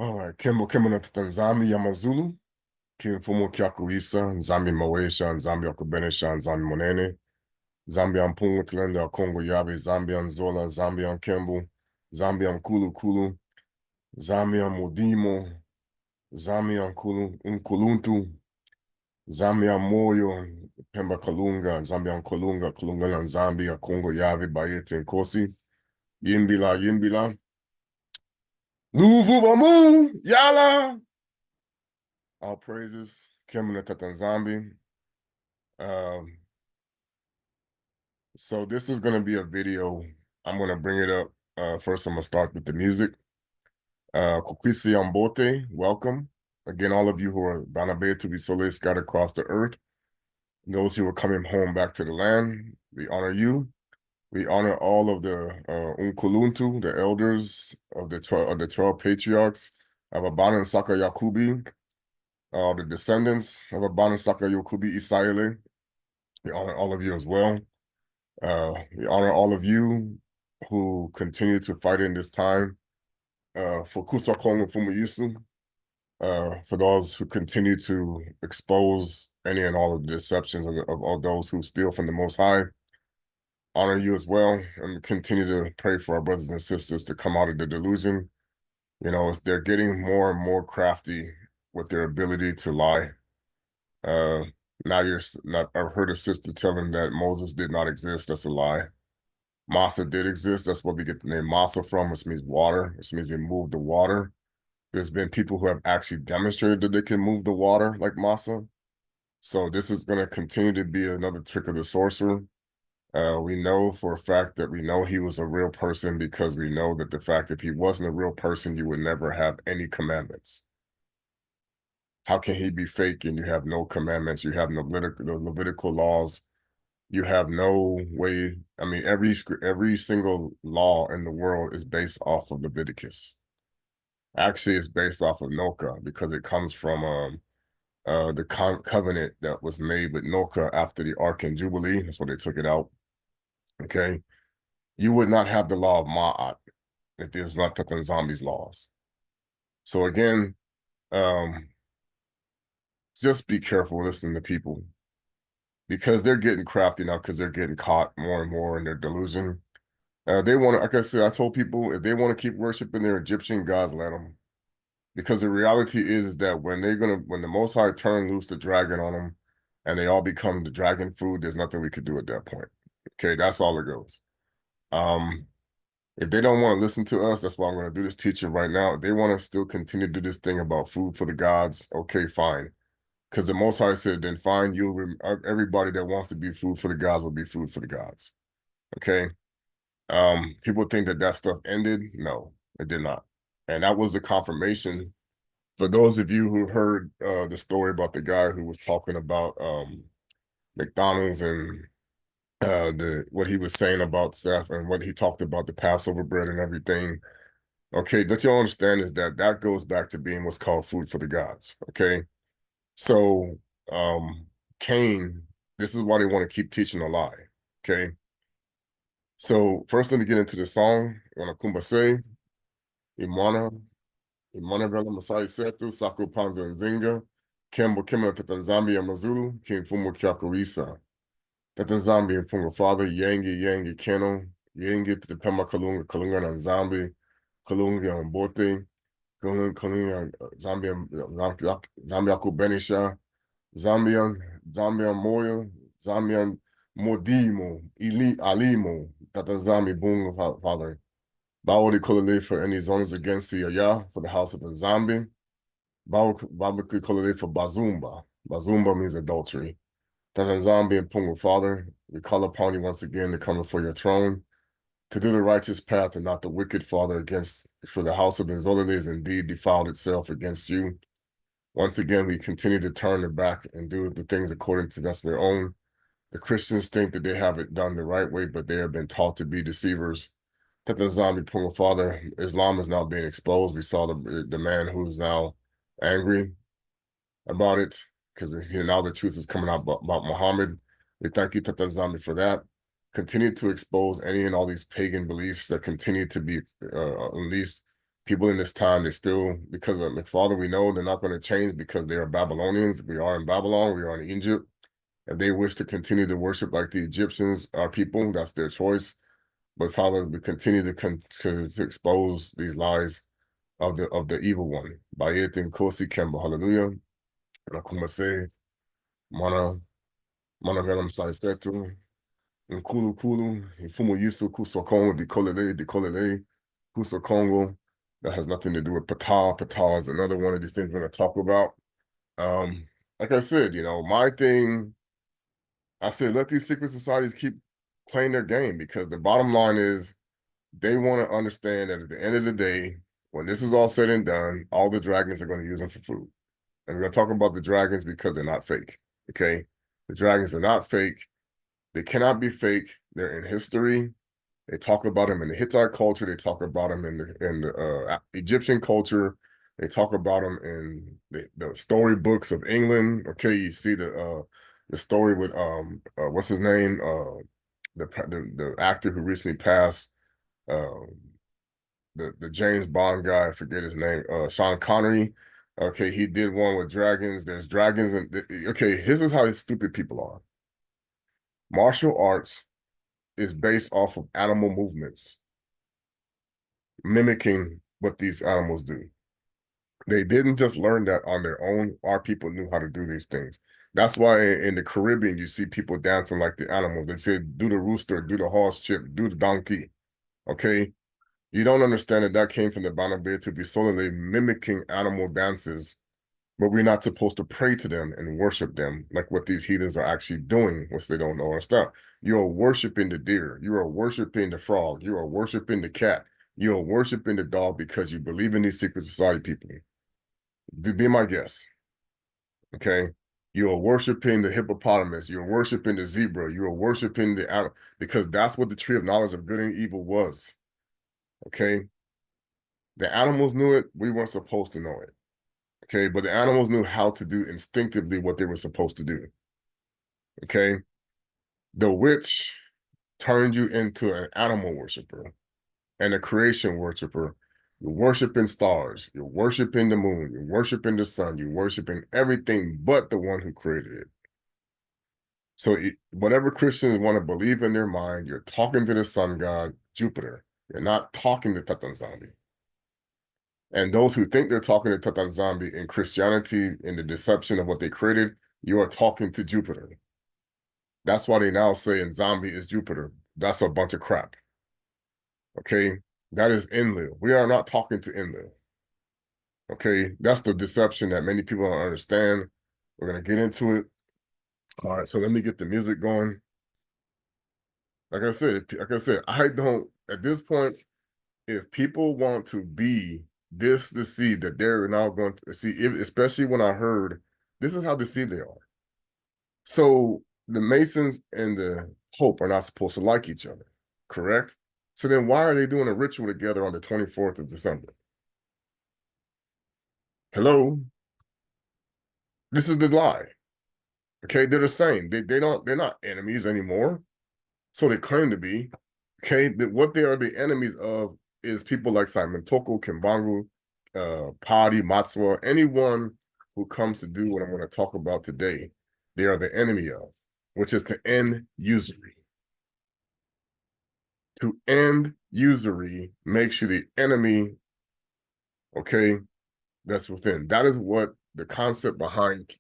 All right, Kimbo na nZambi ya Mazulu, kimfumo kyakuisa, nZambi mawesha, nZambi akubenesha, nZambi monene, nZambi ampungu tilende Akongo Yave, nZambi anzola, nZambi ankembu, nZambi amkulu kulu, nZambi amudimo, nZambi ankulu, unkuluntu, nZambi amoyo, Pemba Kalunga, nZambi ankolunga, Kalunga na nZambi, Akongo Yave, Bayete Nkosi, Yimbila, Yimbila, Luvuvamu, Yala! All praises. Kimbo Tata nZambi. So this is going to be a video. I'm going to bring it up. First, I'm going to start with the music. Kukwisi Ambote, welcome. Again, all of you who are Banabe to be Soleil scattered across the earth. Those who are coming home back to the land, we honor you. We honor all of the Unkuluntu, the elders of the 12 patriarchs of Abana and Saka Yakubi, the descendants of Abana and Saka Yakubi Isaile. We honor all of you as well. We honor all of you who continue to fight in this time for Kusa Kongo Fumu for those who continue to expose any and all of the deceptions of all those who steal from the Most High. Honor you as well, and continue to pray for our brothers and sisters to come out of the delusion. You know, they're getting more and more crafty with their ability to lie. Now I've heard a sister telling that Moses did not exist. That's a lie. Masa did exist. That's what we get the name Masa from, which means water. Which means we move the water. There's been people who have actually demonstrated that they can move the water like Masa. So this is going to continue to be another trick of the sorcerer. We know for a fact that we know he was a real person because we know that the fact if he wasn't a real person, you would never have any commandments. How can he be fake and you have no commandments? You have no Levitical laws. You have no way. I mean, every single law in the world is based off of Leviticus. Actually, it's based off of Noka because it comes from the covenant that was made with Noka after the Ark and Jubilee. That's why they took it out. Okay, you would not have the law of Ma'at if there's not Tata nZambi's laws. So again, just be careful listening to people, because they're getting crafty now because they're getting caught more and more in their delusion. They want to, like I said, I told people if they want to keep worshiping their Egyptian gods, let them. Because the reality is that when the Most High turn loose the dragon on them and they all become the dragon food, there's nothing we could do at that point. Okay, that's all it goes. If they don't want to listen to us, that's why I'm going to do this teaching right now. If they want to still continue to do this thing about food for the gods, okay, fine. Because the Most High said, then fine, everybody that wants to be food for the gods will be food for the gods. Okay. People think that stuff ended. No, it did not. And that was the confirmation. For those of you who heard the story about the guy who was talking about McDonald's and what he was saying about stuff and what he talked about the Passover bread and everything. Okay, what you understand is that goes back to being what's called food for the gods. Okay, so Cain, this is why they want to keep teaching a lie. Okay, so first let me get into the song. Wanakumbase, Imana Vela Masai Setu, Saku Panzo Nzinga, Kembo Kimena Tata nZambi ya Mazulu, King Fumo Kyakurisa. Tata nZambi and Funga Father, Yangi Keno, Yangi to the Pema Kalunga na nZambi, Kalunga and Bote, Kalunga Zambia Kubenisha, Zambian Moyo, Zambian Modimo, Alimo, Tata nZambi Bunga Father. Bawadi Kolale for any zones against the Yaya for the house of nZambi. Babaki Kolale for Bazumba. Bazumba means adultery. Tata nZambi and Punga Father, we call upon you once again to come before your throne, to do the righteous path and not the wicked, Father, for the house of Nzolele is indeed defiled itself against you. Once again, we continue to turn their back and do the things according to their own. The Christians think that they have it done the right way, but they have been taught to be deceivers. Tata nZambi Punga Father, Islam is now being exposed. We saw the man who's now angry about it, because now the truth is coming out about Muhammad. We thank you, Tata nZambi, for that. Continue to expose any and all these pagan beliefs that continue to be unleashed people in this time, they still, because of McFarland, we know they're not going to change because they are Babylonians. We are in Babylon, we are in Egypt. If they wish to continue to worship like the Egyptians, our people, that's their choice. But Father, we continue to expose these lies of the evil one. Bayet and Kosi Kemba, hallelujah. Nakumase, Mana, Mana Velam Saisetu, Nkulu Kulu, Ifumu Yisu, Kusokongo, Dikolele, Kusokongo. That has nothing to do with Ptah. Ptah is another one of these things we're going to talk about. Like I said, my thing, I said, let these secret societies keep playing their game, because the bottom line is they want to understand that at the end of the day, when this is all said and done, all the dragons are going to use them for food. And we're going to talk about the dragons because they're not fake, okay? The dragons are not fake. They cannot be fake. They're in history. They talk about them in the Hittite culture. They talk about them in the Egyptian culture. They talk about them in the storybooks of England. Okay, you see the story with what's his name, the actor who recently passed, the James Bond guy. I forget his name. Sean Connery. Okay, he did one with dragons. There's dragons, and okay, this is how stupid people are. Martial arts is based off of animal movements, mimicking what these animals do. They didn't just learn that on their own. Our people knew how to do these things. That's why in the Caribbean, you see people dancing like the animal. They say, do the rooster, do the horse chip, do the donkey. Okay? You don't understand that came from the Banabé to be solely mimicking animal dances, but we're not supposed to pray to them and worship them like what these heathens are actually doing, which they don't know our stuff. You are worshiping the deer. You are worshiping the frog. You are worshiping the cat. You are worshiping the dog because you believe in these secret society people. Be my guest, okay? You are worshiping the hippopotamus. You're worshiping the zebra. You are worshiping the animal, because that's what the tree of knowledge of good and evil was, okay? The animals knew it. We weren't supposed to know it. Okay, but the animals knew how to do instinctively what they were supposed to do. Okay, the witch turned you into an animal worshiper and a creation worshiper. You're worshiping stars, you're worshiping the moon, you're worshiping the sun, you're worshiping everything but the one who created it. So whatever Christians want to believe in their mind, you're talking to the sun god, Jupiter. You're not talking to Tata nZambi. And those who think they're talking to Tata nZambi in Christianity, in the deception of what they created, you are talking to Jupiter. That's why they now say nZambi is Jupiter. That's a bunch of crap. Okay? That is Enlil. We are not talking to Enlil. Okay? That's the deception that many people don't understand. We're going to get into it. All right, so let me get the music going. Like I said, I don't, at this point, if people want to be this deceived, that they're now going to see, especially when I heard this is how deceived they are. So the Masons and the Pope are not supposed to like each other, correct? So then why are they doing a ritual together on the 24th of December? Hello? This is the lie. Okay, they're the same. They're not enemies anymore. So they claim to be. Okay, what they are the enemies of is people like Simon Toko, Kimbangu, Padi, Matsua, anyone who comes to do what I'm going to talk about today, they are the enemy of, which is to end usury. To end usury makes you the enemy, okay, that's within. That is what the concept behind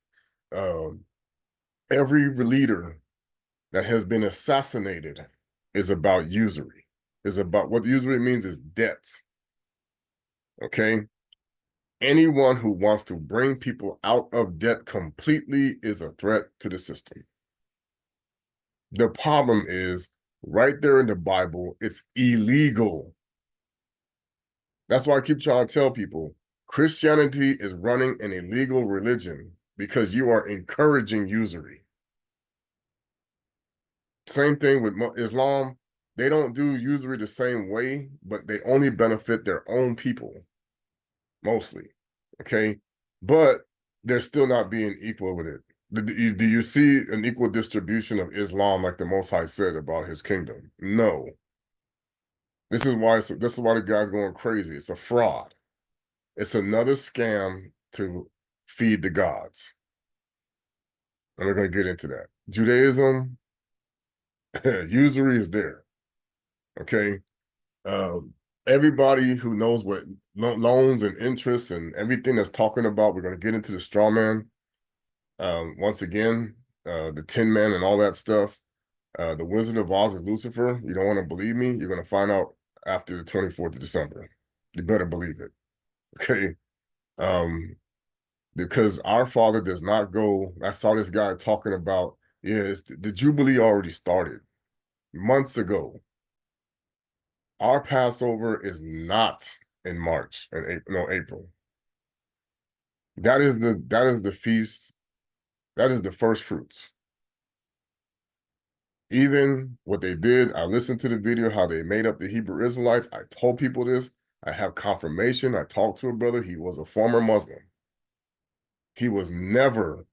every leader that has been assassinated is about usury, is about what usury means is debts. Okay. Anyone who wants to bring people out of debt completely is a threat to the system. The problem is right there in the Bible, it's illegal. That's why I keep trying to tell people Christianity is running an illegal religion because you are encouraging usury. Same thing with Islam. They don't do usury the same way, but they only benefit their own people, mostly. Okay. But they're still not being equal with it. Do you see an equal distribution of Islam like the Most High said about his kingdom? No. This is why the guy's going crazy. It's a fraud. It's another scam to feed the gods. And we're going to get into that. Judaism, usury is there. Okay. Um, Everybody who knows what loans and interests and everything that's talking about, we're going to get into the straw man. Once again, the Tin Man and all that stuff. The Wizard of Oz is Lucifer. You don't want to believe me? You're going to find out after the 24th of December. You better believe it. Okay. Because our Father does not go. I saw this guy talking about, yeah, the Jubilee already started months ago. Our Passover is not in March and April, no, April. That is the feast. That is the first fruits. Even what they did, I listened to the video, how they made up the Hebrew Israelites. I told people this. I have confirmation. I talked to a brother. He was a former Muslim. He was never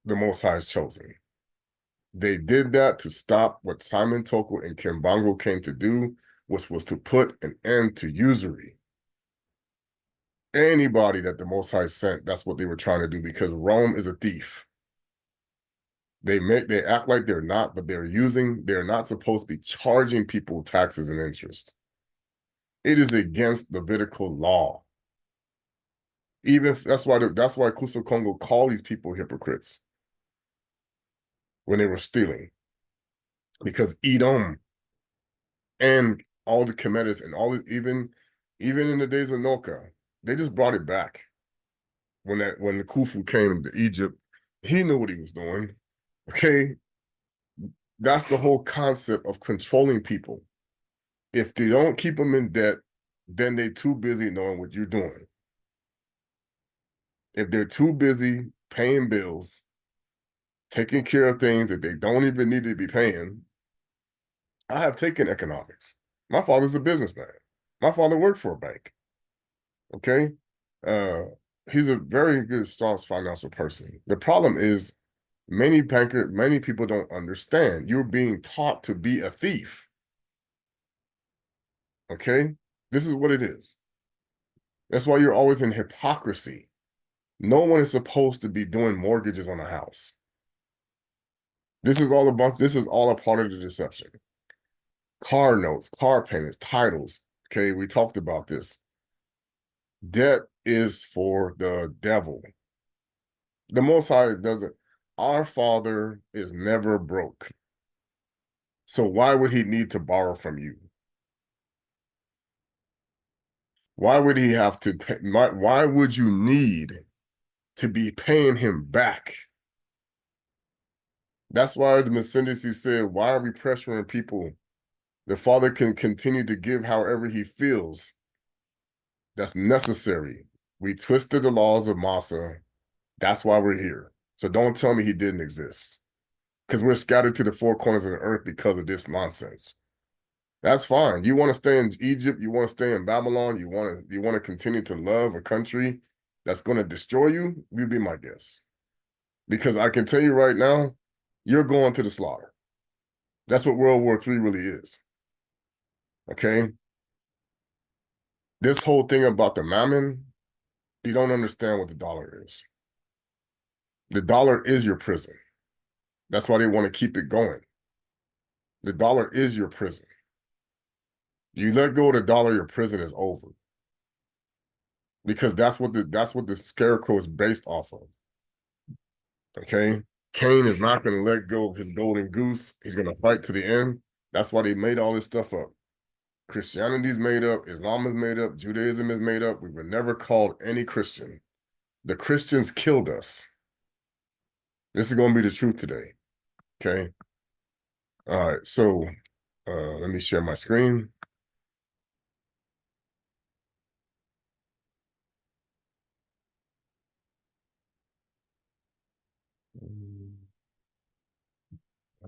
the Most High's chosen. They did that to stop what Simon Toko and Kimbango came to do, which was to put an end to usury. Anybody that the Most High sent, that's what they were trying to do, because Rome is a thief. They act like they're not, but they're not supposed to be charging people taxes and interest. It is against Levitical law. Even that's why Kuso Kongo called these people hypocrites when they were stealing, because Edom and all the Kemetis and even in the days of Noka, they just brought it back. When the Khufu came to Egypt, he knew what he was doing. Okay, that's the whole concept of controlling people. If they don't keep them in debt, then they're too busy knowing what you're doing. If they're too busy paying bills, taking care of things that they don't even need to be paying. I have taken economics. My father's a businessman. My father worked for a bank. Okay. Uh, he's a very good, staunch financial person. The problem is many people don't understand. You're being taught to be a thief. Okay. This is what it is. That's why you're always in hypocrisy. No one is supposed to be doing mortgages on a house. This is all a part of the deception. Car notes, car payments, titles. Okay, we talked about this. Debt is for the devil. The Most High doesn't. Our Father is never broke. So why would he need to borrow from you? Why would he have to pay? Why would you need to be paying him back? That's why the Messendices said, why are we pressuring people? The Father can continue to give however he feels. That's necessary. We twisted the laws of Masa. That's why we're here. So don't tell me he didn't exist. Because we're scattered to the four corners of the earth because of this nonsense. That's fine. You want to stay in Egypt, you want to stay in Babylon, you want to continue to love a country that's going to destroy you, you be my guest. Because I can tell you right now, you're going to the slaughter. That's what World War III really is. Okay? This whole thing about the mammon, you don't understand what the dollar is. The dollar is your prison. That's why they want to keep it going. The dollar is your prison. You let go of the dollar, your prison is over. Because that's what the scarecrow is based off of. Okay? Cain is not going to let go of his golden goose. He's going to fight to the end. That's why they made all this stuff up. Christianity's made up. Islam is made up. Judaism is made up. We were never called any Christian. The Christians killed us. This is going to be the truth today. Okay? All right. So let me share my screen.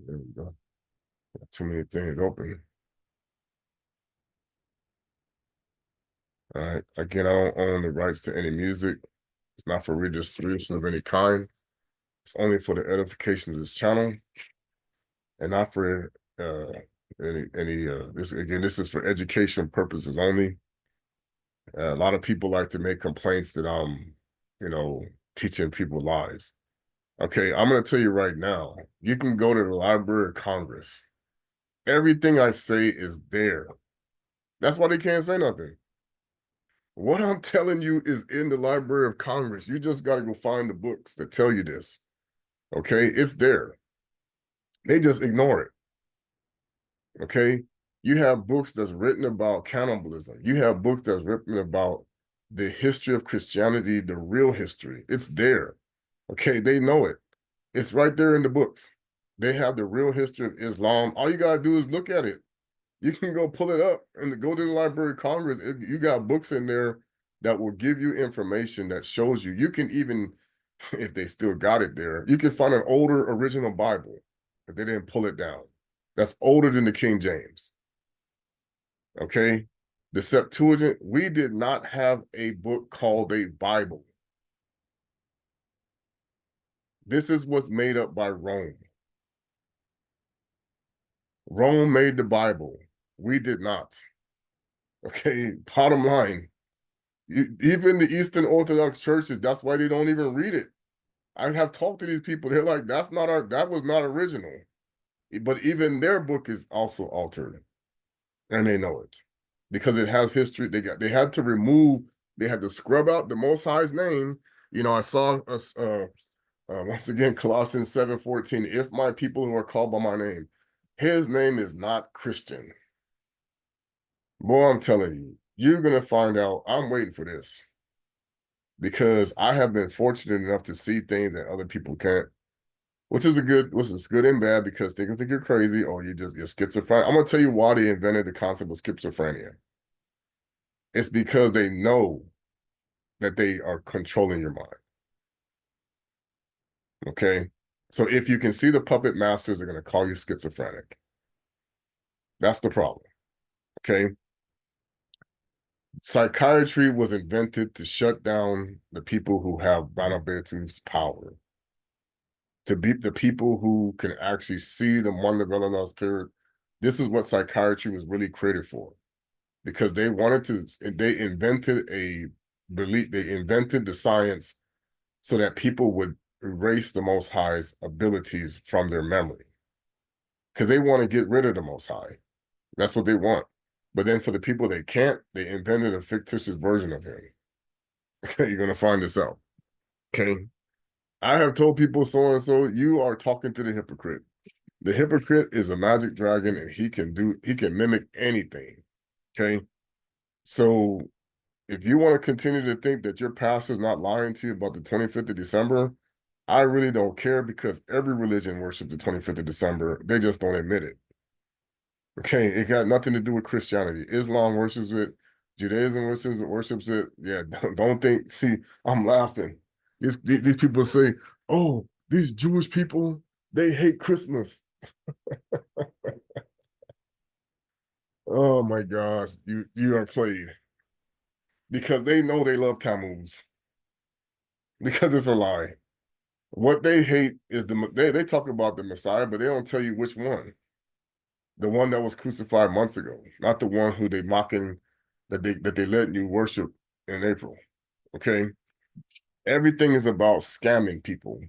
There we go. Got too many things open. All right. Again, I don't own the rights to any music. It's not for redistribution of any kind. It's only for the edification of this channel, and not for any this is for education purposes only. A lot of people like to make complaints that you know, teaching people lies. Okay, I'm going to tell you right now, you can go to the Library of Congress. Everything I say is there. That's why they can't say nothing. What I'm telling you is in the Library of Congress. You just got to go find the books that tell you this. Okay, it's there. They just ignore it. Okay, you have books that's written about cannibalism. You have books that's written about the history of Christianity, the real history. It's there. Okay, they know it. It's right there in the books. They have the real history of Islam. All you gotta do is look at it. You can go pull it up and go to the Library of Congress. You got books in there that will give you information that shows you. You can even, if they still got it there, you can find an older original Bible if they didn't pull it down. That's older than the King James. Okay. The Septuagint, we did not have a book called a Bible. This is what's made up by Rome. Rome made the Bible. We did not. Okay. Bottom line, even the Eastern Orthodox churches, that's why they don't even read it. I have talked to these people. They're like, that was not original. But even their book is also altered. And they know it. Because it has history. They had to remove, they had to scrub out the Most High's name. You know, I saw us once again, Colossians 7:14, if my people who are called by my name, his name is not Christian. Boy, I'm telling you, you're gonna find out. I'm waiting for this because I have been fortunate enough to see things that other people can't, which is good and bad because they can think you're crazy or you're schizophrenic. I'm gonna tell you why they invented the concept of schizophrenia. It's because they know that they are controlling your mind. Okay. So if you can see the puppet masters are gonna call you schizophrenic. That's the problem. Okay. Psychiatry was invented to shut down the people who have Banabetu's power, to beat the people who can actually see the wonder of Allah's spirit. This is what psychiatry was really created for, because they invented a belief, they invented the science so that people would erase the Most High's abilities from their memory, because they want to get rid of the Most High. That's what they want. But then for the people they can't, they invented a fictitious version of him. You're going to find this out. Okay. I have told people so and so, you are talking to the hypocrite. The hypocrite is a magic dragon and he can mimic anything. Okay. So if you want to continue to think that your pastor's not lying to you about the 25th of December, I really don't care because every religion worships the 25th of December. They just don't admit it. Okay, it got nothing to do with Christianity. Islam worships it. Judaism worships it. Yeah, don't think. See, I'm laughing. These people say, "Oh, these Jewish people, they hate Christmas." Oh my gosh, you are played because they know they love Tammuz because it's a lie. What they hate is they talk about the Messiah, but they don't tell you which one. The one that was crucified months ago, not the one who they mocking that they let you worship in April. Okay. Everything is about scamming people.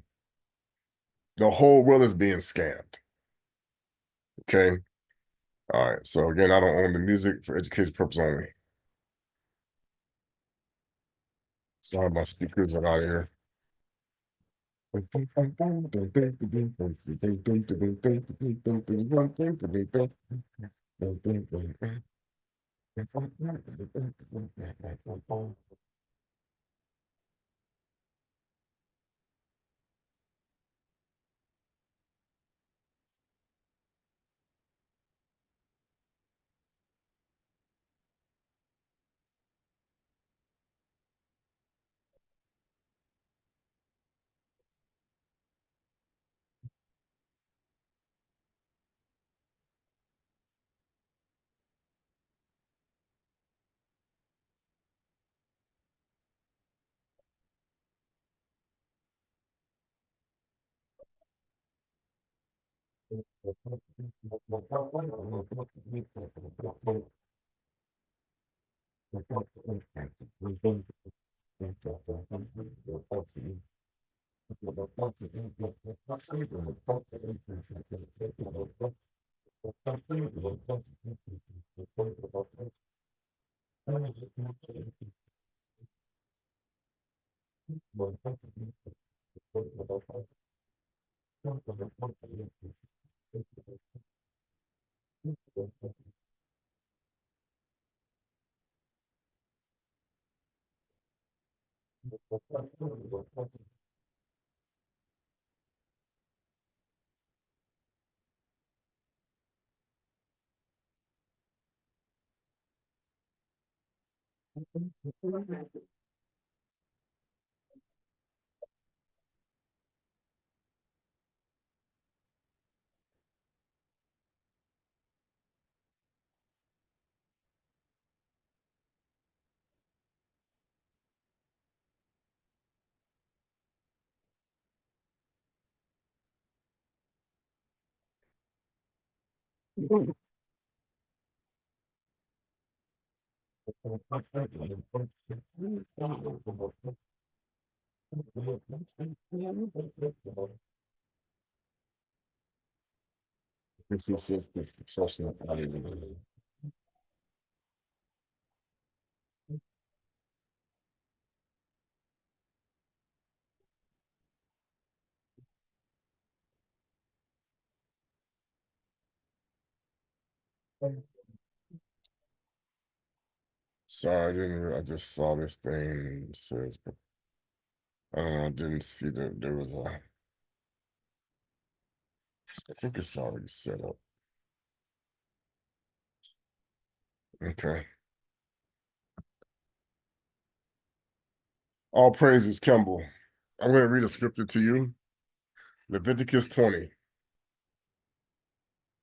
The whole world is being scammed. Okay. All right. So again, I don't own the music for education purpose only. Sorry, my speakers are out here. Sorry, I didn't. I just saw this thing. It says, but I don't know. I didn't see that there was a. I think it's already set up. Okay. All praises, Kimball. I'm going to read a scripture to you. Leviticus 20.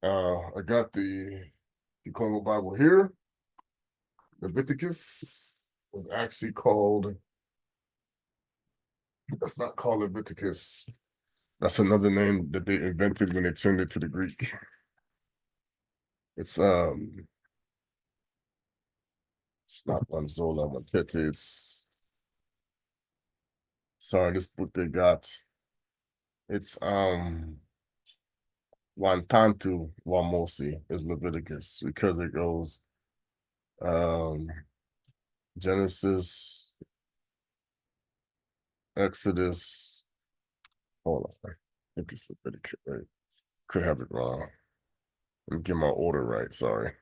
I got the Akongo Bible here. Leviticus was actually called. That's not called Leviticus. That's another name that they invented when they turned it to the Greek. It's it's not Manzola Matete. It's sorry, this book they got. It's Wantantu Wamosi is Leviticus because it goes um Genesis, Exodus. Hold on. I think it's Leviticus, right? Could have it wrong. Let me get my order right, sorry.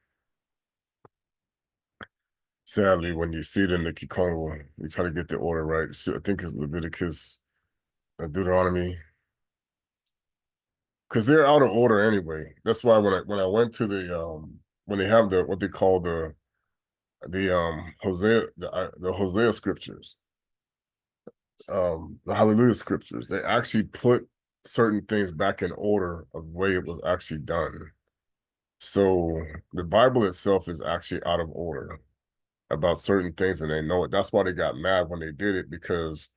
Sadly, when you see it in the Kikongo, you try to get the order right. So I think it's Leviticus, Deuteronomy, because they're out of order anyway. That's why when I went to the when they have the what they call the Hosea the Hosea scriptures, the Hallelujah scriptures, they actually put certain things back in order of the way it was actually done. So the Bible itself is actually out of order about certain things, and they know it. That's why they got mad when they did it, because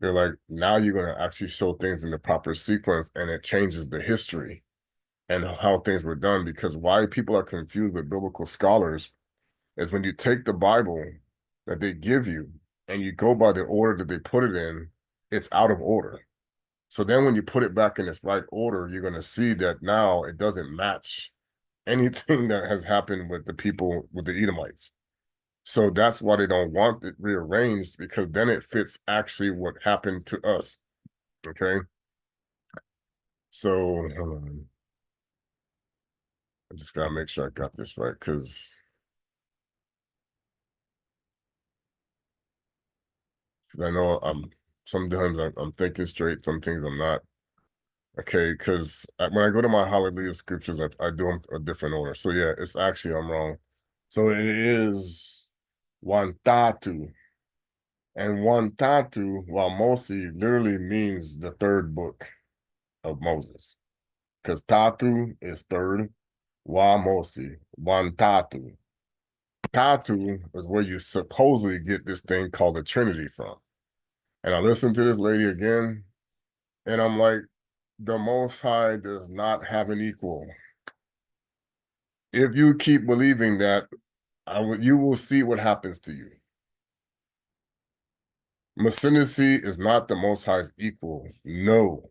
they're like, now you're going to actually show things in the proper sequence, and it changes the history and how things were done. Because why people are confused with biblical scholars is when you take the Bible that they give you and you go by the order that they put it in, it's out of order. So then when you put it back in its right order, you're going to see that now it doesn't match anything that has happened with the people, with the Edomites. So that's why they don't want it rearranged, because then it fits actually what happened to us. Okay. So I just gotta make sure I got this right, because I know sometimes I'm thinking straight, some things I'm not. Okay, because when I go to my Hallelujah scriptures, I do them a different order. So yeah, it's actually I'm wrong. So it is Wantatu. And Wantatu, Wamosi, literally means the third book of Moses. Because Tatu is third, Wamosi, Wantatu. Tatu is where you supposedly get this thing called the Trinity from. And I listened to this lady again, and I'm like, the Most High does not have an equal. If you keep believing that, you will see what happens to you. Masinacy is not the Most High's equal. No,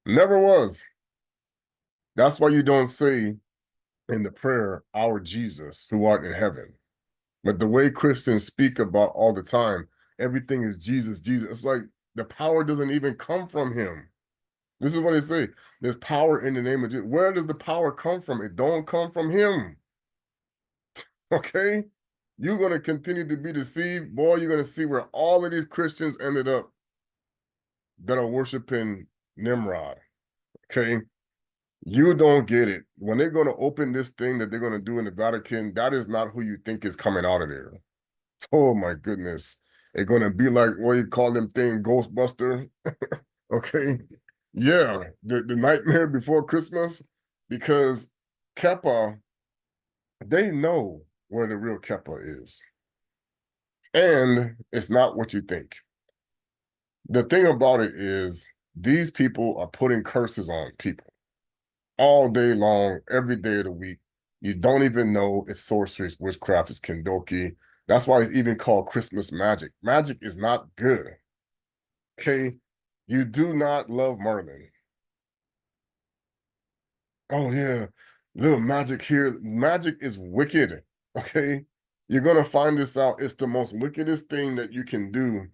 never was. That's why you don't say in the prayer, "Our Jesus who art in heaven." But the way Christians speak about all the time, everything is Jesus, Jesus. It's like the power doesn't even come from him. This is what they say. There's power in the name of Jesus. Where does the power come from? It don't come from him. Okay? You're going to continue to be deceived. Boy, you're going to see where all of these Christians ended up that are worshiping Nimrod. Okay? You don't get it. When they're going to open this thing that they're going to do in the Vatican, that is not who you think is coming out of there. Oh my goodness. It's going to be like, what you call them thing, Ghostbuster. Okay. Yeah. The Nightmare Before Christmas. Because Keppa, they know where the real Keppa is. And it's not what you think. The thing about it is, these people are putting curses on people all day long, every day of the week. You don't even know it's sorcery, it's witchcraft, it's Kendoki. That's why it's even called Christmas magic. Magic is not good. Okay? You do not love Merlin. Oh, yeah. Little magic here. Magic is wicked. Okay? You're going to find this out. It's the most wickedest thing that you can do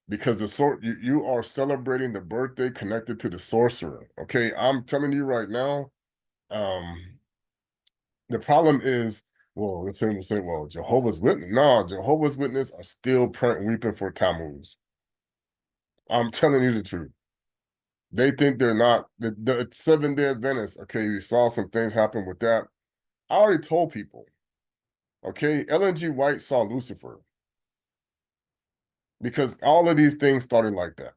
because you are celebrating the birthday connected to the sorcerer. Okay? I'm telling you right now, the problem is, well, the people say, well, Jehovah's Witness. No, Jehovah's Witness are still weeping for Tammuz. I'm telling you the truth. They think they're not. The Seventh-day Adventists, okay, we saw some things happen with that. I already told people, okay, Ellen G. White saw Lucifer because all of these things started like that,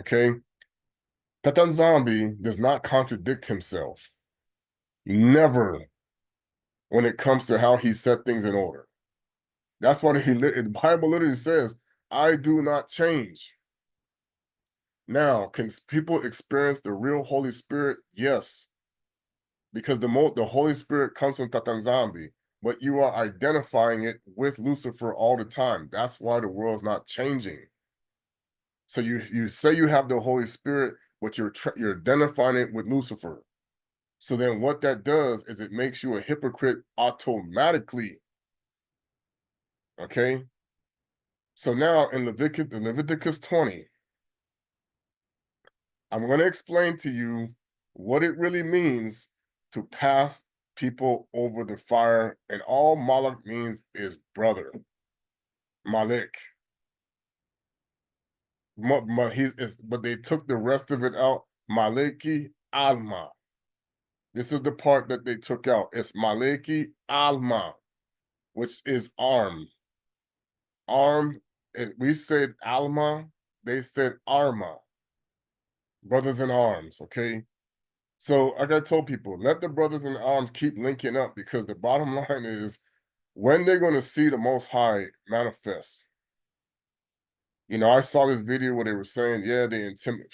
okay? Tata nZambi does not contradict himself. Never when it comes to how he set things in order. That's why the Bible literally says, I do not change. Now, can people experience the real Holy Spirit? Yes, because the Holy Spirit comes from Tata nZambi, but you are identifying it with Lucifer all the time. That's why the world's not changing. So you say you have the Holy Spirit, but you're identifying it with Lucifer. So then what that does is it makes you a hypocrite automatically. Okay? So now in Leviticus 20, I'm going to explain to you what it really means to pass people over the fire. And all Malak means is brother. Malik. But they took the rest of it out. Maliki Alma. This is the part that they took out. It's Maliki Alma, which is arm. Arm, we said Alma, they said Arma. Brothers in arms, okay? So like I told people, let the brothers in arms keep linking up because the bottom line is when they're going to see the Most High manifest. You know, I saw this video where they were saying, yeah, they intimidate.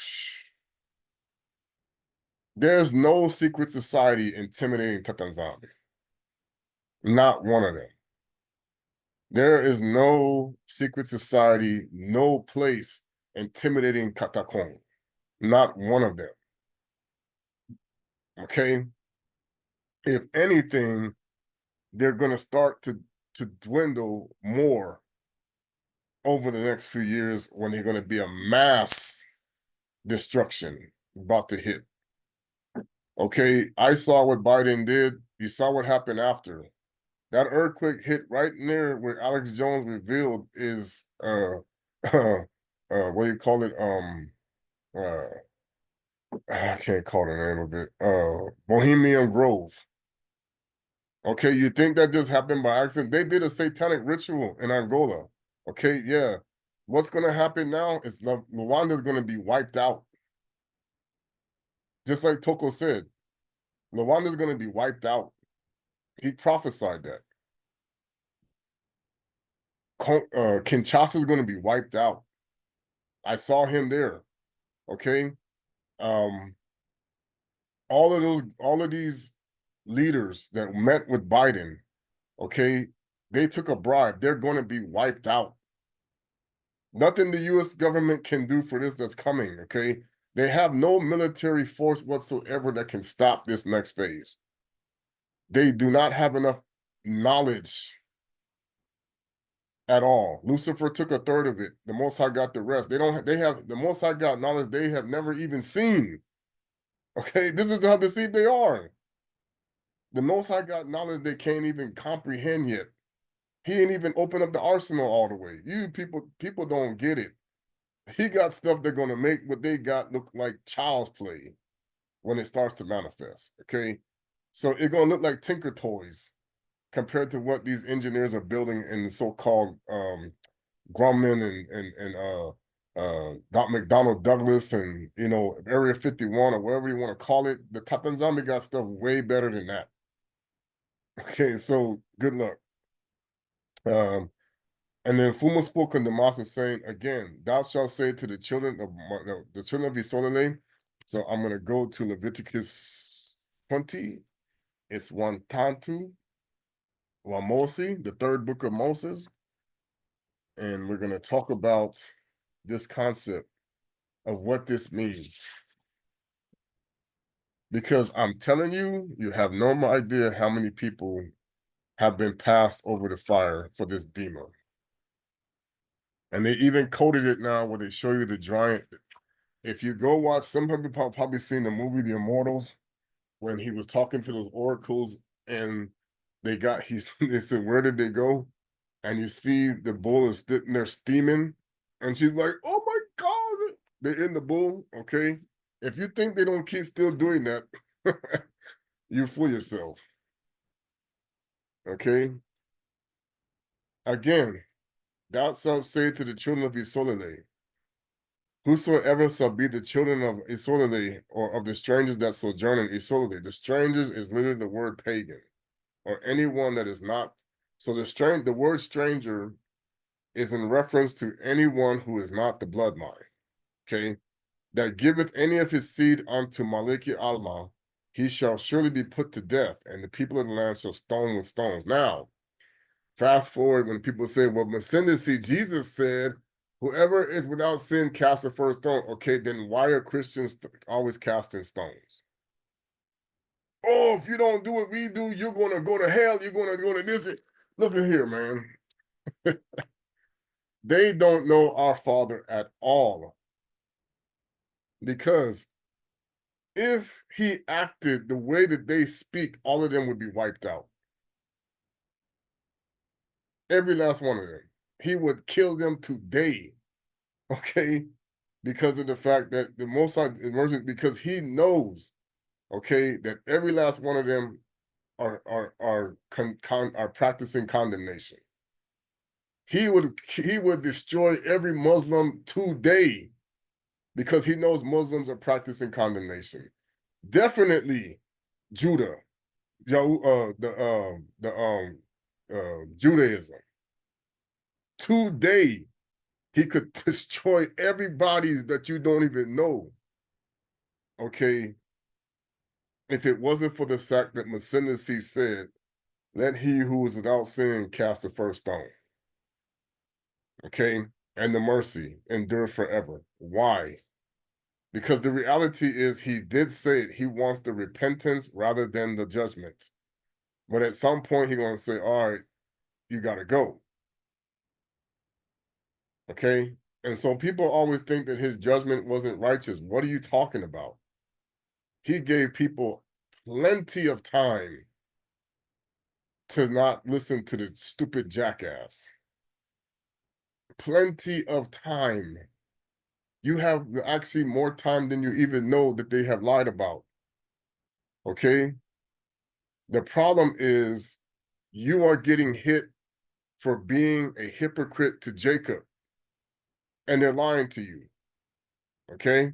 There's no secret society intimidating Tata nZambi. Not one of them. There is no secret society, no place intimidating Akongo. Not one of them. Okay? If anything, they're going to start to dwindle more over the next few years when they're going to be a mass destruction about to hit. Okay, I saw what Biden did. You saw what happened after. That earthquake hit right near where Alex Jones revealed is what do you call it? I can't call the name of it. Bohemian Grove. Okay, you think that just happened by accident? They did a satanic ritual in Angola. Okay, yeah. What's gonna happen now is Rwanda's gonna be wiped out. Just like Toko said, Rwanda's gonna be wiped out. He prophesied that. Kinshasa's gonna be wiped out. I saw him there. Okay. Um, all of these leaders that met with Biden, Okay, they took a bribe. They're going to be wiped out. Nothing the U.S. government can do for this that's coming. Okay, they have no military force whatsoever that can stop this next phase. They do not have enough knowledge at all. Lucifer took a third of it. The Most High got the rest. They don't. They have the Most High got knowledge they have never even seen. Okay, this is how deceived they are. The Most High got knowledge they can't even comprehend yet. He ain't even opened up the arsenal all the way. You people don't get it. He got stuff they're gonna make what they got look like child's play when it starts to manifest. Okay, so it's gonna look like Tinker Toys compared to what these engineers are building in the so-called Grumman and Doc McDonnell Douglas and Area 51 or whatever you want to call it. The Tata nZambi got stuff way better than that. Okay, so good luck. And then Fuma spoke on the master saying again, thou shalt say to the children of Isolele. So I'm gonna go to Leviticus 20. It's one Tantu Wamosi, the third book of Moses. And we're gonna talk about this concept of what this means. Because I'm telling you, you have no idea how many people have been passed over the fire for this demon. And they even coded it now where they show you the giant. If you go watch, some people probably seen the movie The Immortals when he was talking to those oracles and they said, where did they go? And you see the bull is sitting there steaming and she's like, oh my God, they're in the bull. Okay. If you think they don't keep still doing that, you fool yourself. Okay. Again, thou shalt say to the children of Isolele, whosoever shall be the children of Isolele or of the strangers that sojourn in Isolele. The strangers is literally the word pagan or anyone that is not. So the word stranger is in reference to anyone who is not the bloodline. Okay. That giveth any of his seed unto Maliki Alma, he shall surely be put to death, and the people of the land shall stone with stones. Now, fast forward when people say, well, see, Jesus said, whoever is without sin cast the first stone. Okay, then why are Christians always casting stones? Oh, if you don't do what we do, you're going to go to hell. You're going to go to this. Look at here, man. They don't know our Father at all. Because if he acted the way that they speak, all of them would be wiped out. Every last one of them. He would kill them today. Okay? Because of the fact that the Most High emergent, because he knows, okay, that every last one of them are practicing condemnation. He would destroy every Muslim today because he knows Muslims are practicing condemnation. Definitely Judah, Judaism. Today, he could destroy everybody that you don't even know. Okay, if it wasn't for the fact that Masinasi said, let he who is without sin cast the first stone. Okay, and the mercy endure forever. Why? Because the reality is he did say it. He wants the repentance rather than the judgment. But at some point, he's going to say, all right, you got to go. Okay? And so people always think that his judgment wasn't righteous. What are you talking about? He gave people plenty of time to not listen to the stupid jackass. Plenty of time. You have actually more time than you even know that they have lied about. Okay? The problem is you are getting hit for being a hypocrite to Jacob, and they're lying to you. Okay?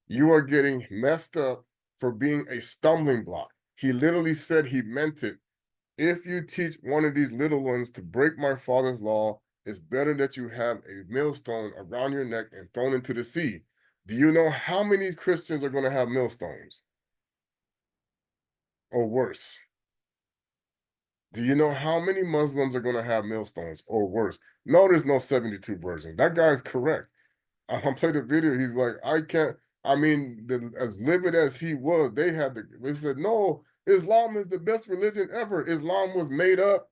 You are getting messed up for being a stumbling block. He literally said he meant it. If you teach one of these little ones to break my father's law, it's better that you have a millstone around your neck and thrown into the sea. Do you know how many Christians are going to have millstones? Or worse. Do you know how many Muslims are going to have millstones or worse? No, there's no 72 version. That guy's correct. I played a video. He's like, I can't. I mean, as livid as he was, they said, no, Islam is the best religion ever. Islam was made up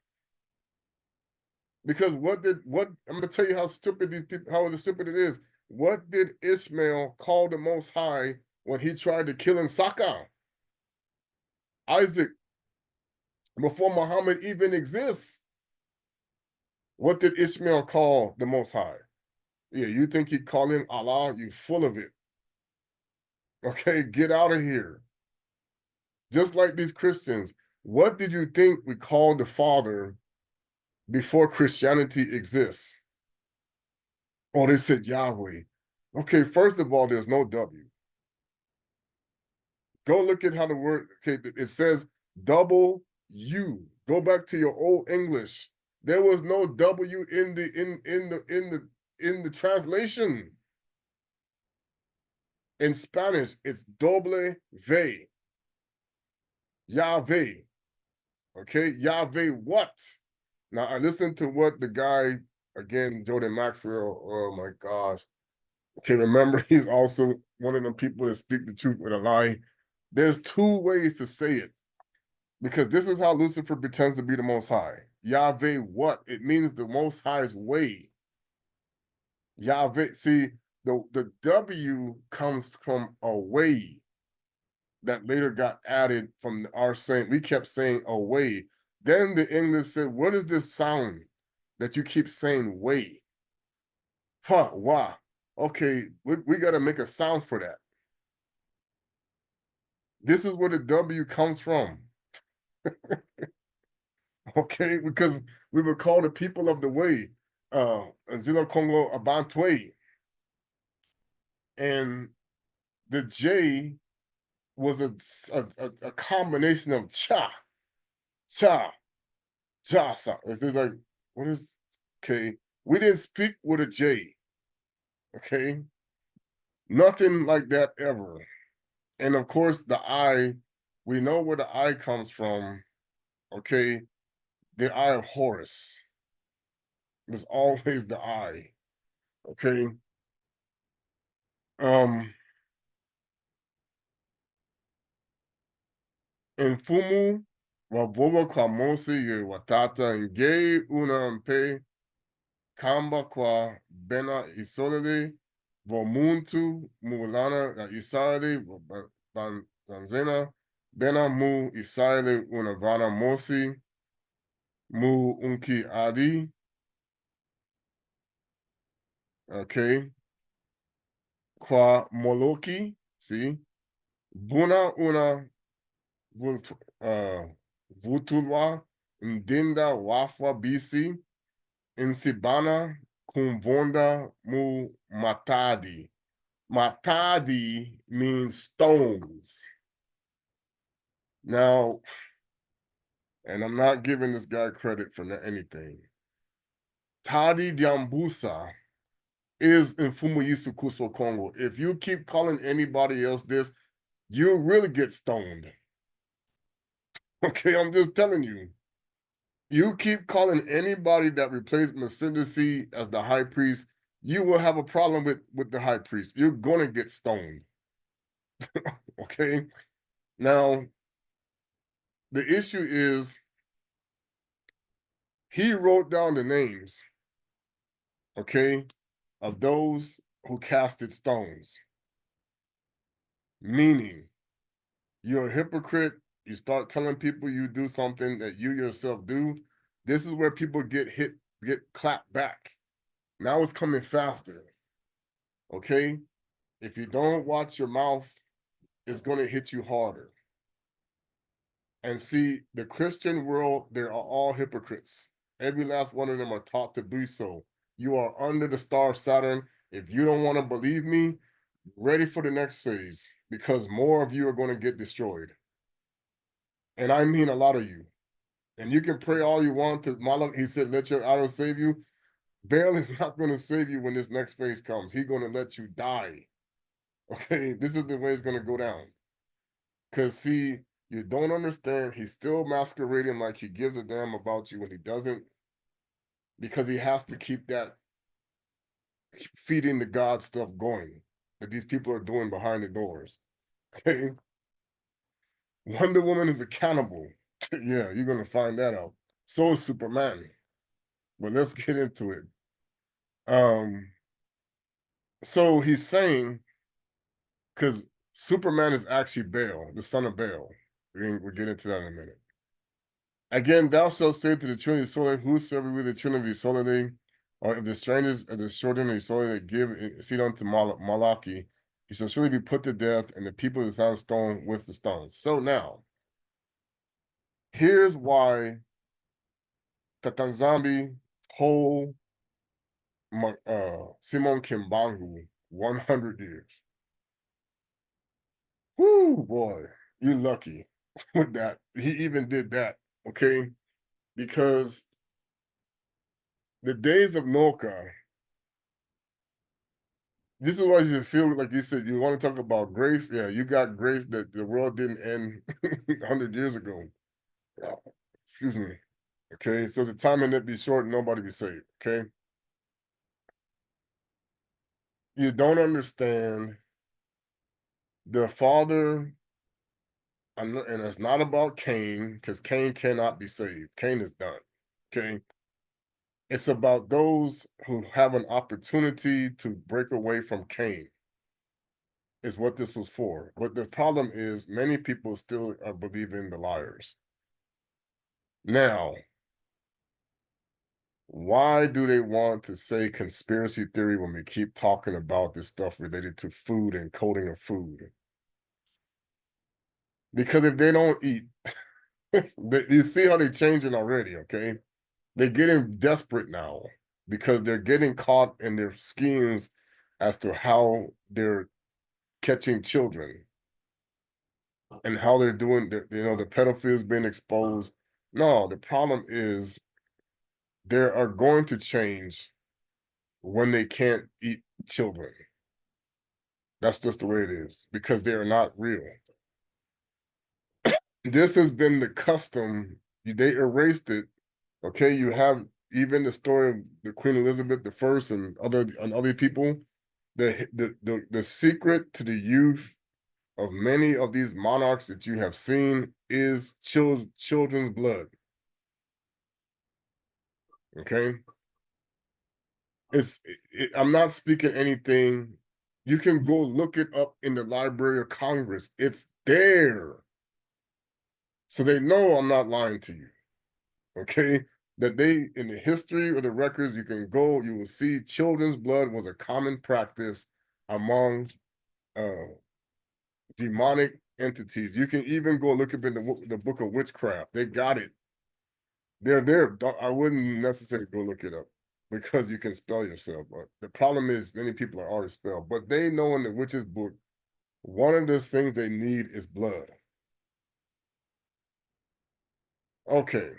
because I'm going to tell you how stupid these people, how stupid it is. What did Ishmael call the Most High when he tried to kill Isaac? Isaac, before Muhammad even exists. What did Ishmael call the Most High? Yeah, you think he called him Allah? You full of it. Okay, get out of here. Just like these Christians, what did you think we called the Father before Christianity exists? Oh, they said Yahweh. Okay, first of all, there's no W. Go look at how the word, okay, it says double U. Go back to your old English. There was no W in the translation. In Spanish, it's doble V. Yave. Okay, Yave what? Now I listened to what the guy, again, Jordan Maxwell, oh my gosh. Okay, remember, he's also one of the people that speak the truth with a lie. There's two ways to say it, because this is how Lucifer pretends to be the Most High. Yahweh what? It means the Most High's way. Yahweh, see, the W comes from a way that later got added from our saying. We kept saying away. Then the English said, what is this sound that you keep saying way? Huh, why? Okay, we got to make a sound for that. This is where the W comes from. Okay, because we were called the people of the way, Zilo Congo Abantwe. And the J was a combination of cha, cha, jasa. It's like, what is, okay, we didn't speak with a J, okay? Nothing like that ever. And of course, the I, we know where the I comes from, okay? The eye of Horus. There's always the I, okay? Um, Infumu wavowa kwa mosi ye watata nge una mpe kamba kwa bena isolede vomuntu mulana isade banzena bena mu isade una vana mosi mu unki adi. Okay. Kwa moloki, see? Buna una vutulwa ndinda wafwa bisi insibana kumvonda mu matadi. Matadi means stones. Now, and I'm not giving this guy credit for anything. Tadi Diambusa is in Fumuyisu Kuswa Congo. If you keep calling anybody else this, you really get stoned. Okay, I'm just telling you. You keep calling anybody that replaced Masindisi as the high priest, you will have a problem with the high priest. You're gonna get stoned. Okay. Now, the issue is he wrote down the names, okay, of those who casted stones. Meaning, you're a hypocrite. You start telling people you do something that you yourself do. This is where people get clapped back. Now it's coming faster. Okay? If you don't watch your mouth, it's going to hit you harder. And see, the Christian world, they are all hypocrites. Every last one of them are taught to be so. You are under the star of Saturn. If you don't want to believe me, ready for the next phase, because more of you are going to get destroyed. And I mean a lot of you. And you can pray all you want to Malak. He said, let your arrow save you. Baal is not going to save you when this next phase comes. He's going to let you die. Okay, this is the way it's going to go down. Because see, You don't understand. He's still masquerading like he gives a damn about you when he doesn't, because he has to keep that feeding the God stuff going that these people are doing behind the doors. Okay. Wonder Woman is accountable. Yeah, you're gonna find that out. So is Superman. But let's get into it. Um, so he's saying, because Superman is actually Baal, the son of Baal. We'll get into that in a minute. Again, thou shalt say to the children of Israel, whosoever with the children of Israel, or if the strangers of the children of Israel give seed unto Malachi, he shall surely be put to death, and the people is on stone with the stones. So now, here's why Tata nZambi told Simon Kimbangu 100 years. Whoo, boy, you lucky with that. He even did that, okay? Because the days of Noka, this is why you feel like you said you want to talk about grace. Yeah, you got grace that the world didn't end 100 years ago. Excuse me. Okay, so the timing that be short, nobody be saved. Okay, you don't understand the father, and it's not about Cain because Cain cannot be saved. Cain is done. Okay, it's about those who have an opportunity to break away from Cain. Is what this was for. But the problem is many people still are believing the liars. Now, why do they want to say conspiracy theory when we keep talking about this stuff related to food and coding of food? Because if they don't eat, you see how they're changing already, okay? They're getting desperate now because they're getting caught in their schemes as to how they're catching children and how they're doing, the pedophiles being exposed. No, the problem is they are going to change when they can't eat children. That's just the way it is because they are not real. This has been the custom. They erased it. Okay, you have even the story of the Queen Elizabeth I and other people. The secret to the youth of many of these monarchs that you have seen is children's blood. Okay, I'm not speaking anything. You can go look it up in the Library of Congress. It's there. So they know I'm not lying to you. Okay. That they, in the history of the records, you can go, you will see children's blood was a common practice among uh, demonic entities. You can even go look up in the book of witchcraft. They got it. They're there. I wouldn't necessarily go look it up because you can spell yourself. But the problem is many people are already spelled. But they know in the witch's book, one of the things they need is blood. Okay.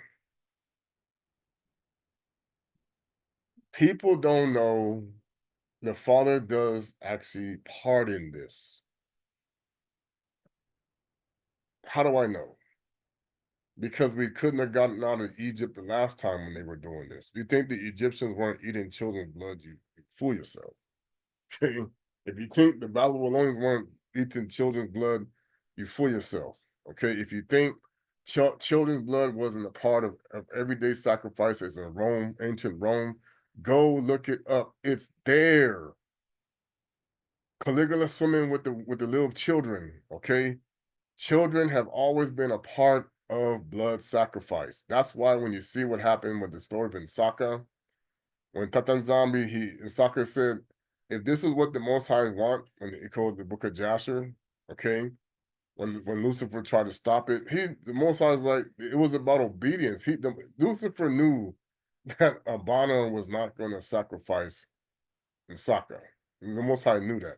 People don't know the Father does actually pardon this. How do I know? Because we couldn't have gotten out of Egypt the last time when they were doing this. You think the Egyptians weren't eating children's blood? You fool yourself. Okay? If you think the Babylonians weren't eating children's blood, you fool yourself. Okay? If you think children's blood wasn't a part of everyday sacrifices in Rome, ancient Rome, go look it up. It's there. Caligula swimming with the little children. Okay? Children have always been a part of blood sacrifice. That's why when you see what happened with the story of Nsaka, when Tata nZambi, Nsaka said, if this is what the Most High want, when he called the Book of Jasher, okay, when Lucifer tried to stop it, the Most High was like, it was about obedience. Lucifer knew that Abana was not going to sacrifice Nsaka. The Most High knew that.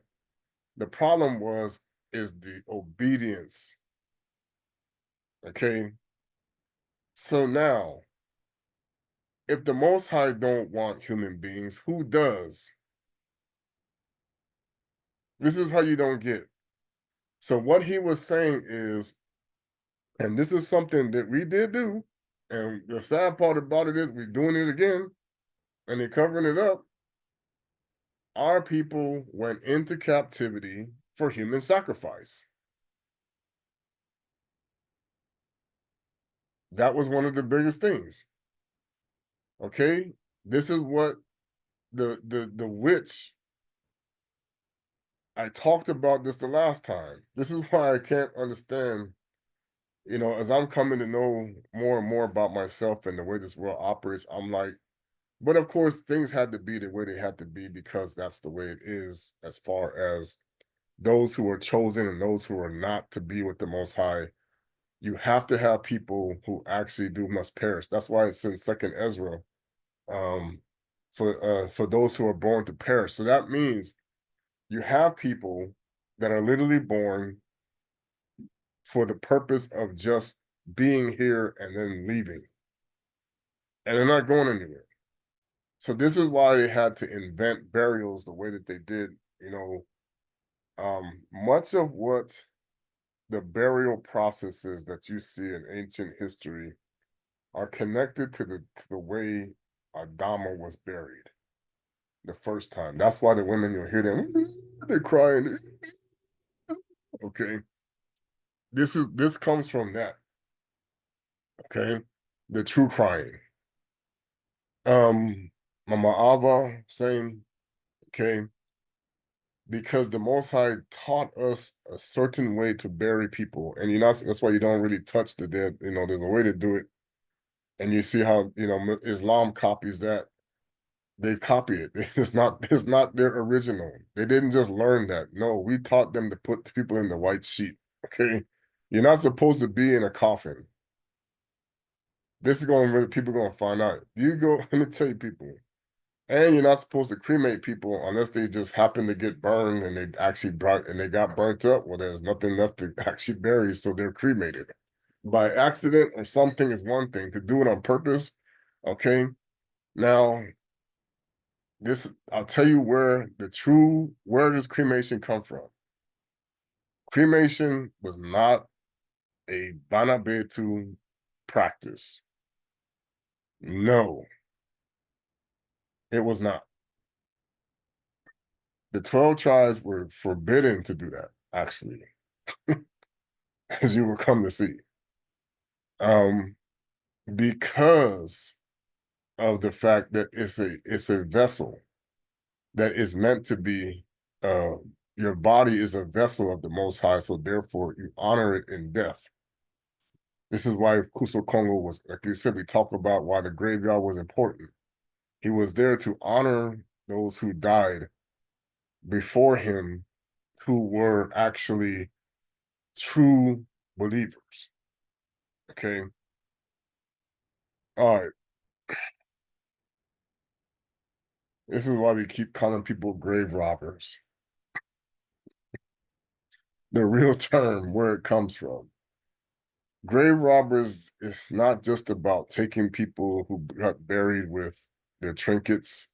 The problem is the obedience. Okay. So now, if the Most High don't want human beings, who does? This is how you don't get. So what he was saying is And this is something that we did do. And the sad part about it is we're doing it again and they're covering it up. Our people went into captivity for human sacrifice. That was one of the biggest things. Okay. This is what the witch, I talked about this the last time. This is why I can't understand, as I'm coming to know more and more about myself and the way this world operates, I'm like, but of course, things had to be the way they had to be because that's the way it is, as far as those who are chosen and those who are not to be with the Most High. You have to have people who actually do must perish. That's why it's in Second Ezra, um, for those who are born to perish. So that means you have people that are literally born for the purpose of just being here and then leaving, and they're not going anywhere. So this is why they had to invent burials the way that they did. Much of what the burial processes that you see in ancient history are connected to the way Adama was buried the first time. That's why the women, you'll hear them, they're crying. Okay, this comes from that. Okay, the true crying. Mama Ava, same. Okay, because the Most High taught us a certain way to bury people, and that's why you don't really touch the dead. There's a way to do it, and you see how Islam copies that. They copy it. It's not their original. They didn't just learn that. No, we taught them to put people in the white sheet. Okay, you're not supposed to be in a coffin. This is people going to find out. You go. Let me tell you, people. And you're not supposed to cremate people unless they just happen to get burned and they got burnt up. Well, there's nothing left to actually bury, so they're cremated. By accident or something is one thing. To do it on purpose, okay. Now, I'll tell you where does cremation come from? Cremation was not a Banabetu practice. No, it was not. The 12 tribes were forbidden to do that, actually, as you will come to see. Um, because of the fact that it's a vessel that is meant to be, uh, your body is a vessel of the Most High, so therefore you honor it in death. This is why Kuso Kongo was, like you said, we talk about why the graveyard was important. He was there to honor those who died before him, who were actually true believers. Okay. All right. This is why we keep calling people grave robbers. The real term, where it comes from. Grave robbers is not just about taking people who got buried with their trinkets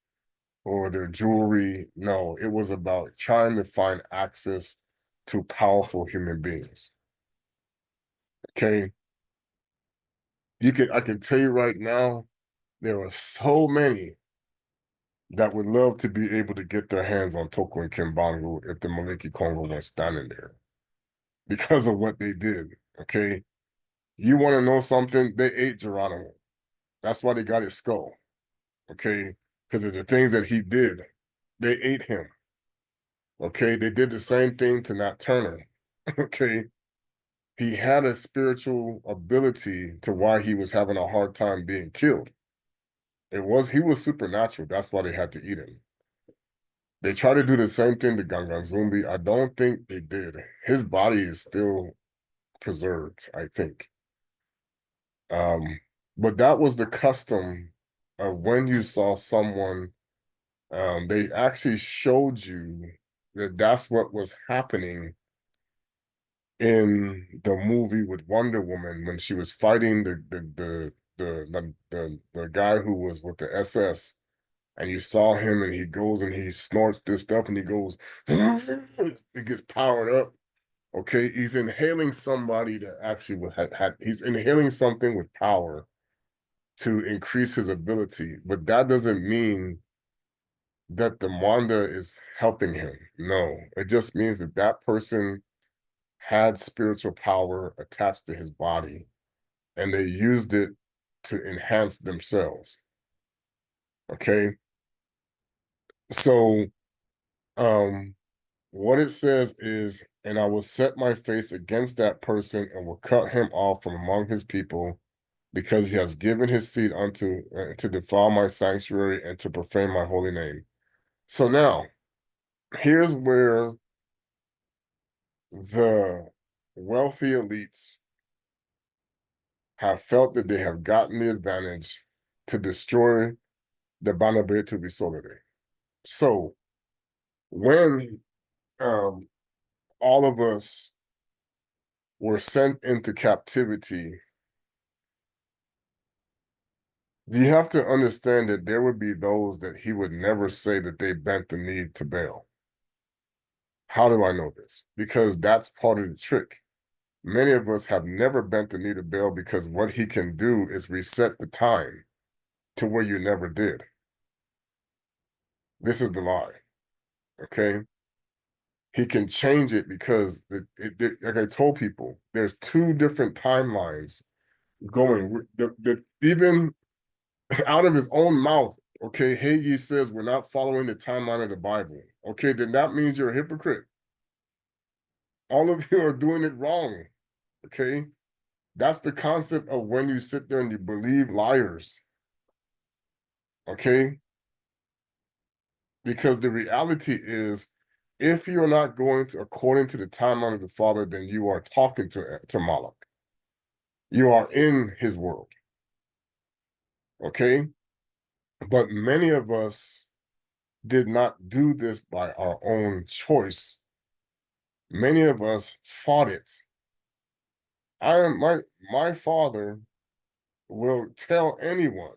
or their jewelry. No, it was about trying to find access to powerful human beings. Okay. I can tell you right now, there are so many that would love to be able to get their hands on Toko and Kimbangu if the Maliki Kongo was standing there because of what they did. Okay. You want to know something? They ate Geronimo. That's why they got his skull. Okay. Because of the things that he did. They ate him. Okay. They did the same thing to Nat Turner. Okay. He had a spiritual ability to why he was having a hard time being killed. He was supernatural. That's why they had to eat him. They try to do the same thing to Ganganzumbi. I don't think they did. His body is still preserved, I think. Um, but that was the custom of when you saw someone, they actually showed you that that's what was happening in the movie with Wonder Woman when she was fighting the guy who was with the SS, and you saw him and he goes and he snorts this stuff and he goes, it gets powered up. Okay, he's inhaling somebody that actually had he's inhaling something with power to increase his ability, but that doesn't mean that the Wanda is helping him. No, it just means that that person had spiritual power attached to his body and they used it to enhance themselves. Okay. So, um, what it says is, and I will set my face against that person and will cut him off from among his people because he has given his seed unto to defile my sanctuary and to profane my holy name. So now, here's where the wealthy elites have felt that they have gotten the advantage to destroy the Banabe to Bisolide. So when um, all of us were sent into captivity, you have to understand that there would be those that he would never say that they bent the knee to Baal. How do I know this? Because that's part of the trick. Many of us have never bent the knee to Baal because what he can do is reset the time to where you never did. This is the lie, okay? He can change it because, like I told people, there's two different timelines going. Even out of his own mouth, okay, Hagee says we're not following the timeline of the Bible. Okay, then that means you're a hypocrite. All of you are doing it wrong. Okay, that's the concept of when you sit there and you believe liars. Okay, because the reality is, if you're not going to according to the timeline of the Father, then you are talking to Moloch. You are in his world. Okay, but many of us did not do this by our own choice. Many of us fought it. I am my father will tell anyone.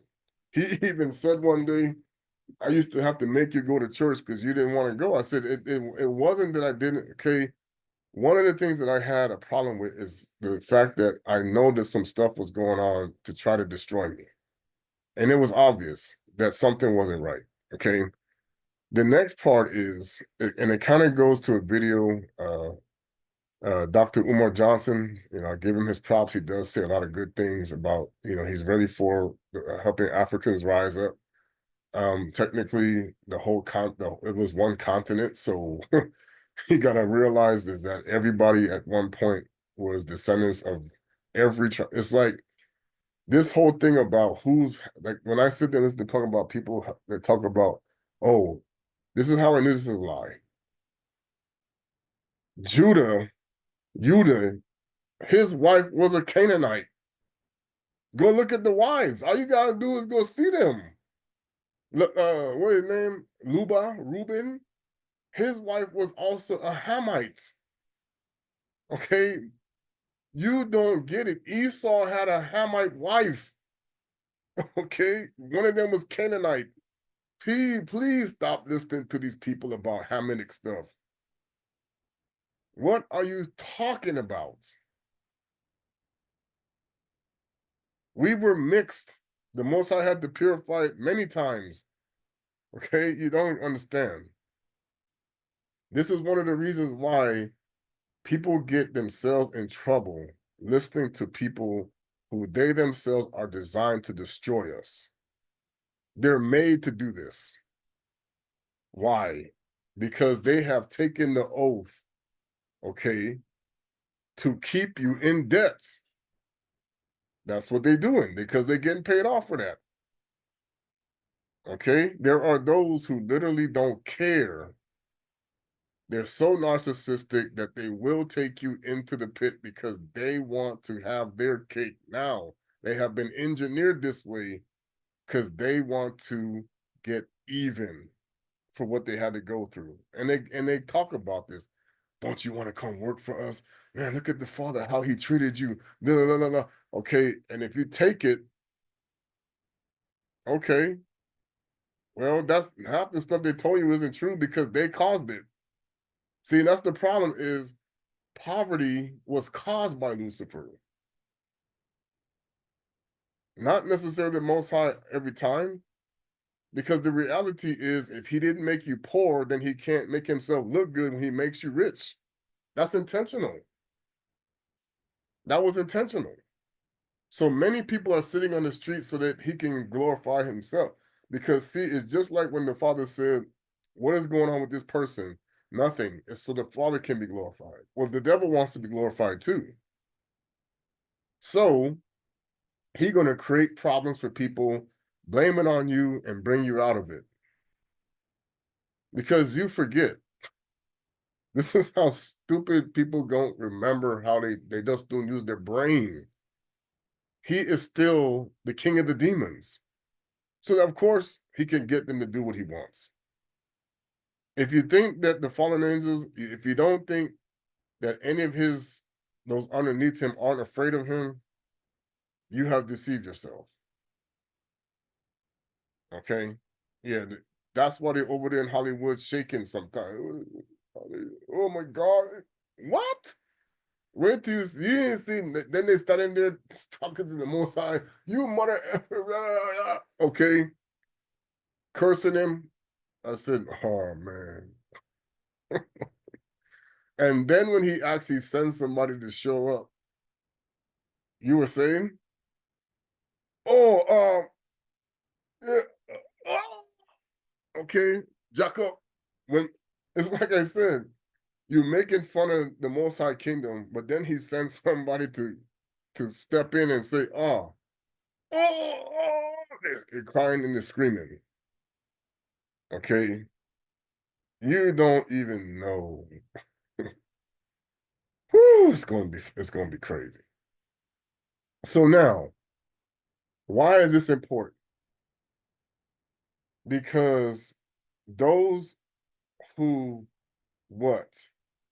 He even said one day, I used to have to make you go to church because you didn't want to go. I said it wasn't that I didn't. Okay, one of the things that I had a problem with is the fact that I know that some stuff was going on to try to destroy me, and it was obvious that something wasn't right. Okay, the next part is, and it kind of goes to a video. Dr. Umar Johnson, I give him his props. He does say a lot of good things about, he's ready for helping Africans rise up. Technically, it was one continent, so you gotta realize is that everybody at one point was descendants of every tribe. It's like this whole thing about who's like when I sit there and listen to talk about people that talk about, oh, this is how I knew this is a lie. Judah, his wife was a Canaanite. Go look at the wives. All you gotta do is go see them. Look, what his name? Reuben. His wife was also a Hamite. Okay, you don't get it. Esau had a Hamite wife. Okay, one of them was Canaanite. Please stop listening to these people about Hamitic stuff. What are you talking about? We were mixed. The Most High had to purify it many times. Okay, you don't understand. This is one of the reasons why people get themselves in trouble listening to people who they themselves are designed to destroy us. They're made to do this. Why? Because they have taken the oath, okay, to keep you in debt. That's what they're doing because they're getting paid off for that. Okay? There are those who literally don't care. They're so narcissistic that they will take you into the pit because they want to have their cake now. They have been engineered this way because they want to get even for what they had to go through. And they talk about this. Don't you want to come work for us? Man, look at the father, how he treated you. No, no, no, no. Okay. And if you take it, okay, well, that's half the stuff they told you isn't true because they caused it. See, that's the problem is poverty was caused by Lucifer. Not necessarily the Most High every time, because the reality is if he didn't make you poor, then he can't make himself look good when he makes you rich. That's intentional. That was intentional. So many people are sitting on the street so that he can glorify himself. Because see, it's just like when the father said, what is going on with this person? Nothing. It's so the father can be glorified. Well, the devil wants to be glorified too. So he's going to create problems for people, blame it on you, and bring you out of it. Because you forget. This is how stupid people don't remember how they just don't use their brain. He is still the king of the demons. So of course he can get them to do what he wants. If you think that the fallen angels, if you don't think that any of those underneath him aren't afraid of him, you have deceived yourself. Okay? Yeah, that's why they're over there in Hollywood shaking sometimes. Oh my God. What? Wait till you didn't see, then they standing there talking to the Most High, you mother, okay, cursing him. I said, oh man. And then when he actually sends somebody to show up, you were saying, oh, yeah, okay, Jacob, when it's like I said, you're making fun of the Most High Kingdom, but then he sends somebody to step in and say, oh, they're crying and they're screaming. Okay, you don't even know. Whew, it's going to be crazy. So now, why is this important? Because those who what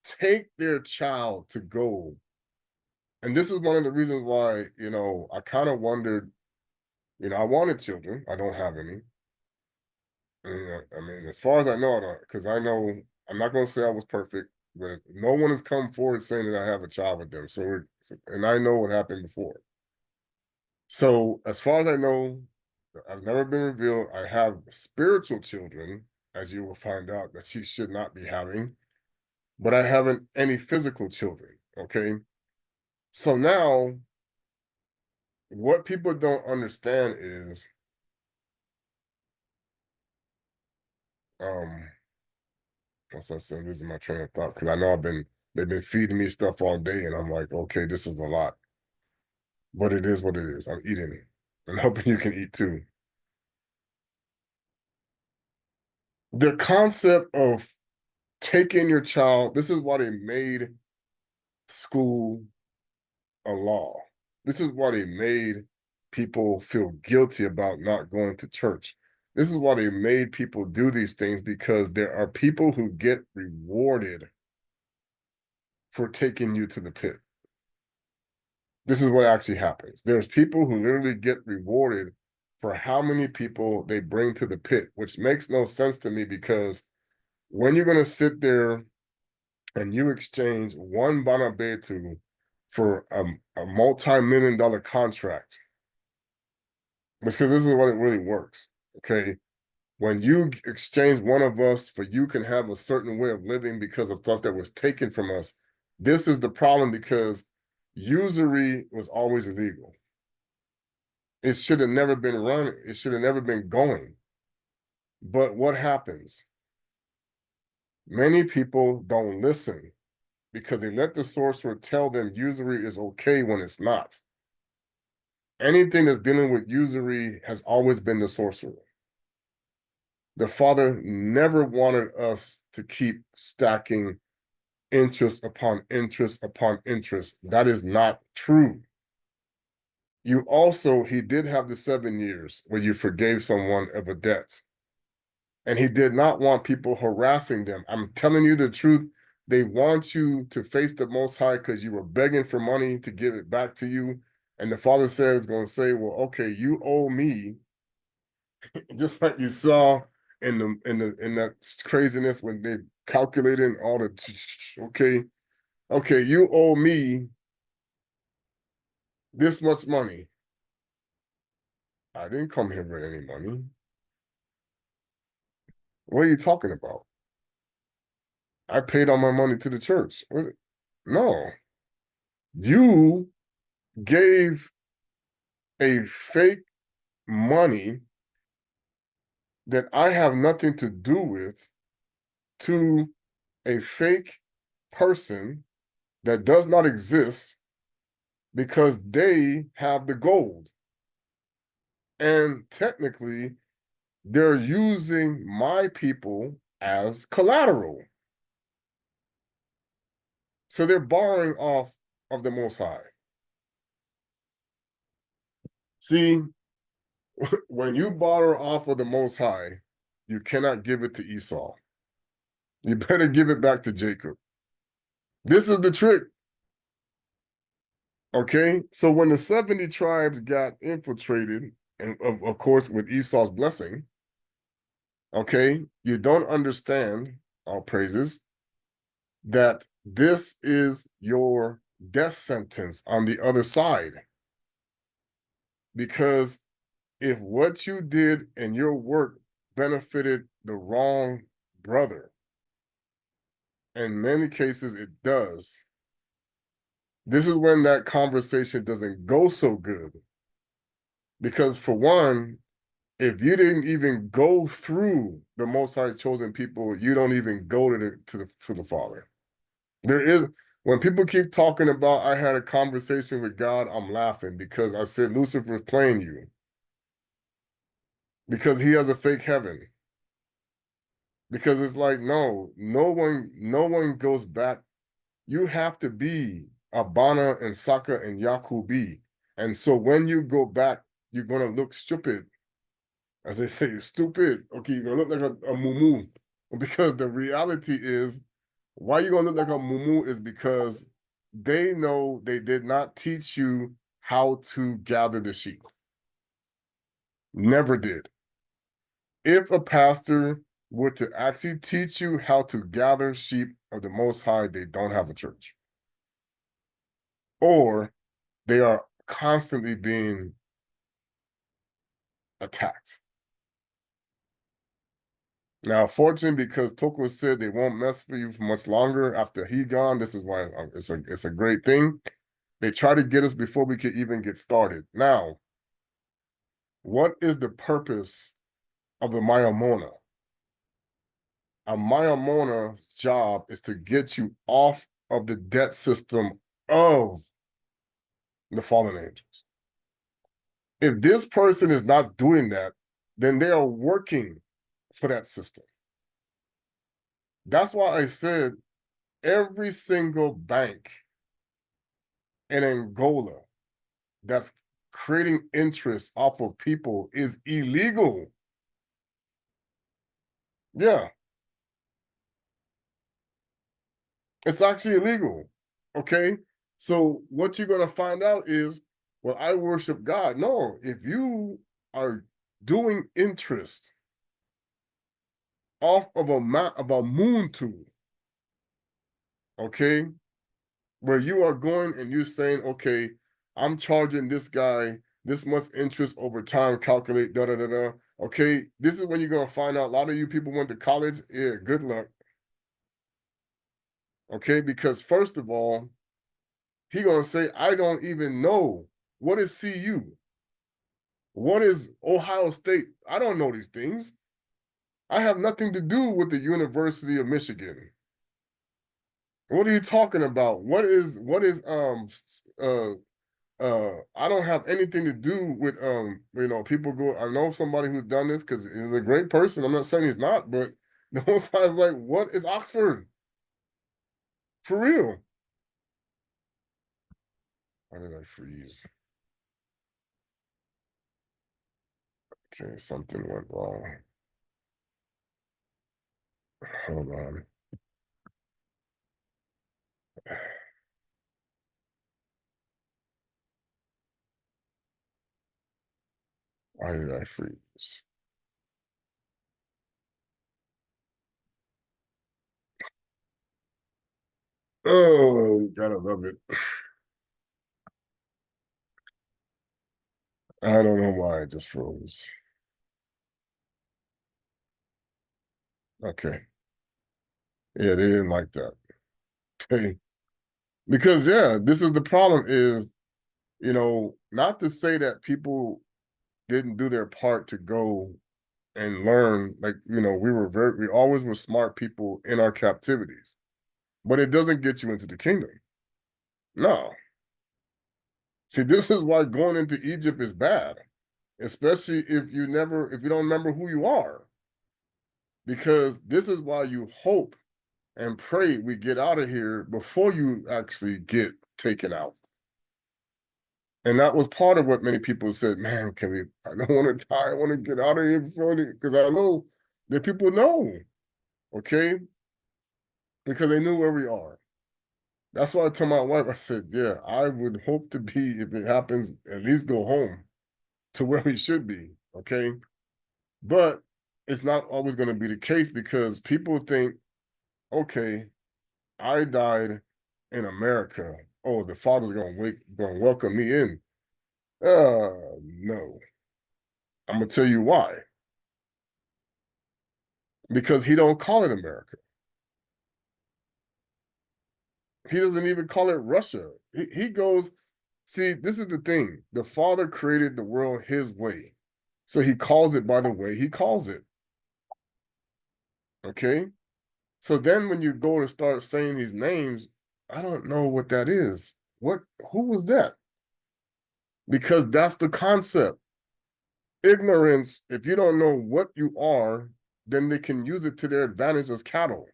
take their child to go, and this is one of the reasons why I kind of wondered. I wanted children. I don't have any. I mean, as far as I know, I don't, because I know I'm not going to say I was perfect, but no one has come forward saying that I have a child with them. And I know what happened before. So as far as I know, I've never been revealed. I have spiritual children, as you will find out that she should not be having, but I haven't any physical children. Okay. So now, what people don't understand is, um, what's I saying? Losing my train of thought because I know they've been feeding me stuff all day, and I'm like, okay, this is a lot, but it is what it is. I'm eating, and hoping you can eat too. The concept of taking your child. This is why they made school a law. This is why they made people feel guilty about not going to church. This is why they made people do these things because there are people who get rewarded for taking you to the pit. This is what actually happens. There's people who literally get rewarded for how many people they bring to the pit, which makes no sense to me because when you're going to sit there and you exchange one Banabetu for a multi-million-dollar contract, because this is what it really works. Okay. When you exchange one of us for you can have a certain way of living because of stuff that was taken from us, this is the problem because usury was always illegal. It should have never been run. It should have never been going. But what happens? Many people don't listen because they let the sorcerer tell them usury is okay when it's not. Anything that's dealing with usury has always been the sorcerer. The Father never wanted us to keep stacking interest upon interest upon interest. That is not true. He did have the 7 years where you forgave someone of a debt. And he did not want people harassing them. I'm telling you the truth. They want you to face the Most High because you were begging for money to give it back to you. And the Father said, is going to say, well, okay, you owe me, just like you saw in that craziness when they calculating all the, okay, okay, you owe me this much money. I didn't come here with any money. What are you talking about? I paid all my money to the church. No, you gave a fake money that I have nothing to do with to a fake person that does not exist because they have the gold. And technically, they're using my people as collateral. So they're borrowing off of the Most High. See, when you borrow off of the Most High, you cannot give it to Esau. You better give it back to Jacob. This is the trick. Okay, so when the 70 tribes got infiltrated, and of course with Esau's blessing, okay, you don't understand, all praises, that this is your death sentence on the other side. Because if what you did and your work benefited the wrong brother, in many cases it does, this is when that conversation doesn't go so good. Because for one, if you didn't even go through the Most High chosen people, you don't even go to the Father. There is when people keep talking about I had a conversation with God, I'm laughing because I said Lucifer's playing you because he has a fake heaven. Because it's like no one goes back. You have to be Abana and Saka and Yakubi, and so when you go back, you're gonna look stupid. As they say, stupid. Okay, you're gonna look like a mumu. Because the reality is, why you gonna look like a mumu is because they know they did not teach you how to gather the sheep. Never did. If a pastor were to actually teach you how to gather sheep of the Most High, they don't have a church. Or they are constantly being attacked. Now, fortunately, because Toko said they won't mess with you for much longer after he gone, this is why it's a great thing. They try to get us before we could even get started. Now, what is the purpose of the Mayamona? A Mayamona's job is to get you off of the debt system of the fallen angels. If this person is not doing that, then they are working for that system. That's why I said every single bank in Angola that's creating interest off of people is illegal. Yeah, it's actually illegal. Okay. So what you're gonna find out is, well, I worship God. No, if you are doing interest off of a moon tool, okay, where you are going and you're saying, okay, I'm charging this guy this much interest over time, calculate, da da da da. Okay, this is when you're gonna find out a lot of you people went to college. Yeah, good luck. Okay, because first of all, he gonna say, I don't even know what is CU, what is Ohio State. I don't know these things. I have nothing to do with the University of Michigan. What are you talking about? What is I don't have anything to do with people go. I know somebody who's done this because he's a great person. I'm not saying he's not, but the whole time is like, what is Oxford? For real. Why did I freeze? Okay, something went wrong. Hold on. Why did I freeze? Oh, gotta love it. I don't know why it just froze. Okay. Yeah, they didn't like that. Okay. Because yeah, this is the problem is, not to say that people didn't do their part to go and learn. Like, we always were smart people in our captivities, but it doesn't get you into the kingdom. No. See, this is why going into Egypt is bad, especially if you don't remember who you are, because this is why you hope and pray we get out of here before you actually get taken out. And that was part of what many people said, man, I don't want to die. I want to get out of here before, because I know that people know, okay? Because they knew where we are. That's why I told my wife, I said, yeah, I would hope to be, if it happens, at least go home to where we should be, okay? But it's not always going to be the case because people think, okay, I died in America. Oh, the Father's going to welcome me in. No. I'm gonna tell you why. Because he don't call it America. He doesn't even call it Russia. He goes, see, this is the thing. The Father created the world his way. So he calls it by the way he calls it. Okay? So then when you go to start saying these names, I don't know what that is. Who was that? Because that's the concept. Ignorance, if you don't know what you are, then they can use it to their advantage as cattle.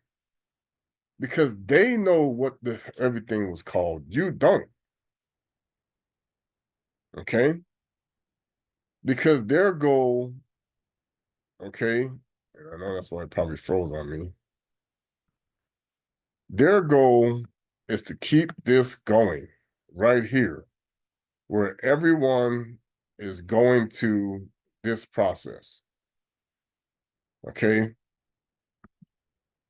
Because they know what everything was called. You don't. Okay? Because their goal, okay, and I know that's why it probably froze on me. Their goal is to keep this going right here, where everyone is going to this process. Okay?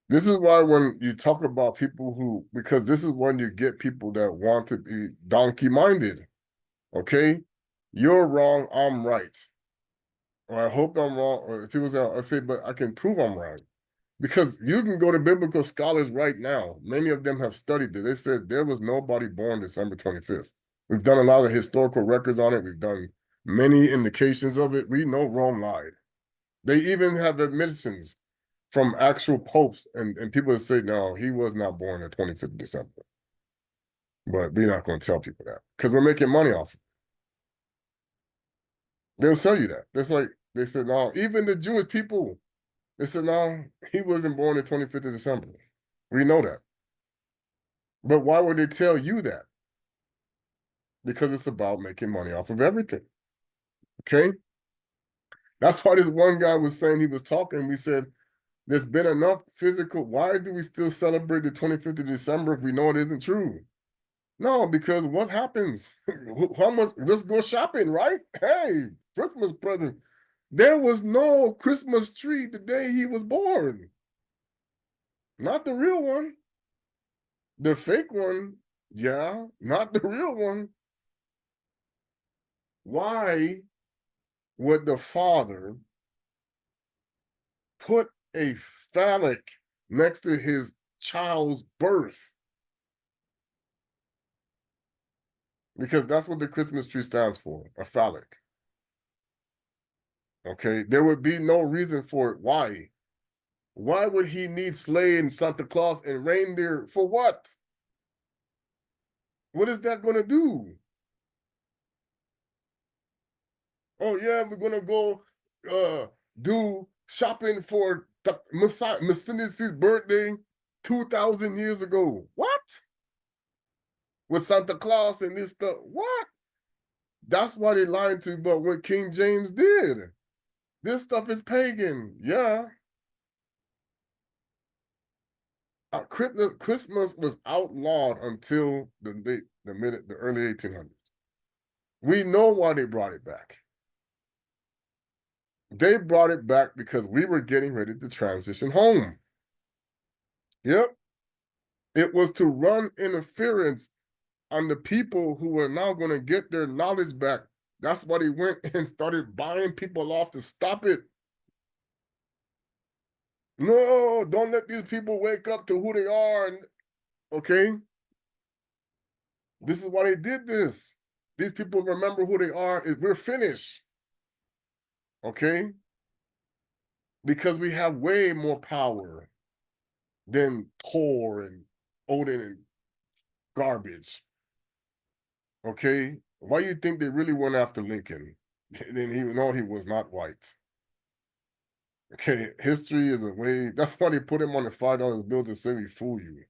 This is why when you talk about people because this is when you get people that want to be donkey minded. Okay? You're wrong, I'm right. Or I hope I'm wrong. Or people say, I say, but I can prove I'm right. Because you can go to biblical scholars right now. Many of them have studied it. They said there was nobody born December 25th. We've done a lot of historical records on it. We've done many indications of it. We know Rome lied. They even have admissions from actual popes and people that say, no, he was not born the 25th of December. But we're not going to tell people that because we're making money off it. They'll tell you that. That's like they said, no, even the Jewish people, they said, no, he wasn't born the 25th of December. We know that. But why would they tell you that? Because it's about making money off of everything. Okay? That's why this one guy was saying he was talking. We said, there's been enough physical. Why do we still celebrate the 25th of December if we know it isn't true? No, because what happens? How much? Let's go shopping, right? Hey, Christmas present. There was no Christmas tree the day he was born. Not the real one. The fake one, yeah, not the real one. Why would the father put a phallic next to his child's birth? Because that's what the Christmas tree stands for, a phallic. Okay, there would be no reason for it. Why? Why would he need sleigh and Santa Claus and reindeer for what? What is that going to do? Oh yeah, we're gonna go do shopping for Messiah's birthday 2,000 years ago. What? With Santa Claus and this stuff. What? That's why they lied to you about what King James did. This stuff is pagan. Yeah. Christmas was outlawed until the early 1800s. We know why they brought it back. They brought it back because we were getting ready to transition home. Yep. It was to run interference on the people who were now going to get their knowledge back. That's why they went and started buying people off to stop it. No, don't let these people wake up to who they are. Okay? This is why they did this. These people remember who they are. We're finished. Okay? Because we have way more power than Thor and Odin and garbage. Okay? Why do you think they really went after Lincoln? Then he was not white. Okay, history is a way. That's why they put him on the $5 bill to say we fool you.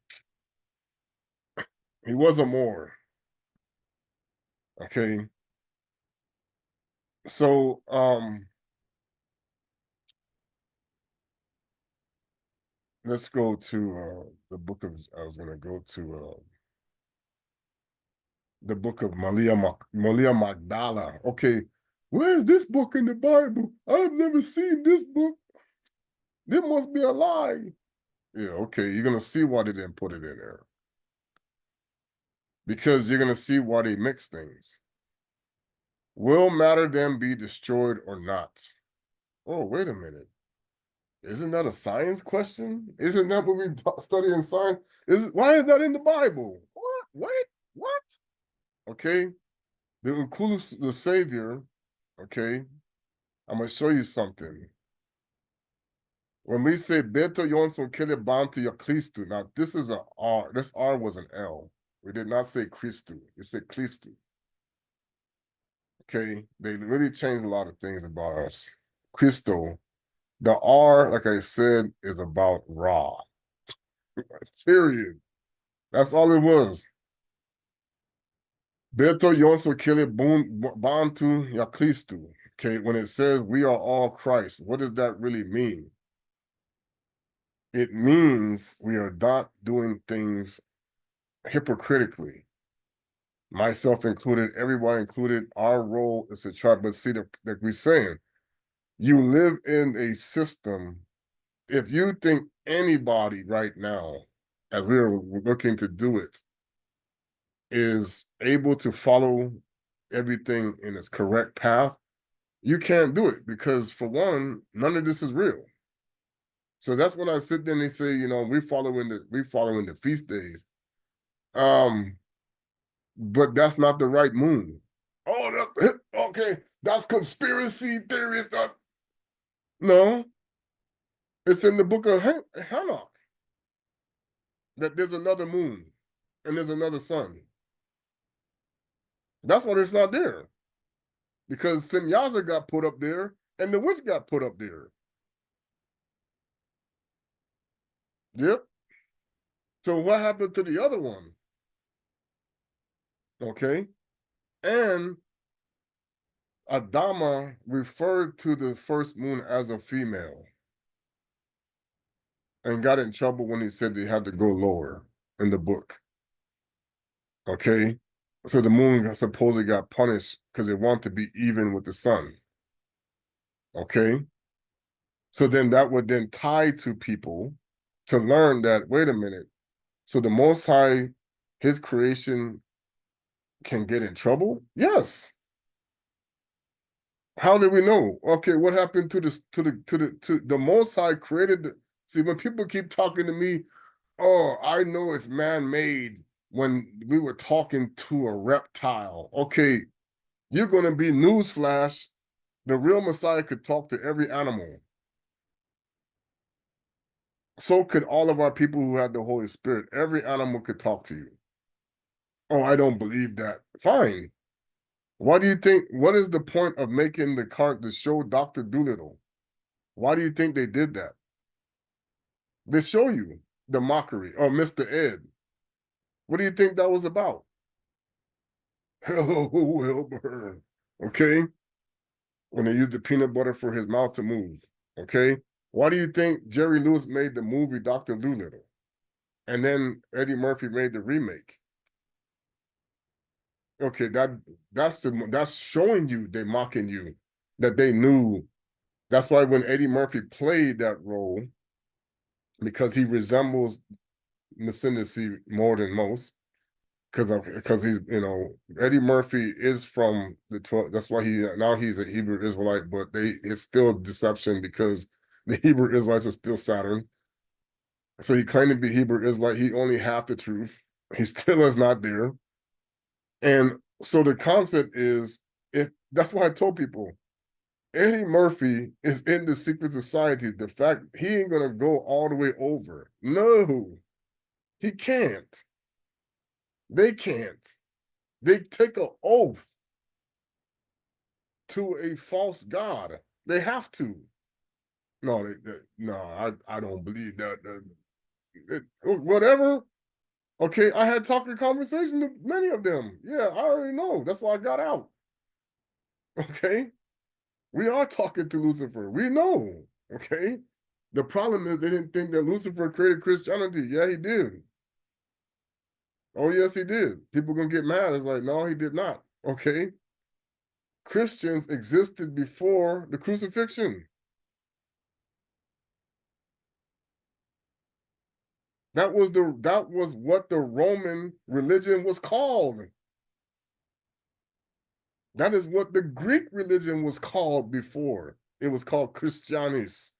He was a Moor. Okay. So let's go to the book of I was gonna go to the book of Malia Magdala. Okay, where's this book in the Bible? I've never seen this book. There must be a lie. Yeah, okay, you're gonna see why they didn't put it in there. Because you're gonna see why they mix things. Will matter then be destroyed or not? Oh, wait a minute. Isn't that a science question? Isn't that what we study in science? Why is that in the Bible? What? Wait, what? Okay, the Savior. Okay, I'm gonna show you something. When we say Beto Yonson Kele Bantu Ya Christu, now this is a R. This R was an L. We did not say Christu. We said Christu. Okay, they really changed a lot of things about us. Christo. The R, like I said, is about Ra. Period. That's all it was. Beto Yonso Kele Bantu Ya Christu. Okay, when it says we are all Christ, what does that really mean? It means we are not doing things hypocritically. Myself included, everyone included, our role is to try, but see, like we're saying, you live in a system. If you think anybody right now, as we are looking to do it, is able to follow everything in its correct path, you can't do it because, for one, none of this is real. So that's when I sit there and they say, we following the feast days. But that's not the right moon. Oh, that's okay. That's conspiracy theory stuff. No, it's in the book of Hanok that there's another moon and there's another sun. That's why it's not there. Because Semyaza got put up there and the witch got put up there. Yep. So what happened to the other one? Okay. And Adama referred to the first moon as a female and got in trouble when he said they had to go lower in the book. Okay. So the moon supposedly got punished because it wanted to be even with the sun. Okay. So then that would then tie to people to learn that, wait a minute. So the Most High, his creation can get in trouble? Yes. How did we know? Okay, what happened to the Most High created see, when people keep talking to me, oh, I know it's man-made when we were talking to a reptile. Okay, you're gonna be newsflash. The real Messiah could talk to every animal. So could all of our people who had the Holy Spirit. Every animal could talk to you. Oh, I don't believe that. Fine. Why do you think, what is the point of making the show Dr. Doolittle? Why do you think they did that? They show you the mockery. Or Mr. Ed. What do you think that was about? Hello, Wilbur. Okay? When they used the peanut butter for his mouth to move. Okay? Why do you think Jerry Lewis made the movie Dr. Doolittle? And then Eddie Murphy made the remake? Okay, that's showing you they're mocking you, that they knew. That's why when Eddie Murphy played that role, because he resembles ascendancy more than most because he's Eddie Murphy is from the 12. That's why he's a Hebrew Israelite, but it's still deception because the Hebrew Israelites are still Saturn. So he claimed to be Hebrew Israelite. He only half the truth. He still is not there. And so the concept is, if that's why I told people Eddie Murphy is in the secret societies. The fact he ain't gonna go all the way over. No, he can't. They can't. They take an oath to a false god. They have to. No, I don't believe that. Whatever. Okay, I had talking conversation with many of them. Yeah, I already know. That's why I got out. Okay, we are talking to Lucifer. We know. Okay, the problem is they didn't think that Lucifer created Christianity. Yeah, he did. Oh, yes, he did. People gonna get mad. It's like, no, he did not. Okay, Christians existed before the crucifixion. That was what the Roman religion was called. That is what the Greek religion was called before. It was called Christianis.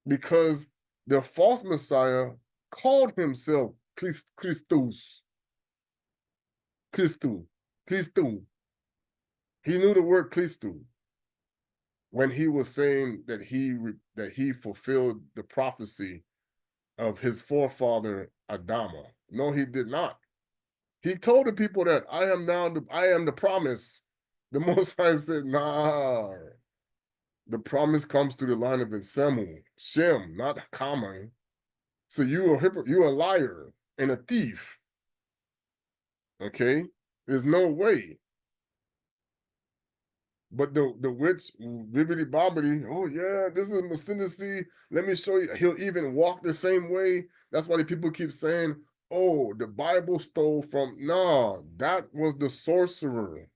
Because the false Messiah called himself Christus. Christu. Christu. He knew the word Christu when he was saying that he fulfilled the prophecy of his forefather Adama. No, he did not. He told the people that I am the promise. The Most High said, nah. The promise comes through the line of Nsemu, Shem, not Kama. So you're a liar and a thief. Okay? There's no way. But the witch, bibbity bobbity, oh yeah, this is ascendancy. Let me show you. He'll even walk the same way. That's why the people keep saying, oh, the Bible stole from. No, that was the sorcerer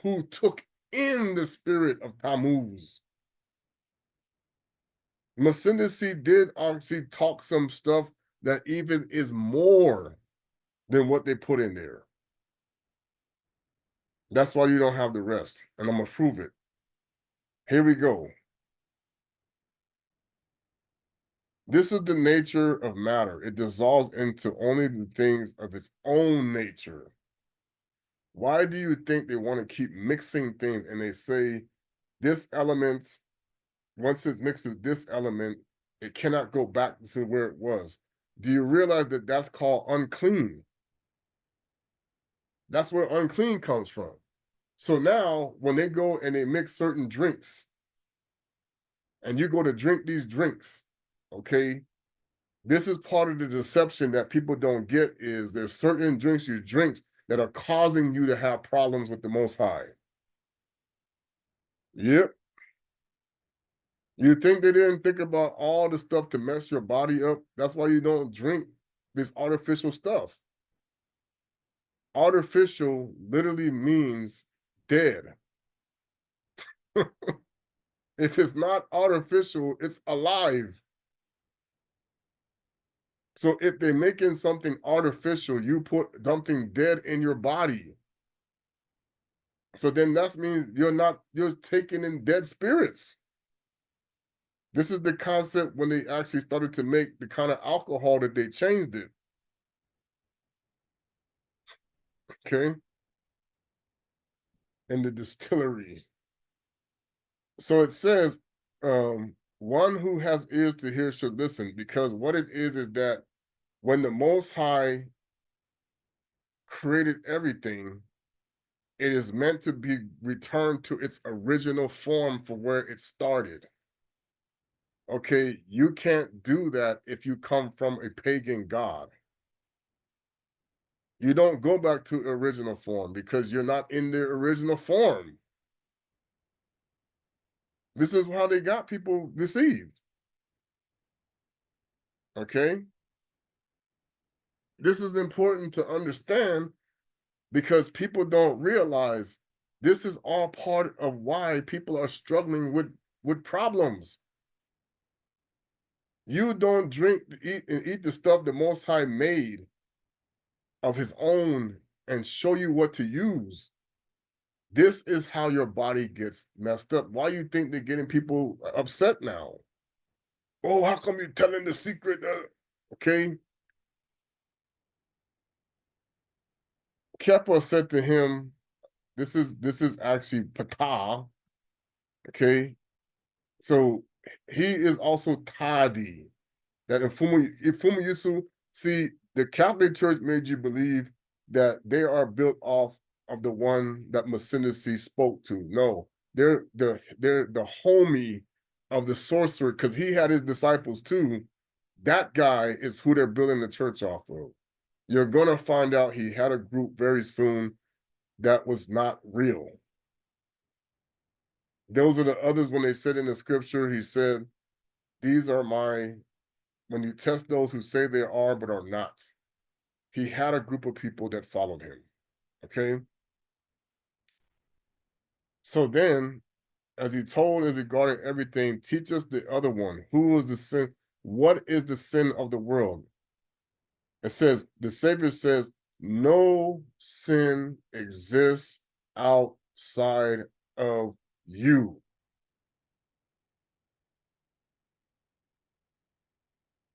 who took in the spirit of Tammuz. Ascendancy did actually talk some stuff that even is more than what they put in there. That's why you don't have the rest. And I'm going to prove it. Here we go. This is the nature of matter. It dissolves into only the things of its own nature. Why do you think they want to keep mixing things and they say this element, once it's mixed with this element, it cannot go back to where it was? Do you realize that that's called unclean? That's where unclean comes from. So now when they go and they mix certain drinks and you go to drink these drinks, okay, this is part of the deception that people don't get is there's certain drinks you drink that are causing you to have problems with the Most High. Yep. You think they didn't think about all the stuff to mess your body up? That's why you don't drink this artificial stuff. Artificial literally means dead. If it's not artificial, it's alive. So if they're making something artificial, you put something dead in your body. So then that means you're taking in dead spirits. This is the concept when they actually started to make the kind of alcohol that they changed it. Okay. In the distillery. So it says, one who has ears to hear should listen, because what it is that when the Most High created everything, it is meant to be returned to its original form for where it started. Okay, you can't do that if you come from a pagan god. You don't go back to original form because you're not in the original form. This is how they got people deceived. Okay? This is important to understand because people don't realize this is all part of why people are struggling with problems. You don't drink, eat the stuff the Most High made of his own and show you what to use. This is how your body gets messed up. Why you think they're getting people upset now? Oh, how come you're telling the secret? Okay. Kepa said to him, this is actually Ptah. Okay. So he is also Tadi. That Ifumu Yusu, see, the Catholic Church made you believe that they are built off of the one that Masinisi spoke to. No, they're the homie of the sorcerer, because he had his disciples too. That guy is who they're building the church off of. You're gonna find out he had a group very soon that was not real. Those are the others when they said in the scripture, he said, these are my, when you test those who say they are but are not. He had a group of people that followed him. Okay. So then, as he told us regarding everything, teach us the other one. Who is the sin? What is the sin of the world? It says, the Savior says, no sin exists outside of you.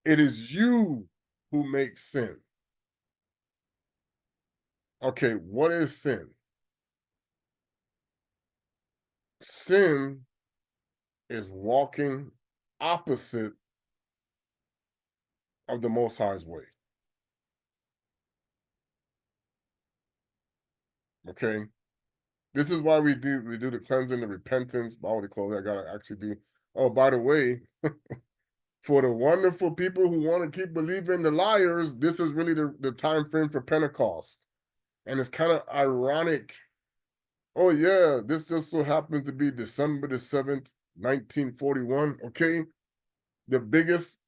It is you who make sin. Okay, what is sin? Sin is walking opposite of the Most High's way. Okay, this is why we do the cleansing, the repentance. What they call it? I gotta actually do. Oh, by the way, for the wonderful people who want to keep believing the liars, this is really the time frame for Pentecost, and it's kind of ironic. Oh yeah, this just so happens to be December the 7th, 1941. Okay, the biggest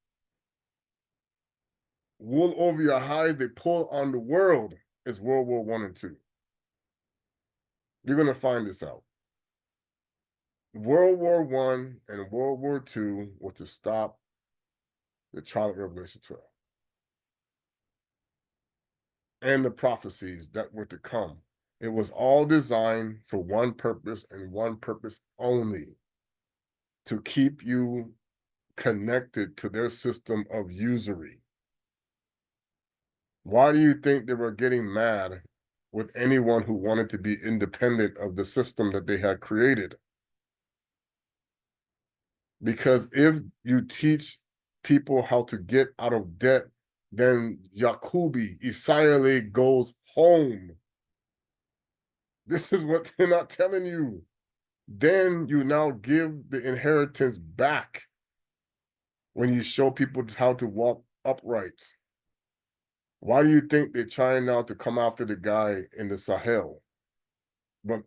wool over your eyes they pull on the world is World War I and II. You're gonna find this out. World War I and World War II were to stop the trial of Revelation 12 and the prophecies that were to come. It was all designed for one purpose and one purpose only, to keep you connected to their system of usury. Why do you think they were getting mad with anyone who wanted to be independent of the system that they had created? Because if you teach people how to get out of debt, then Yakubi, Isaiah goes home. This is what they're not telling you. Then you now give the inheritance back when you show people how to walk upright. Why do you think they're trying now to come after the guy in the Sahel? But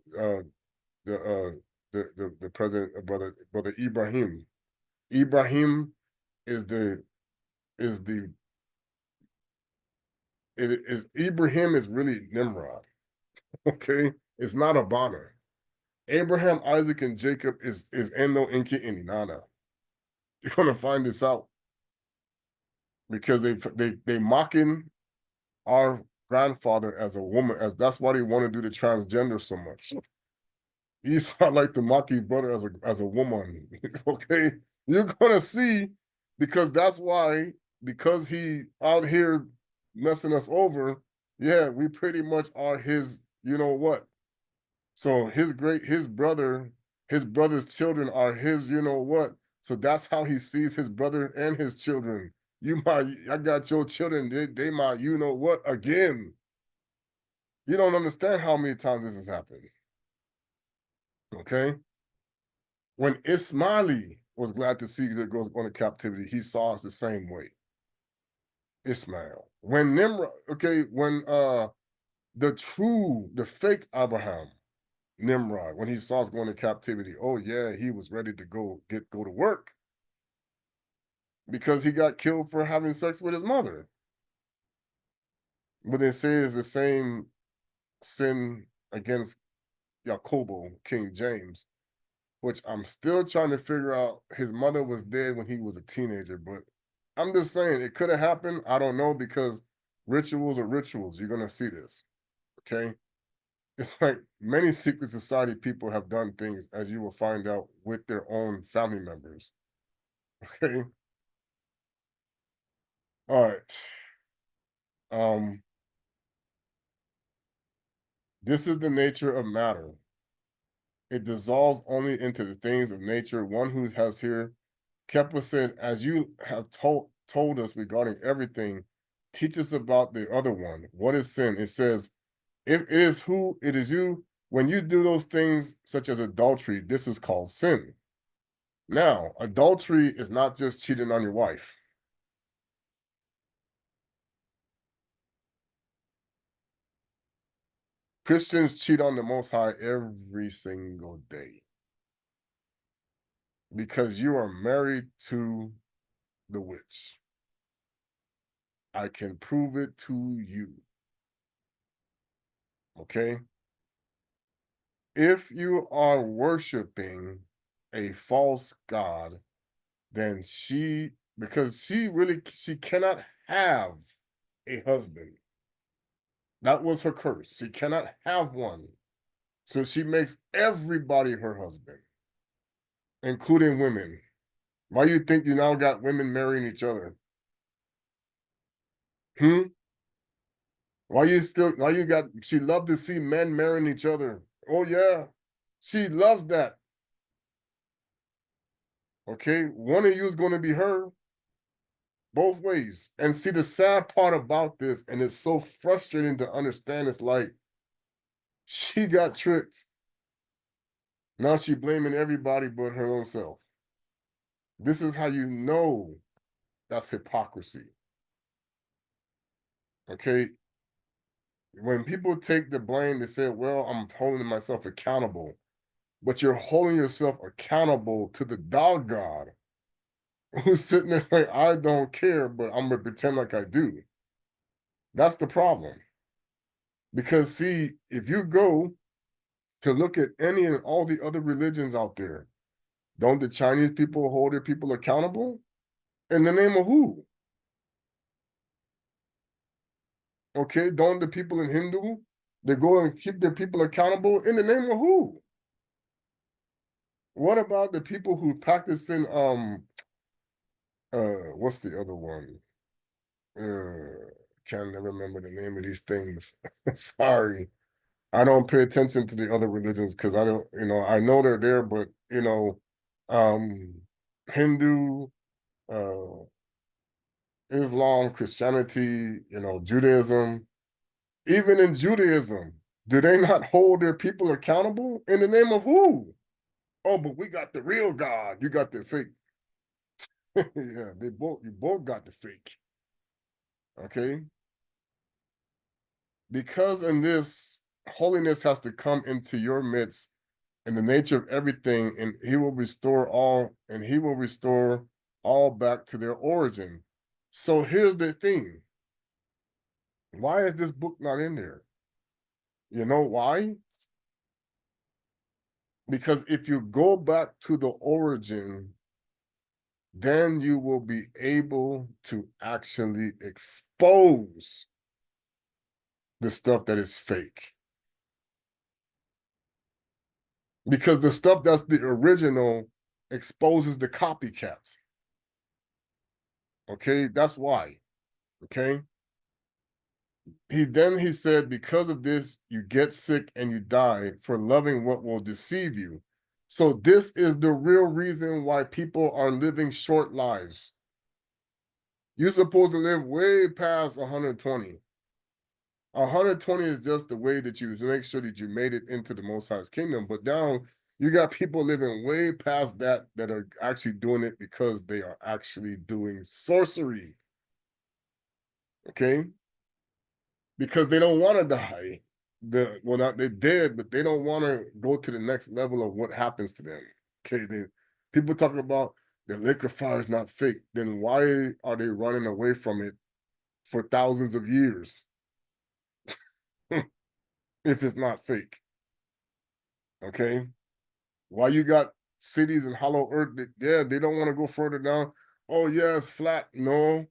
the the president, brother Ibrahim. Ibrahim is the is the it is Ibrahim is really Nimrod. Okay, it's not a Bonner. Abraham, Isaac, and Jacob is Eno, Inki, and Inanna. You're gonna find this out because they mocking our grandfather as a woman, as that's why they want to do the transgender so much. Esau like to mock his brother as a woman. Okay, you're gonna see, because that's why, because he out here messing us over. Yeah, we pretty much are his. You know what? So his brother's children are his. You know what? So that's how he sees his brother and his children. I got your children. They my, you know what? Again, you don't understand how many times this has happened. Okay. When Ismaili was glad to see that goes going to captivity, he saw us the same way. Ismail. When Nimrod, okay, when the fake Abraham, Nimrod, when he saw us going to captivity, oh yeah, he was ready to go to work because he got killed for having sex with his mother. But they say it's the same sin against Jacobo, King James, which I'm still trying to figure out. His mother was dead when he was a teenager, but I'm just saying it could have happened. I don't know because rituals are rituals. You're gonna see this. Okay. It's like many secret society people have done things, as you will find out, with their own family members. Okay. All right. Um, this is the nature of matter. It dissolves only into the things of nature. One who has here Kepler said, as you have told us regarding everything, teach us about the other one. What is sin? It says, if it is who it is you, when you do those things such as adultery, this is called sin. Now, adultery is not just cheating on your wife. Christians cheat on the Most High every single day because you are married to the witch. I can prove it to you. Okay? If you are worshiping a false god, then because she cannot have a husband. That was her curse. She cannot have one. So she makes everybody her husband, including women. Why you think you now got women marrying each other? Hmm? Why you got, she loved to see men marrying each other. Oh yeah. She loves that. Okay. One of you is going to be her both ways. And see, the sad part about this, and it's so frustrating to understand, it's like she got tricked. Now she blaming everybody but her own self. This is how you know that's hypocrisy. Okay. When people take the blame, they say, well, I'm holding myself accountable. But you're holding yourself accountable to the dog god who's sitting there like, I don't care, but I'm gonna pretend like I do. That's the problem. Because see, if you go to look at any and all the other religions out there, don't the Chinese people hold their people accountable? In the name of who? Okay, don't the people in Hindu, they go and keep their people accountable in the name of who? What about the people who practice in what's the other one? Can't never remember the name of these things. Sorry. I don't pay attention to the other religions because I don't, I know they're there, but um Hindu, uh Islam, Christianity, Judaism, even in Judaism, do they not hold their people accountable in the name of who? Oh, but we got the real God. You got the fake. Yeah, you both got the fake. Okay. Because in this, holiness has to come into your midst in the nature of everything, and he will restore all back to their origin. So here's the thing. Why is this book not in there? You know why? Because if you go back to the origin, then you will be able to actually expose the stuff that is fake. Because the stuff that's the original exposes the copycats. Okay, that's why. Okay. He said, because of this, you get sick and you die for loving what will deceive you. So this is the real reason why people are living short lives. You're supposed to live way past 120. 120 is just the way that you make sure that you made it into the Most High's kingdom. But now you got people living way past that are actually doing it because they are actually doing sorcery. Okay? Because they don't want to die. Not they're dead, but they don't want to go to the next level of what happens to them. Okay, people talk about the liquor fire is not fake. Then why are they running away from it for thousands of years if it's not fake? Okay, why you got cities in hollow earth? Yeah, they don't want to go further down. oh yeah, it's flat. No,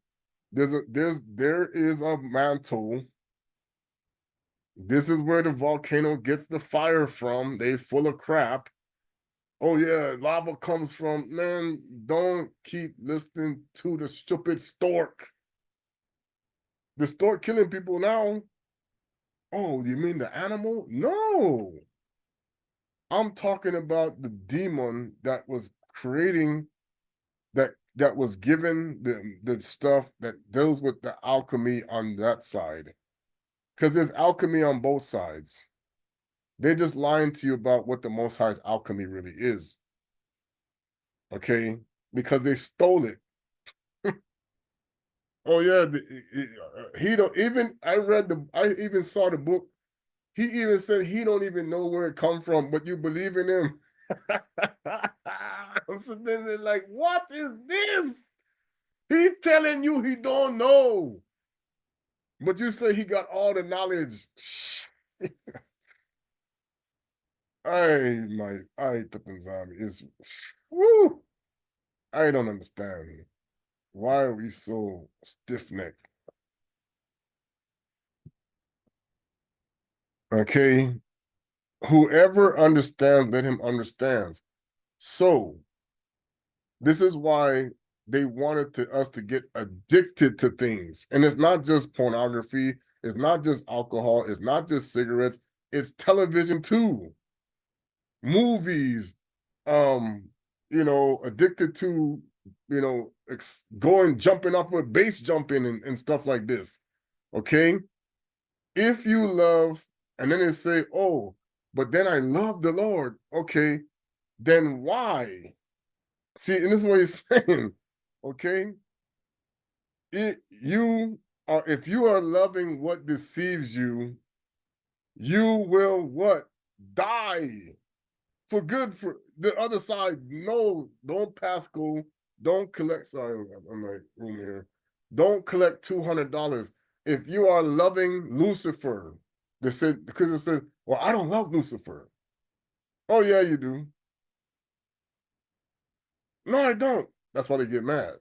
there is a mantle. This is where the volcano gets the fire from. They full of crap. Oh yeah, lava comes from, man, don't keep listening to the stupid stork. The stork killing people now. Oh, you mean the animal? No. I'm talking about the demon that was creating that was given the stuff that deals with the alchemy on that side. Because there's alchemy on both sides. They're just lying to you about what the Most High's alchemy really is. Okay? Because they stole it. Oh yeah, he don't even. I even saw the book. He even said he don't even know where it come from, but you believe in him. I'm sitting there like, what is this? He telling you he don't know, but you say he got all the knowledge. I hate the nZambi. It's woo. I don't understand. Why are we so stiff-necked? Okay. Whoever understands, let him understands. So this is why they wanted us to get addicted to things. And it's not just pornography, it's not just alcohol, it's not just cigarettes, it's television too. Movies, um, addicted to, going jumping off with base jumping and stuff like this. Okay. If you love, and then they say, oh, but then I love the Lord. Okay, then why? See, and this is what he's saying. Okay, if you are loving what deceives you, you will what? Die for good. For the other side, no, don't pass go, don't collect. Sorry, I'm like room here. Don't collect $200 if you are loving Lucifer. They said because it said, "Well, I don't love Lucifer." Oh yeah, you do. No, I don't. That's why they get mad.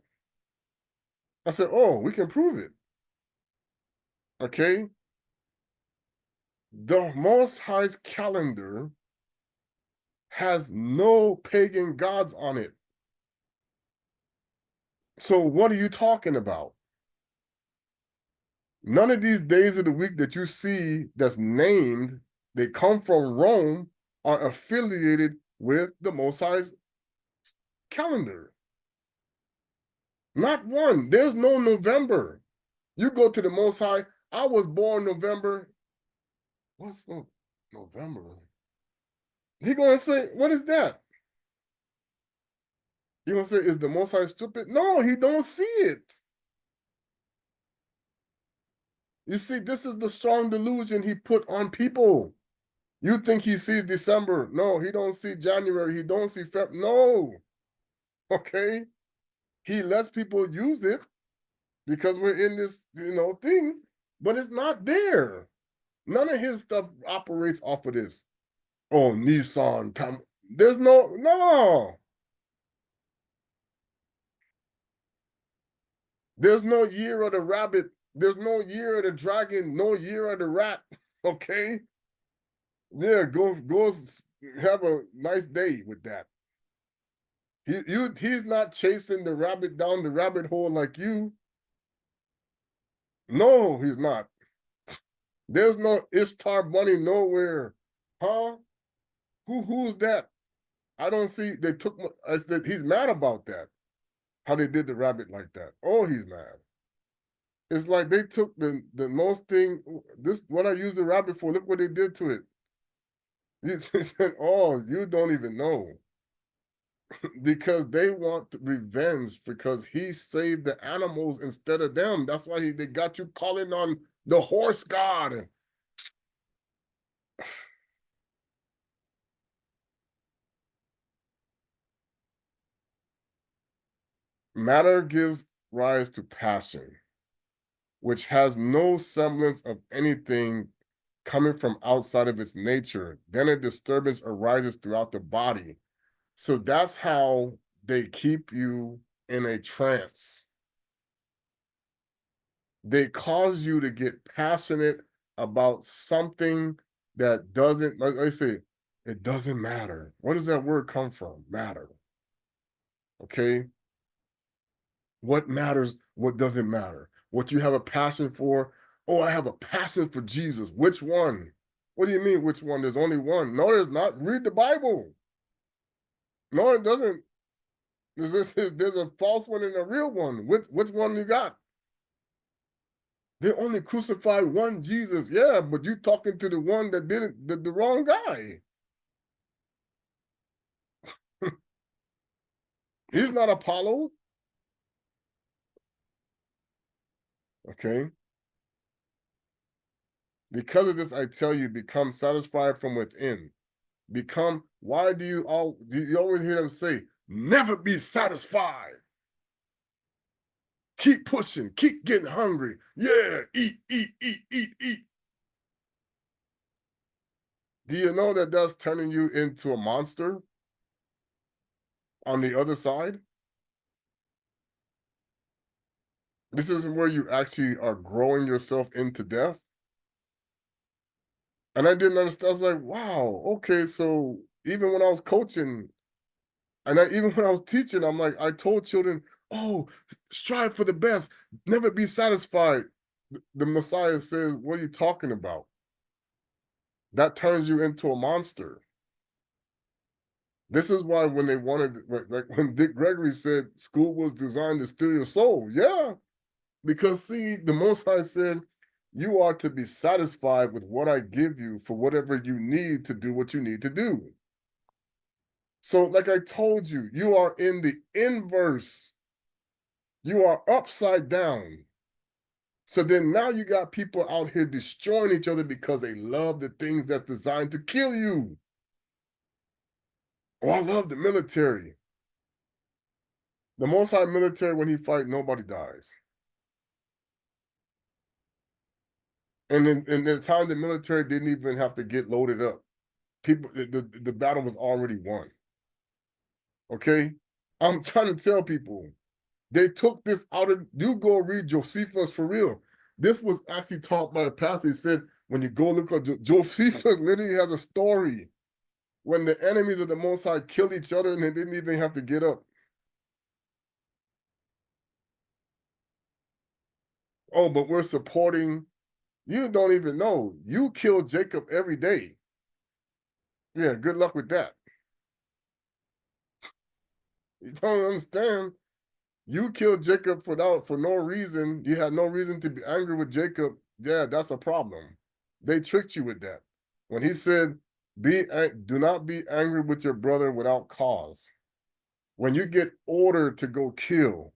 I said, "Oh, we can prove it." Okay, the Most High's calendar has no pagan gods on it. So what are you talking about? None of these days of the week that you see that's named, they come from Rome, are affiliated with the Most High's calendar. Not one. There's no November. You go to the Most High. I was born November. What's November? He gonna say, what is that? You gonna say, is the Most High stupid? No, he don't see it. You see, this is the strong delusion he put on people. You think he sees December? No, he don't see January. He don't see Feb. No, okay. He lets people use it because we're in this, thing, but it's not there. None of his stuff operates off of this. Oh, Nissan. There's no. There's no year of the rabbit. There's no year of the dragon. No year of the rat. Okay. Yeah, go have a nice day with that. He's not chasing the rabbit down the rabbit hole like you. No, he's not. There's no Ishtar bunny nowhere. Huh? Who's that? I don't see. They took. I said he's mad about that. How they did the rabbit like that. Oh, he's mad. It's like they took the most thing. This what I used the rabbit for. Look what they did to it. He said, "Oh, you don't even know," because they want revenge because he saved the animals instead of them. That's why they got you calling on the horse god. Matter gives rise to passion, which has no semblance of anything coming from outside of its nature. Then a disturbance arises throughout the body. So that's how they keep you in a trance. They cause you to get passionate about something that doesn't, like I say, it doesn't matter. Where does that word come from? Matter. Okay. What matters? What doesn't matter? What you have a passion for? Oh, I have a passion for Jesus. Which one? What do you mean, which one? There's only one. No, there's not. Read the Bible. No, it doesn't. There's a false one and a real one. Which one you got? They only crucified one Jesus. Yeah, but you talking to the one that did it, the wrong guy. He's not Apollo. Okay. Because of this, I tell you, become satisfied from within. Why do you always hear them say, never be satisfied? Keep pushing, keep getting hungry. Yeah, eat, eat, eat, eat, eat. Do you know that that's turning you into a monster on the other side? This isn't where you actually are growing yourself into death. And I didn't understand. I was like, wow, okay. So even when I was coaching, even when I was teaching, I'm like, I told children, oh, strive for the best, never be satisfied. The Messiah says, what are you talking about? That turns you into a monster. This is why when they wanted, like when Dick Gregory said school was designed to steal your soul. Yeah, because see, the Most High said, you are to be satisfied with what I give you for whatever you need to do what you need to do. So, like I told you, you are in the inverse. You are upside down. So then now you got people out here destroying each other because they love the things that's designed to kill you. Oh, I love the military. The Most High military, when he fight, nobody dies. And in the time the military didn't even have to get loaded up. The battle was already won. Okay? I'm trying to tell people, they took this out of, you go read Josephus for real. This was actually taught by a pastor. He said, when you go look at Josephus, literally has a story when the enemies of the Most High killed each other and they didn't even have to get up. Oh, but we're supporting, you don't even know. You kill Jacob every day. Yeah, good luck with that. You don't understand. You killed Jacob for no reason. You had no reason to be angry with Jacob. Yeah, that's a problem. They tricked you with that. When he said, do not be angry with your brother without cause. When you get ordered to go kill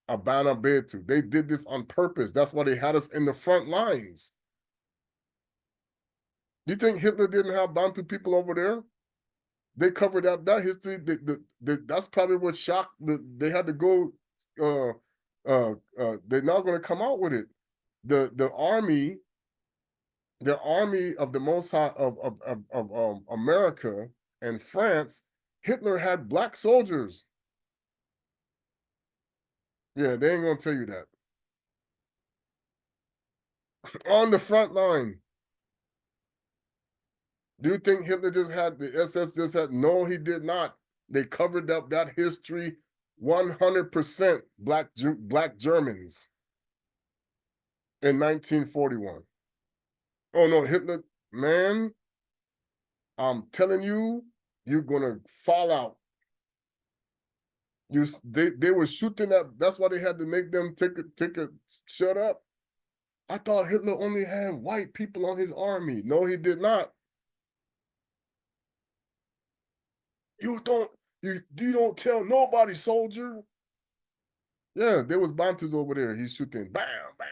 a Betu, they did this on purpose. That's why they had us in the front lines. Do you think Hitler didn't have Bantu people over there? They covered up that history. That's probably what shocked. They had to go. They're not going to come out with it. The army, the army of the Most High of America and France, Hitler had black soldiers. Yeah, they ain't gonna tell you that. On the front line. Do you think Hitler just had the SS just had? No, he did not. They covered up that history 100% black Germans in 1941. Oh no, Hitler, man, I'm telling you, you're gonna fall out. They were shooting at, that's why they had to make them take a shut up. I thought Hitler only had white people on his army. No, he did not. You don't you don't tell nobody, soldier. Yeah, there was Bantus over there. He's shooting bam, bam.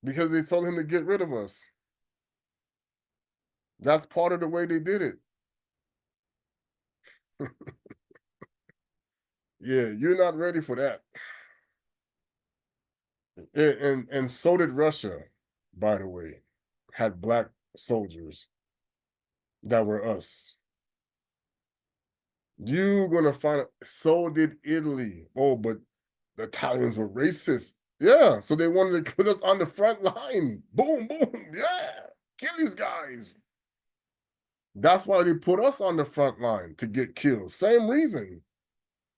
Because they told him to get rid of us. That's part of the way they did it. Yeah, you're not ready for that. And so did Russia, by the way, had black soldiers that were us. You're gonna find so did Italy. Oh, but the Italians were racist. Yeah, so they wanted to put us on the front line. Boom, boom. Yeah, kill these guys. That's why they put us on the front line to get killed. Same reason.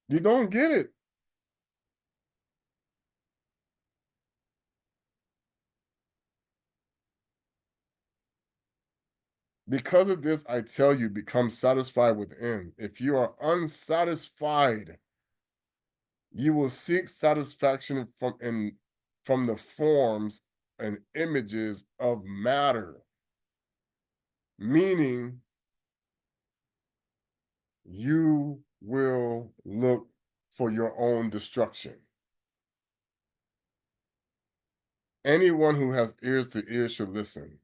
You don't get it. Because of this, I tell you, become satisfied within. If you are unsatisfied, you will seek satisfaction from the forms and images of matter, meaning you will look for your own destruction. Anyone who has ears to ear should listen.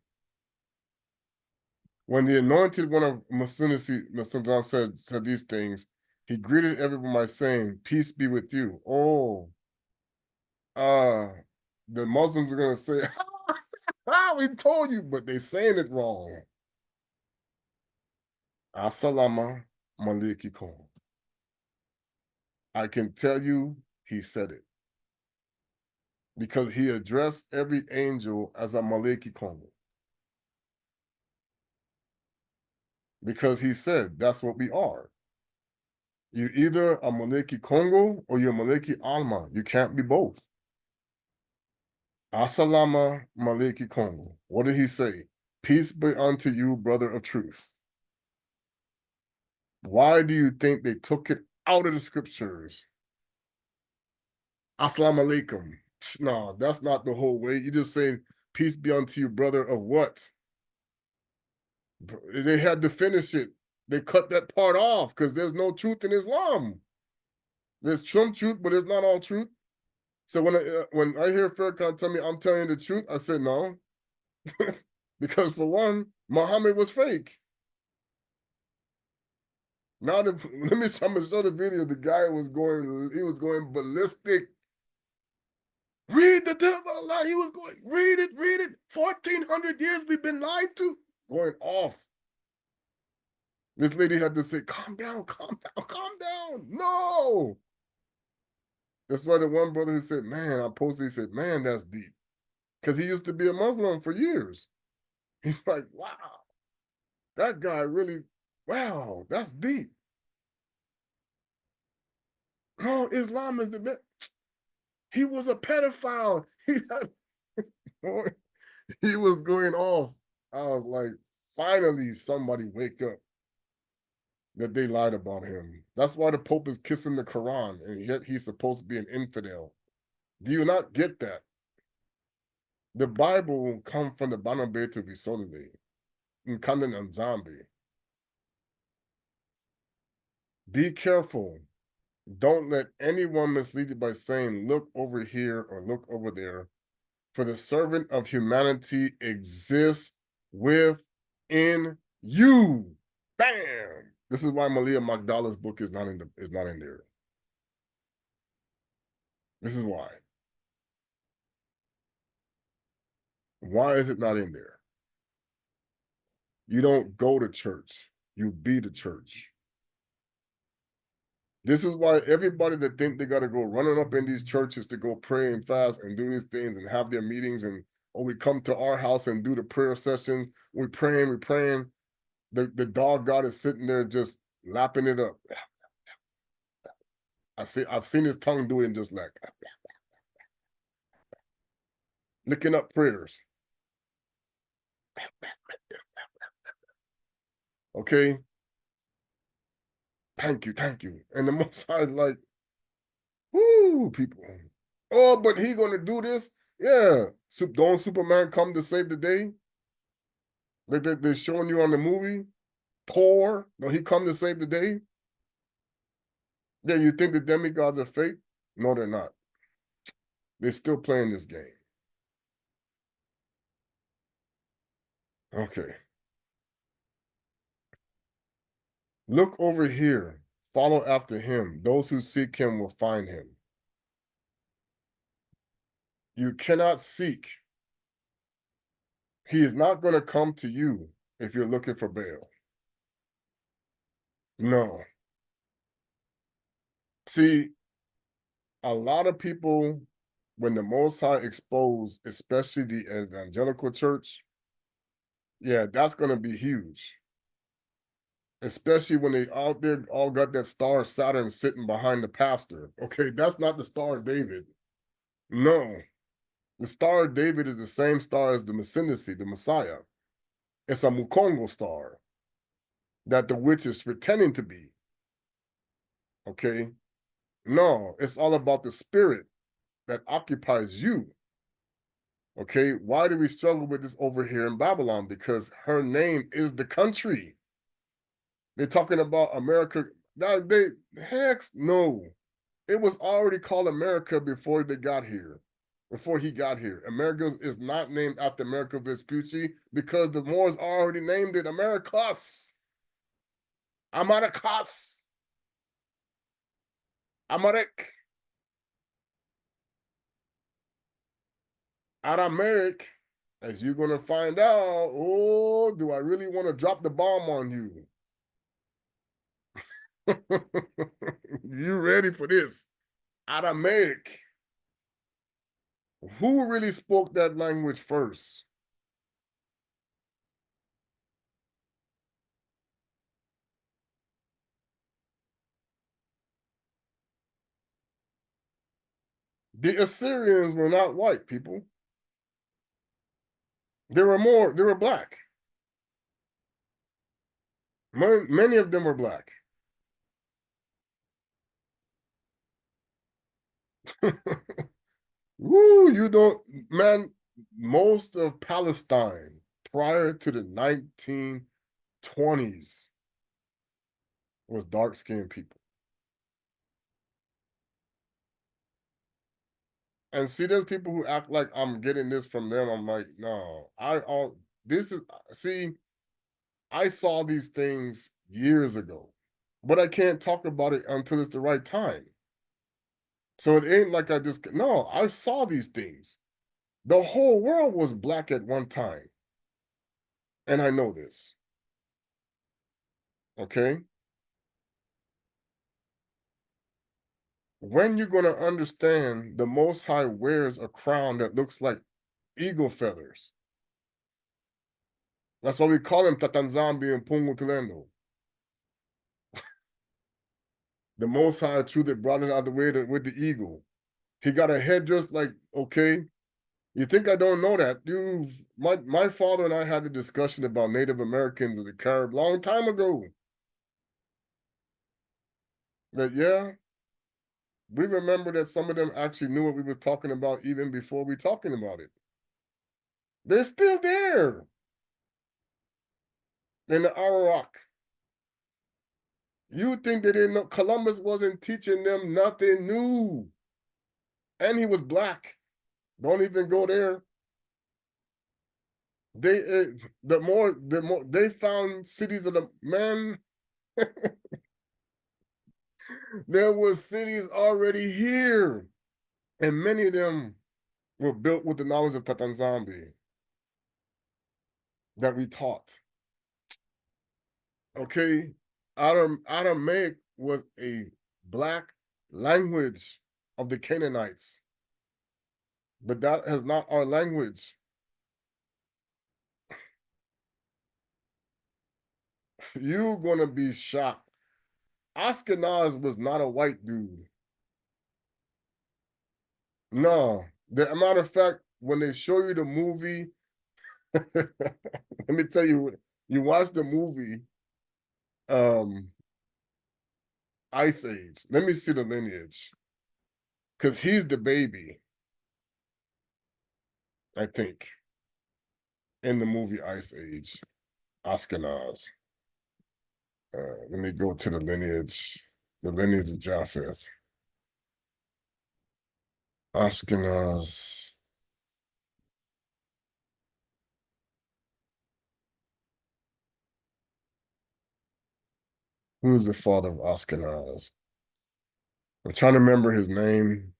When the anointed one of Masundan said these things, he greeted everyone by saying, "Peace be with you." Oh, uh, the Muslims are gonna say, "Ah, we told you," but they're saying it wrong. Assalamu alaikum. I can tell you, he said it because he addressed every angel as a malaikikum. Because he said that's what we are. You're either a Maliki Congo or you're Maliki Alma. You can't be both. Asalama Maliki Congo. What did he say? Peace be unto you, brother of truth. Why do you think they took it out of the scriptures? Assalamu alaikum. No, that's not the whole way. You just say, peace be unto you, brother of what? They had to finish it. They cut that part off because there's no truth in Islam. There's some truth, but it's not all truth. So when I hear Farrakhan tell me I'm telling you the truth, I said no, because for one, Muhammad was fake. Now let me I'm gonna show the video. The guy was going ballistic. Read the devil lie. He was going, read it. 1,400 years we've been lied to. Going off. This lady had to say, calm down, calm down, calm down. No. That's why the one brother who said, man, I posted, he said, man, that's deep. Because he used to be a Muslim for years. He's like, wow, that guy really, wow, that's deep. No, Islam is the best. He was a pedophile. He was going off. I was like, finally, somebody wake up that they lied about him. That's why the Pope is kissing the Quran, and yet he's supposed to be an infidel. Do you not get that? The Bible comes from the Bana Betu Visolide, in Kandan and nZambi. Be careful. Don't let anyone mislead you by saying, look over here or look over there. For the servant of humanity exists within you. Bam! This is why Malia Magdala's book is not in there. This is why. Why is it not in there? You don't go to church. You be the church. This is why everybody that think they got to go running up in these churches to go pray and fast and do these things and have their meetings and, or we come to our house and do the prayer sessions. We're praying. The dog God is sitting there just lapping it up. I've seen his tongue doing just like licking up prayers. Okay. Thank you. And the Most High is like, whoo, people. Oh, but he gonna do this? Yeah. Don't Superman come to save the day? Like they're showing you on the movie? Thor, don't he come to save the day? Yeah, you think the demigods are fake? No, they're not. They're still playing this game. Okay. Look over here. Follow after him. Those who seek him will find him. You cannot seek. He is not going to come to you if you're looking for Baal. No. See, a lot of people, when the Most High exposed, especially the evangelical church, yeah, that's going to be huge. Especially when they out there all got that star of Saturn sitting behind the pastor. Okay, that's not the Star of David. No, the Star of David is the same star as the Messiah, the Messiah. It's a Mukongo star that the witch is pretending to be. Okay, no, it's all about the spirit that occupies you. Okay, why do we struggle with this over here in Babylon? Because her name is the country. They're talking about America. Heck no. It was already called America before they got here. Before he got here. America is not named after America Vespucci because the Moors already named it Americas. Americas. Americ. Aramaic. As you're going to find out, oh, do I really want to drop the bomb on you? You ready for this? Aramaic. Who really spoke that language first? The Assyrians were not white people. They were black. Many of them were black. Woo, you don't, man, most of Palestine prior to the 1920s was dark-skinned people. And see, there's people who act like I'm getting this from them. I'm like, no, this is, see, I saw these things years ago, but I can't talk about it until it's the right time. So it ain't like I just, no, I saw these things. The whole world was black at one time. And I know this. Okay. When you're going to understand the Most High wears a crown that looks like eagle feathers. That's why we call him Tata nZambi and Pungu Tulendo. The Most High truth that brought it out of the way with the eagle. He got a headdress like, okay, you think I don't know that? My father and I had a discussion about Native Americans of the Carib long time ago. That yeah, we remember that some of them actually knew what we were talking about even before we talking about it. They're still there in the Arawak. You think they didn't know Columbus wasn't teaching them nothing new. And he was black. Don't even go there. The more they found cities of the man, there was cities already here. And many of them were built with the knowledge of Tata nZambi that we taught. Okay. Aramaic was a black language of the Canaanites, but that is not our language. You're gonna be shocked. Ashkenaz was not a white dude. No. The matter of fact, when they show you the movie, let me tell you, you watch the movie um Ice Age. Let me see the lineage. Because he's the baby, I think, in the movie Ice Age. Ashkenaz. Let me go to the lineage of Japheth. Ashkenaz. Who is the father of Ashkenaz? I'm trying to remember his name.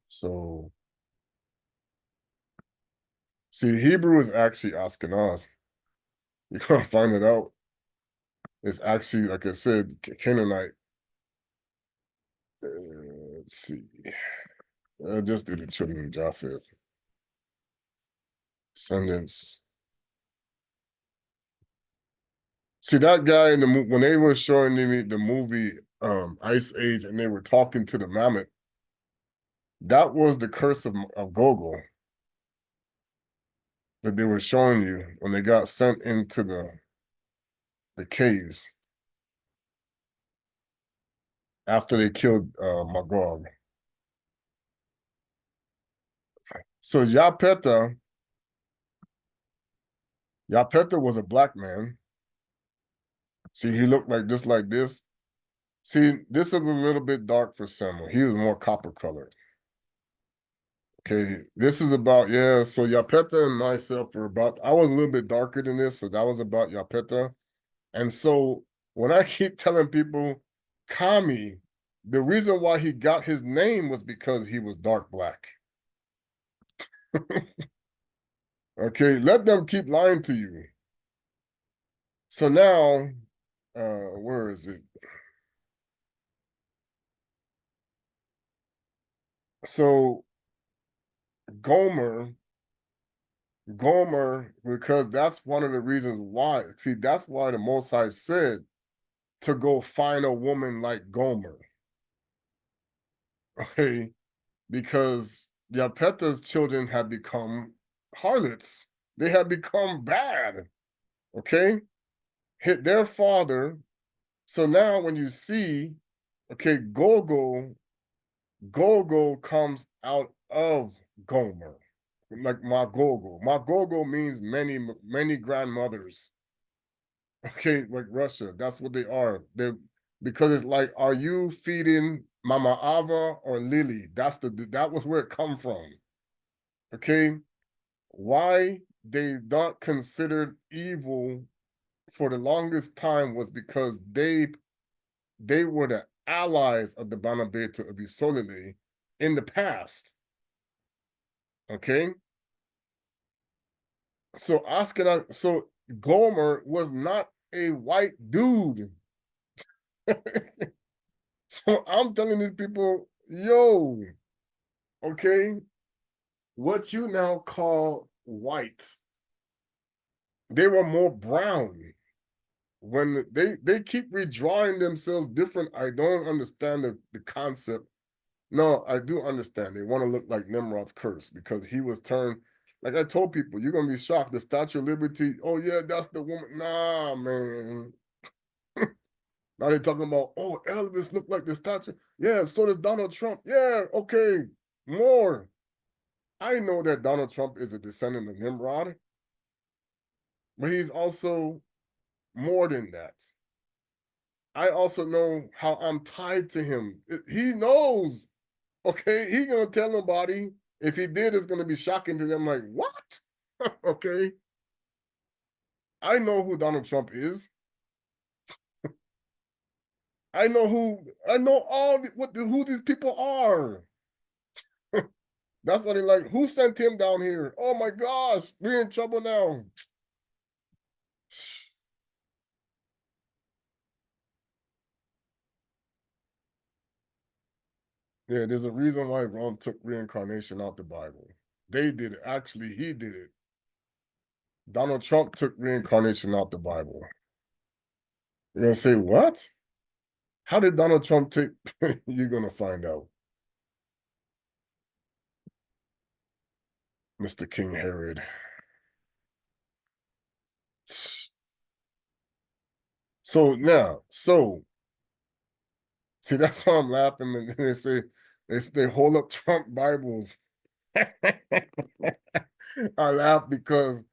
So See, Hebrew is actually Ashkenaz. You're gonna find it out. It's actually, like I said, Canaanite. Let's see. I just did the children of Japheth. Descendants. See that guy in the when they were showing me the movie Ice Age and they were talking to the mammoth, that was the curse of Gogol that they were showing you when they got sent into the caves after they killed Magog. So Yapeta was a black man. See, he looked like just like this. See, this is a little bit dark for Samuel. He was more copper colored. Okay, this is about, yeah, so Yapeta and myself were about, I was a little bit darker than this, so that was about Yapeta. And so when I keep telling people, Kami, the reason why he got his name was because he was dark black. Okay, let them keep lying to you. So now, where is it? So Gomer, because that's one of the reasons why. See, that's why the Most High said to go find a woman like Gomer. Okay, because Yapeta's children had become harlots. They had become bad. Okay, hit their father. So now when you see, okay, Gogo comes out of Gomer, like Magogo. Magogo means many grandmothers. Okay, like Russia, that's what they are. They because it's like, are you feeding Mama Ava or Lily? That was where it come from. Okay, why they not considered evil for the longest time was because they were the allies of the Banabeta of Isolele in the past. Okay, so so Gomer was not a white dude. So I'm telling these people, yo, okay, what you now call white, they were more brown. When they keep redrawing themselves different, I don't understand the concept. No, I do understand. They want to look like Nimrod's curse because he was turned. Like I told people, you're gonna be shocked. The Statue of Liberty. Oh yeah, that's the woman. Nah, man. Now they're talking about, oh, Elvis looked like the statue. Yeah, so does Donald Trump. Yeah, okay, more. I know that Donald Trump is a descendant of Nimrod, but he's also more than that. I also know how I'm tied to him. He knows. Okay, he gonna tell nobody. If he did, it's gonna be shocking to them. Like, what? Okay, I know who Donald Trump is. I know all who these people are. That's why they like, who sent him down here? Oh my gosh, we're in trouble now. Yeah, there's a reason why Rome took reincarnation out the Bible. They did it. Actually, he did it. Donald Trump took reincarnation out the Bible. You're gonna say, what? How did Donald Trump take? You're gonna find out. Mr. King Herod. So now, see, that's why I'm laughing. And they say they hold up Trump Bibles. I laugh because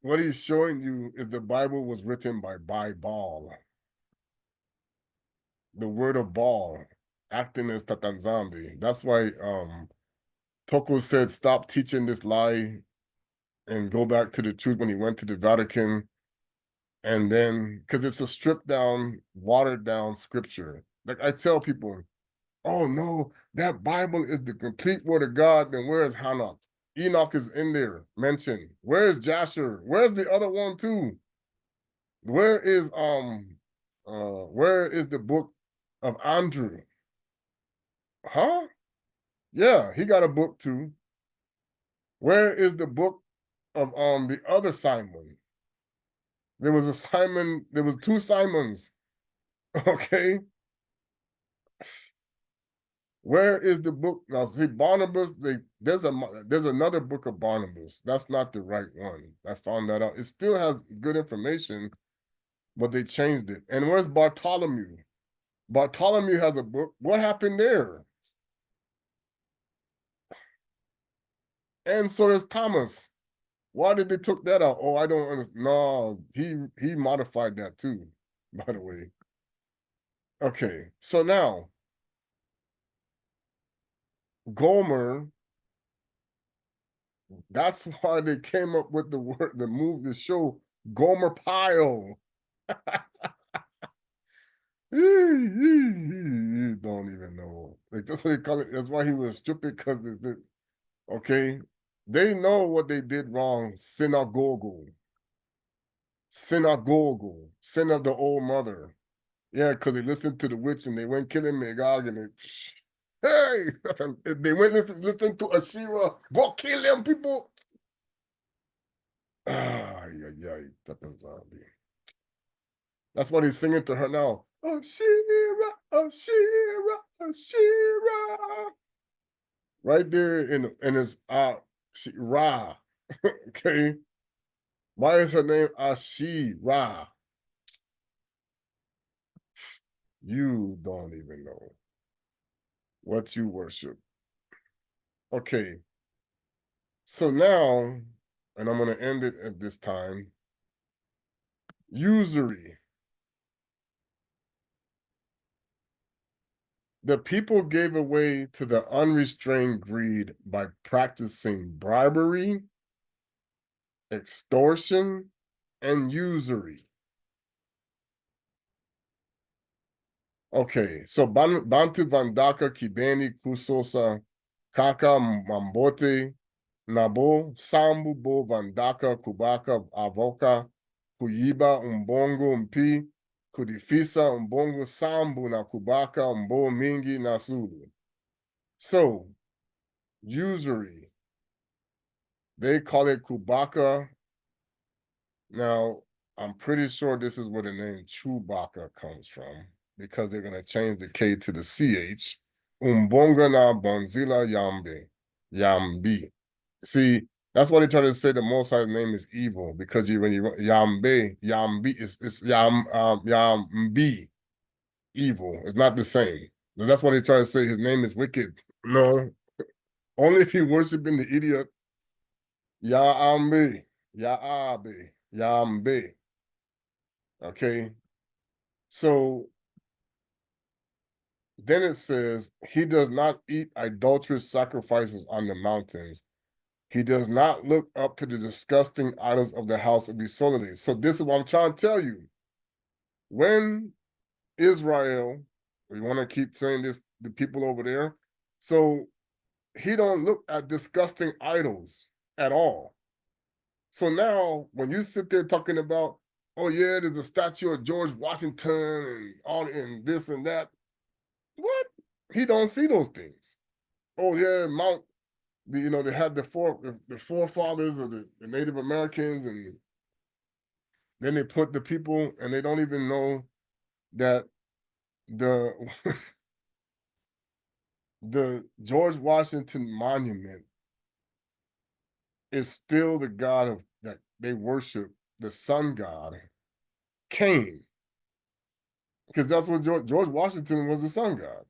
what he's showing you is the Bible was written by Baal, the word of Baal, acting as Tata nZambi. That's why Toko said, stop teaching this lie and go back to the truth when he went to the Vatican. And then, because it's a stripped down, watered down scripture. Like I tell people, oh no, that Bible is the complete word of God, then where is Hanok? Enoch is in there mentioned. Where's Jasher? Where's the other one too? Where is the book of Andrew? Huh? Yeah, he got a book too. Where is the book of the other Simon? There was a Simon, there was two Simons. Okay. Where is the book? Now see Barnabas, there's another book of Barnabas. That's not the right one. I found that out. It still has good information, but they changed it. And where's Bartholomew? Bartholomew has a book. What happened there? And so does Thomas. Why did they took that out? Oh, I don't understand. No, he modified that too, by the way. Okay, so now Gomer, that's why they came up with the word, the move, the show Gomer Pyle. You don't even know. Like that's what they call it. That's why he was stupid because okay, they know what they did wrong. Synagogue, sin of the old mother. Yeah, because they listened to the witch and they went killing Magog and hey, they went listen to Ashira. Go kill them people. Ah, yeah, nZambi. That's what he's singing to her now. Ashira, Ashira, Ashira. Right there in his Ra. Okay. Why is her name Ashira? You don't even know what you worship. Okay. So now, and I'm going to end it at this time. Usury. The people gave away to the unrestrained greed by practicing bribery, extortion, and usury. Okay, so Bantu Vandaka Kibeni Kusosa Kaka Mambote Nabo Sambu Bo Vandaka Kubaka Avoka Kuyiba Umbongo Mpi Kudifisa Umbongo Sambu na Kubaka Umbo Mingi na Zulu. So, usury, they call it Kubaka. Now, I'm pretty sure this is where the name Chewbacca comes from because they're going to change the K to the CH. Umbonga na Bonzila Yambe. Yambi. See, that's why they try to say the Most High's name is evil because when you Yambe, Yambi is Yambi, evil. It's not the same. That's why they try to say his name is wicked. No, only if you worshiping the idiot Yambe, Yaabe, Yambe. Okay, so then it says he does not eat idolatrous sacrifices on the mountains. He does not look up to the disgusting idols of the house of Isolde. So this is what I'm trying to tell you. When Israel, we want to keep saying this, the people over there, so he don't look at disgusting idols at all. So now when you sit there talking about, oh yeah, there's a statue of George Washington and all and this and that, what? He don't see those things. Oh yeah, they had the forefathers of the Native Americans, and then they put the people, and they don't even know that the the George Washington monument is still the god of that they worship, the sun god, Cain. Because that's what George Washington was, the sun god.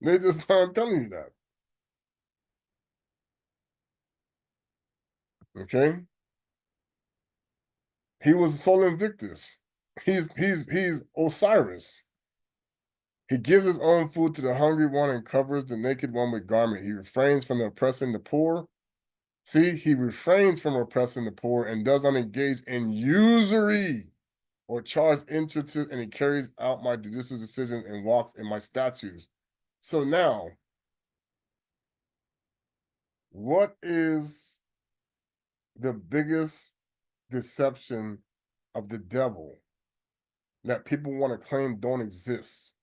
They just aren't telling you that. Okay. He was Sol Invictus. He's Osiris. He gives his own food to the hungry one and covers the naked one with garment. He refrains from oppressing the poor. See, he refrains from oppressing the poor and does not engage in usury or charge interest, and he carries out my judicial decisions and walks in my statutes. So now, What is the biggest deception of the devil that people want to claim don't exist?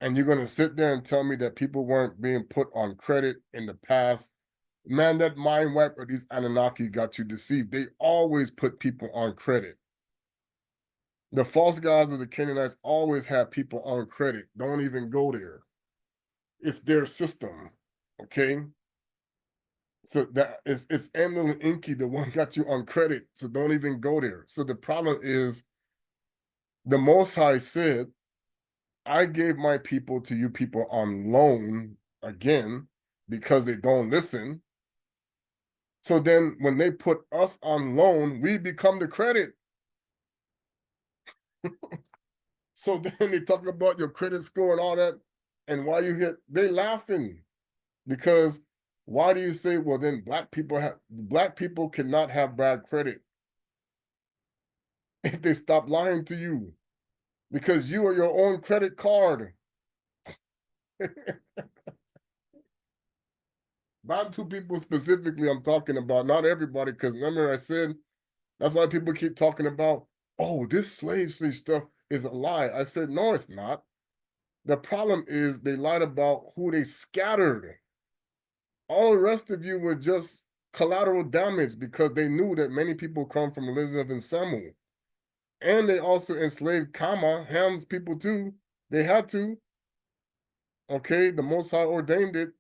And you're going to sit there and tell me that people weren't being put on credit in the past? Man, that mind wipe of these Anunnaki got you deceived. They always put people on credit. The false gods of the Canaanites always have people on credit. Don't even go there. It's their system. Okay. So that is it's Emil and Inky, the one got you on credit. So don't even go there. So the problem is the Most High said, I gave my people to you people on loan again because they don't listen. So then when they put us on loan, we become the credit. So then they talk about your credit score and all that. And why you hit, they laughing because why do you say, well, then black people cannot have bad credit if they stop lying to you because you are your own credit card. Bantu people specifically, I'm talking about, not everybody, because remember I said that's why people keep talking about, oh, this slave stuff is a lie. I said, no, it's not. The problem is they lied about who they scattered. All the rest of you were just collateral damage because they knew that many people come from Elizabeth and Samuel. And they also enslaved Kama, Ham's people too. They had to. Okay, the Most High ordained it.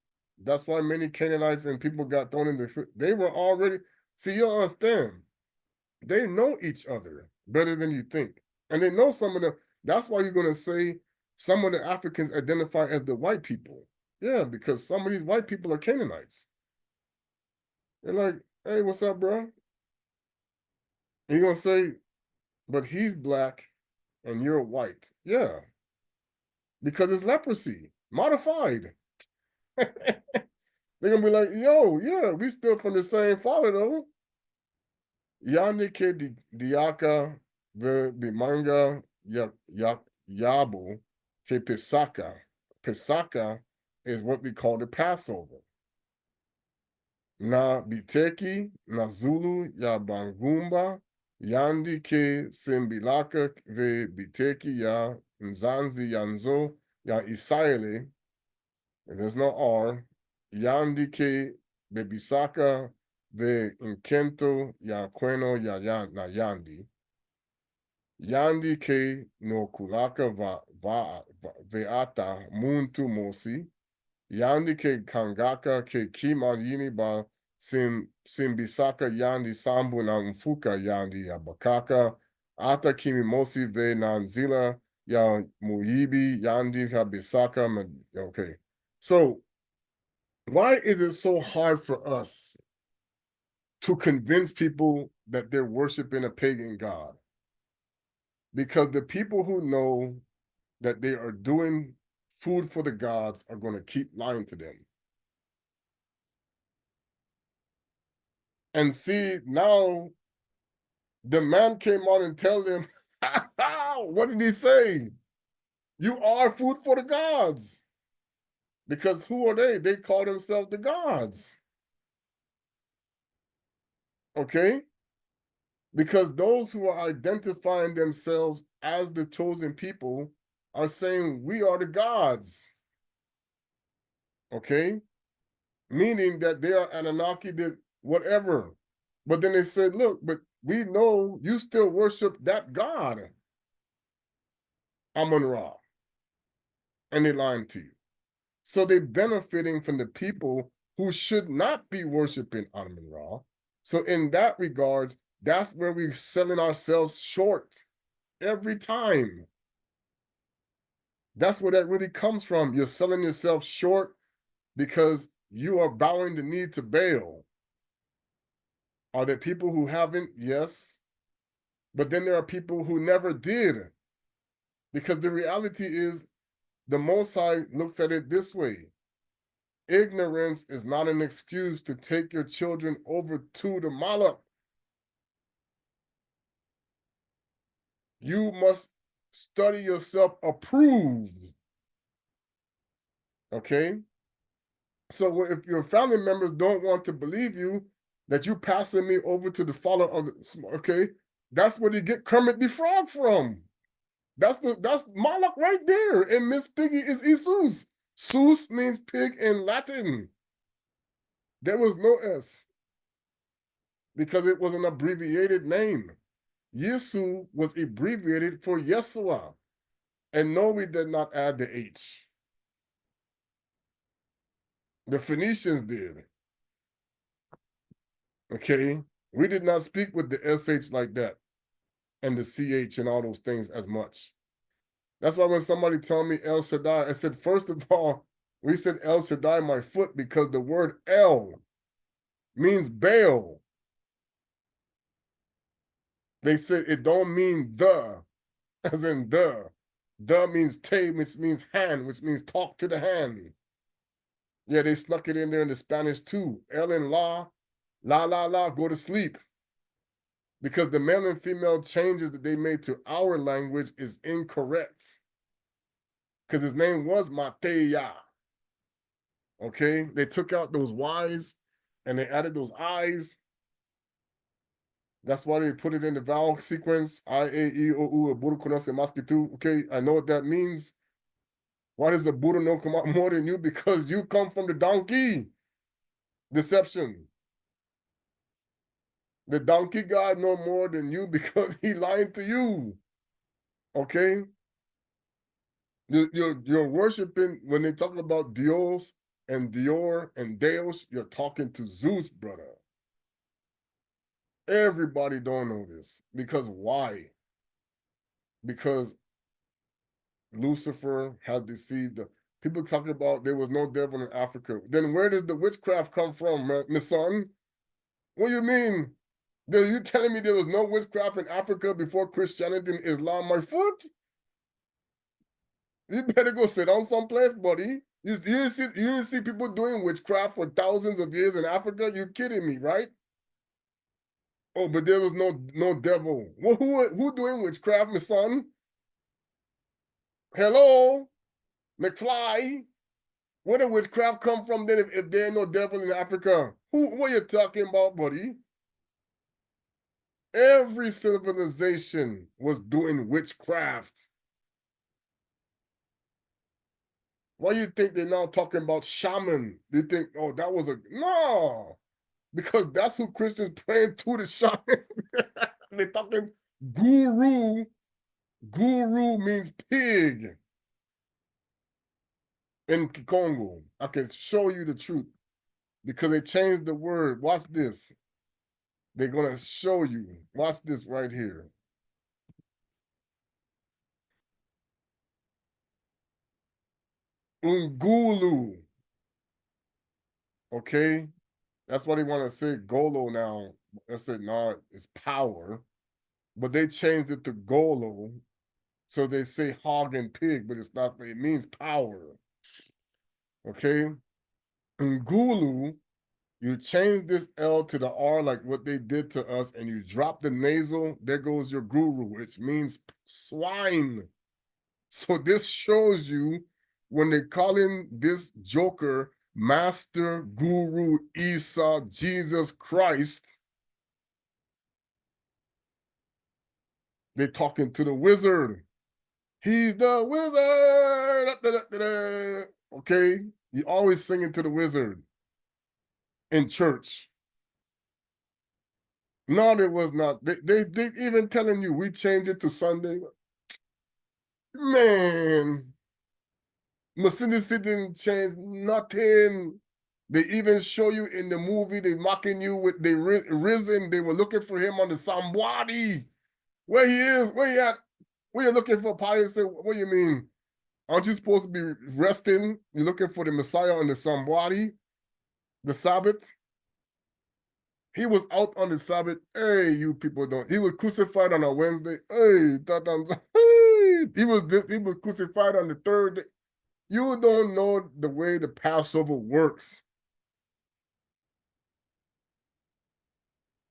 That's why many Canaanites and people got thrown in the. They were already. See, you don't understand. They know each other better than you think, and they know some of them. That's why you're gonna say some of the Africans identify as the white people. Yeah, because some of these white people are Canaanites. They're like, "Hey, what's up, bro?" And you're gonna say, "But he's black, and you're white." Yeah, because it's leprosy modified. They're gonna be like, yo, yeah, we still from the same father though. Yani ke diaka ve bimanga ya yabu ke Pisaka. Pisaka is what we call the Passover. Na biteki na Zulu ya bangumba yandi ke simbilaka ve biteki ya nzanzi yanzo ya Isaile. There's no R. Yandi ke bebisaka ve inkento ya queno na yandi. Yandi ke no kulaka veata muntu mosi. Yandi ke kangaka ke kima yini ba simbisaka yandi sambu na mfuka yandi ya bakaka. Ata kimi mosi ve nanzila ya muyibi yandi ha bisaka. Okay. So why is it so hard for us to convince people that they're worshiping a pagan god? Because the people who know that they are doing food for the gods are going to keep lying to them. And see, now the man came out and tell them, what did he say? You are food for the gods. Because who are they? They call themselves the gods. Okay? Because those who are identifying themselves as the chosen people are saying we are the gods. Okay? Meaning that they are Anunnaki, that whatever. But then they said, look, but we know you still worship that God, Amun Ra. And they lying to you. So they're benefiting from the people who should not be worshiping Amun Ra. So in that regards, that's where we're selling ourselves short every time. That's where that really comes from. You're selling yourself short because you are bowing the knee to Baal. Are there people who haven't? Yes. But then there are people who never did. Because the reality is, the Most High looks at it this way. Ignorance is not an excuse to take your children over to the Moloch. You must study yourself approved. Okay? So if your family members don't want to believe you, that you passing me over to the father of the, okay, that's where you get Kermit the Frog from. That's Moloch right there. And Miss Piggy is Isus. Sus means pig in Latin. There was no S because it was an abbreviated name. Yesu was abbreviated for Yeshua. And no, we did not add the H. The Phoenicians did. Okay? We did not speak with the SH like that and the CH and all those things as much. That's why when somebody told me El Shaddai, I said, first of all, we said El Shaddai, my foot, because the word El means Baal. They said it don't mean the, as in the. The means te, which means hand, which means talk to the hand. Yeah, they snuck it in there in the Spanish too. El and la, go to sleep. Because the male and female changes that they made to our language is incorrect. Because his name was Mateya. Okay, they took out those Y's and they added those I's. That's why they put it in the vowel sequence. I, A, E, O, U, Buddha conoce más que tú. Okay, I know what that means. Why does the Buddha know come out more than you? Because you come from the donkey. Deception. The donkey God know more than you because he lying to you. Okay? You're worshiping, when they talk about Dios and Dior and Deus, you're talking to Zeus, brother. Everybody don't know this. Because why? Because Lucifer has deceived the people. Talking about there was no devil in Africa. Then where does the witchcraft come from, my son? What do you mean? Are you telling me there was no witchcraft in Africa before Christianity and Islam, my foot? You better go sit down someplace, buddy. You didn't see people doing witchcraft for thousands of years in Africa? You kidding me, right? Oh, but there was no devil. Well, who doing witchcraft, my son? Hello, McFly. Where did witchcraft come from then if there ain't no devil in Africa? What you talking about, buddy? Every civilization was doing witchcraft. Why you think they're now talking about shaman? You think, oh, that was a no, because that's who Christians praying to, the shaman. They're talking guru. Guru means pig in Congo. I can show you the truth because they changed the word. Watch this. They're gonna show you. Watch this right here. Ungulu. Okay, that's why they want to say Golo now. I said no, it's power, but they changed it to Golo, so they say hog and pig, but it's not. It means power. Okay, Ngulu, you change this L to the R like what they did to us, and you drop the nasal. There goes your guru, which means swine. So this shows you when they calling this Joker Master Guru Isa Jesus Christ, they talking to the wizard. He's the wizard. Okay, you always singing to the wizard in church. No, there was not. They even telling you we change it to Sunday. Man, Mercedes didn't change nothing. They even show you in the movie, they mocking you with they risen. They were looking for him on the Sambwadi. Where he is, where he at? Where you looking for pious? What do you mean? Aren't you supposed to be resting? You're looking for the Messiah on the Sambwadi, the Sabbath. He was out on the Sabbath. Hey, you people don't. He was crucified on a Wednesday. Hey, Tata. Hey, he was crucified on the third day. You don't know the way the Passover works.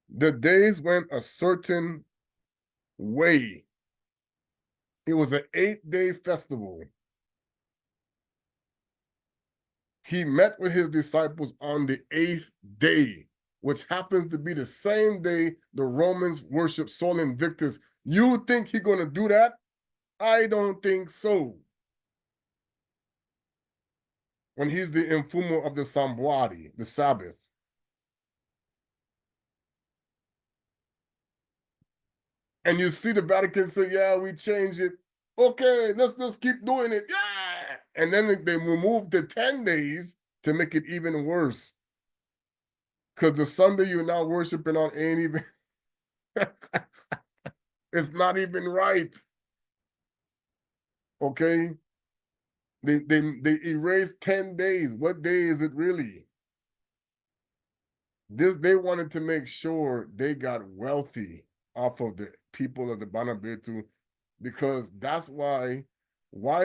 The days went a certain way. It was an 8-day festival. He met with his disciples on the 8th day, which happens to be the same day the Romans worship Sol Invictus. You think he's going to do that? I don't think so. When he's the infumo of the Sambuadi, the Sabbath. And you see the Vatican say, yeah, we changed it. Okay, let's just keep doing it. Yeah. And then they removed the 10 days to make it even worse. Because the Sunday you're now worshiping on ain't even, it's not even right. Okay? They erased 10 days. What day is it really? They wanted to make sure they got wealthy off of the people of the Banabetu, because that's why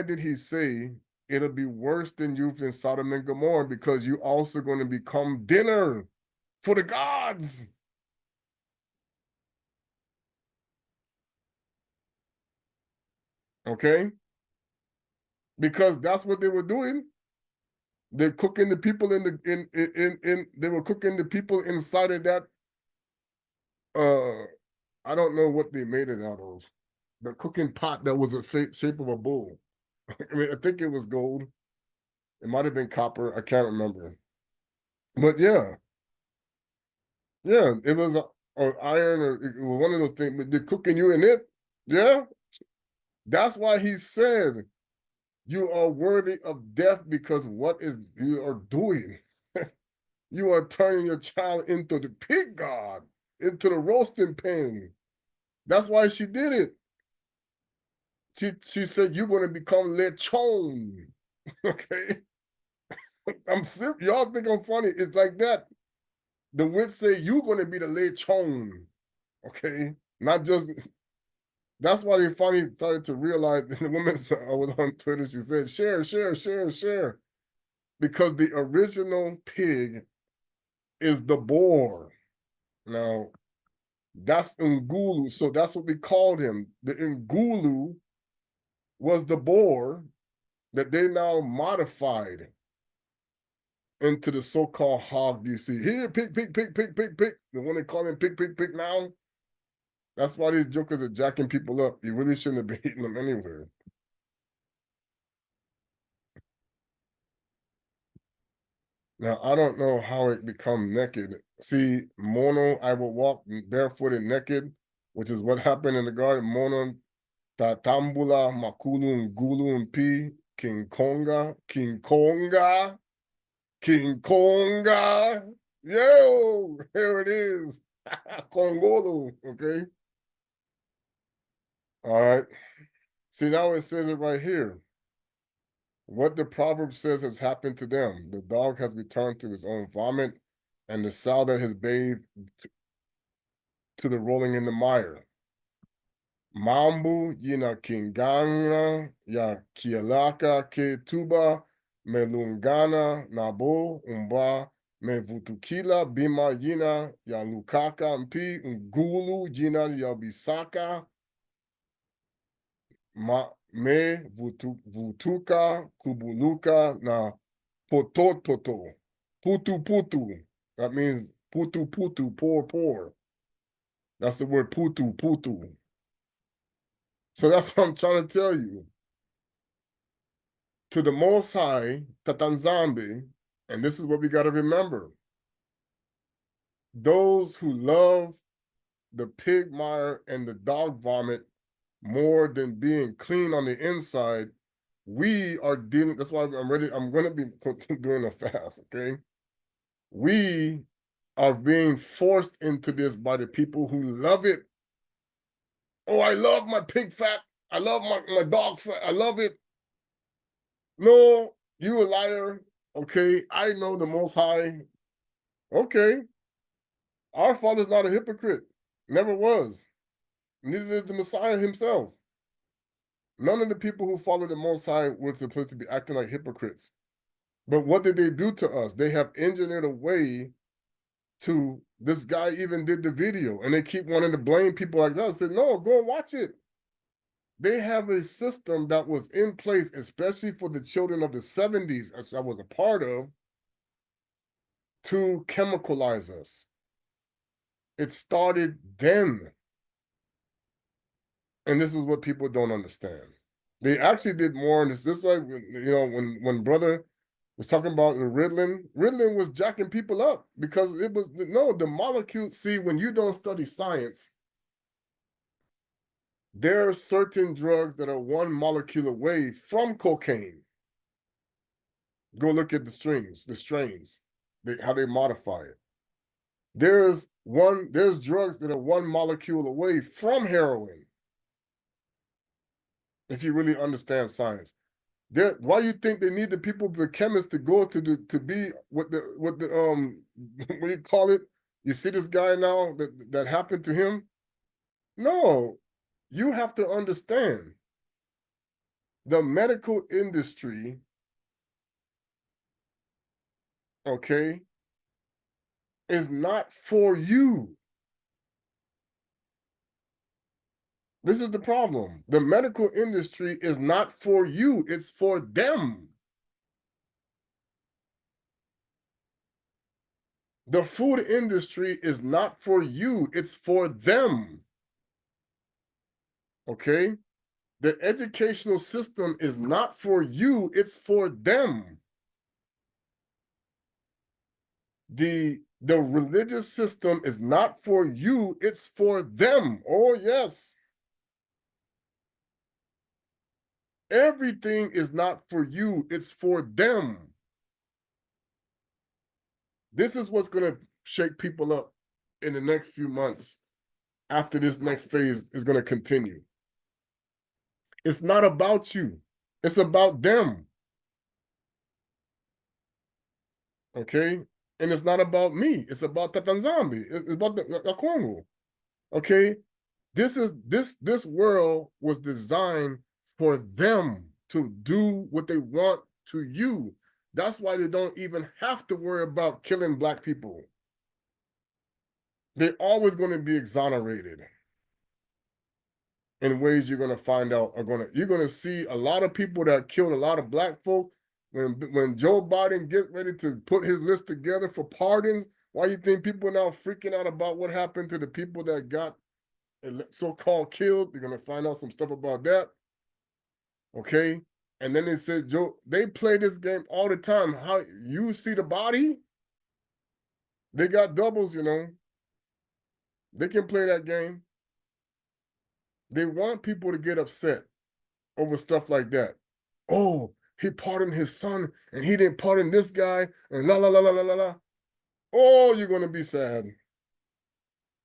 did he say it'll be worse than youth in Sodom and Gomorrah? Because you also going to become dinner for the gods. Okay? Because that's what they were doing. They're cooking the people in they were cooking the people inside of that I don't know what they made it out of. The cooking pot that was a shape of a bull. I mean, I think it was gold. It might have been copper. I can't remember. But yeah, it was or iron or it was one of those things. But they're cooking you in it. Yeah, that's why he said you are worthy of death because what is you are doing? You are turning your child into the pig god, into the roasting pen. That's why she did it. She said you're going to become lechon. Okay, I'm serious. Y'all think I'm funny? It's like that. The witch say you're going to be the lechon. Okay, not just. That's why they finally started to realize. The woman I was on Twitter. She said, "Share, share, share, share," because the original pig is the boar. Now that's Ngulu, so that's what we called him. The Ngulu was the boar that they now modified into the so-called hog you see. Here, pig, pig, pig, pig, pig, pig. The one they call him pig, pig, pig now. That's why these jokers are jacking people up. You really shouldn't have been eating them anywhere. Now, I don't know how it become naked. See, mono, I will walk barefooted naked, which is what happened in the garden. Mono, tatambula, makulu, ngulu, and pi, King Konga, King Konga, King Konga. Yo, here it is. Congolo, okay? All right. See, now it says it right here. What the proverb says has happened to them. The dog has returned to his own vomit, and the sow that has bathed to the rolling in the mire. Mambu yina kingana ya kielaka ke tuba melungana nabo umba mevutukila bima yina ya lukaka mpi ngulu yina ya bisaka me vutuka kubuluka na potopoto. Putu putu. That means putu putu, poor, poor. That's the word putu putu. So that's what I'm trying to tell you. To the Most High, Tata nZambi, and this is what we got to remember. Those who love the pig mire and the dog vomit more than being clean on the inside, we are dealing. That's why I'm ready. I'm going to be doing a fast, okay? We are being forced into this by the people who love it. Oh, I love my pig fat. I love my dog fat. I love it. No, you a liar. Okay, I know the Most High. Okay, our Father's not a hypocrite. Never was. Neither is the Messiah himself. None of the people who follow the Most High were supposed to be acting like hypocrites. But what did they do to us? They have engineered a way to, this guy even did the video, and they keep wanting to blame people like that. I said, no, go and watch it. They have a system that was in place, especially for the children of the 70s, as I was a part of, to chemicalize us. It started then. And this is what people don't understand. They actually did more on this. This is like, when brother was talking about the Ritalin was jacking people up because it was, no, the molecule. See, when you don't study science, there are certain drugs that are one molecule away from cocaine. Go look at the strains, how they modify it. There's drugs that are one molecule away from heroin. If you really understand science, why you think they need the people, the chemists, to go to be what the what do you call it? You see this guy now that happened to him? No, you have to understand the medical industry, okay, is not for you. This is the problem. The medical industry is not for you, it's for them. The food industry is not for you, it's for them. Okay? The educational system is not for you, it's for them. The religious system is not for you, it's for them. Oh, yes. Everything is not for you, it's for them. This is what's going to shake people up in the next few months after this next phase is going to continue. It's not about you. It's about them. Okay? And it's not about me. It's about Tata nZambi. It's about the Akongo. Okay? This world was designed for them to do what they want to you. That's why they don't even have to worry about killing Black people. They're always going to be exonerated in ways you're going to find out you're going to see a lot of people that killed a lot of Black folk. When Joe Biden get ready to put his list together for pardons, why you think people are now freaking out about what happened to the people that got so-called killed? You're going to find out some stuff about that. Okay? And then they said, Joe, they play this game all the time. How you see the body? They got doubles, They can play that game. They want people to get upset over stuff like that. Oh, he pardoned his son and he didn't pardon this guy and la la la la la la la. Oh, you're going to be sad.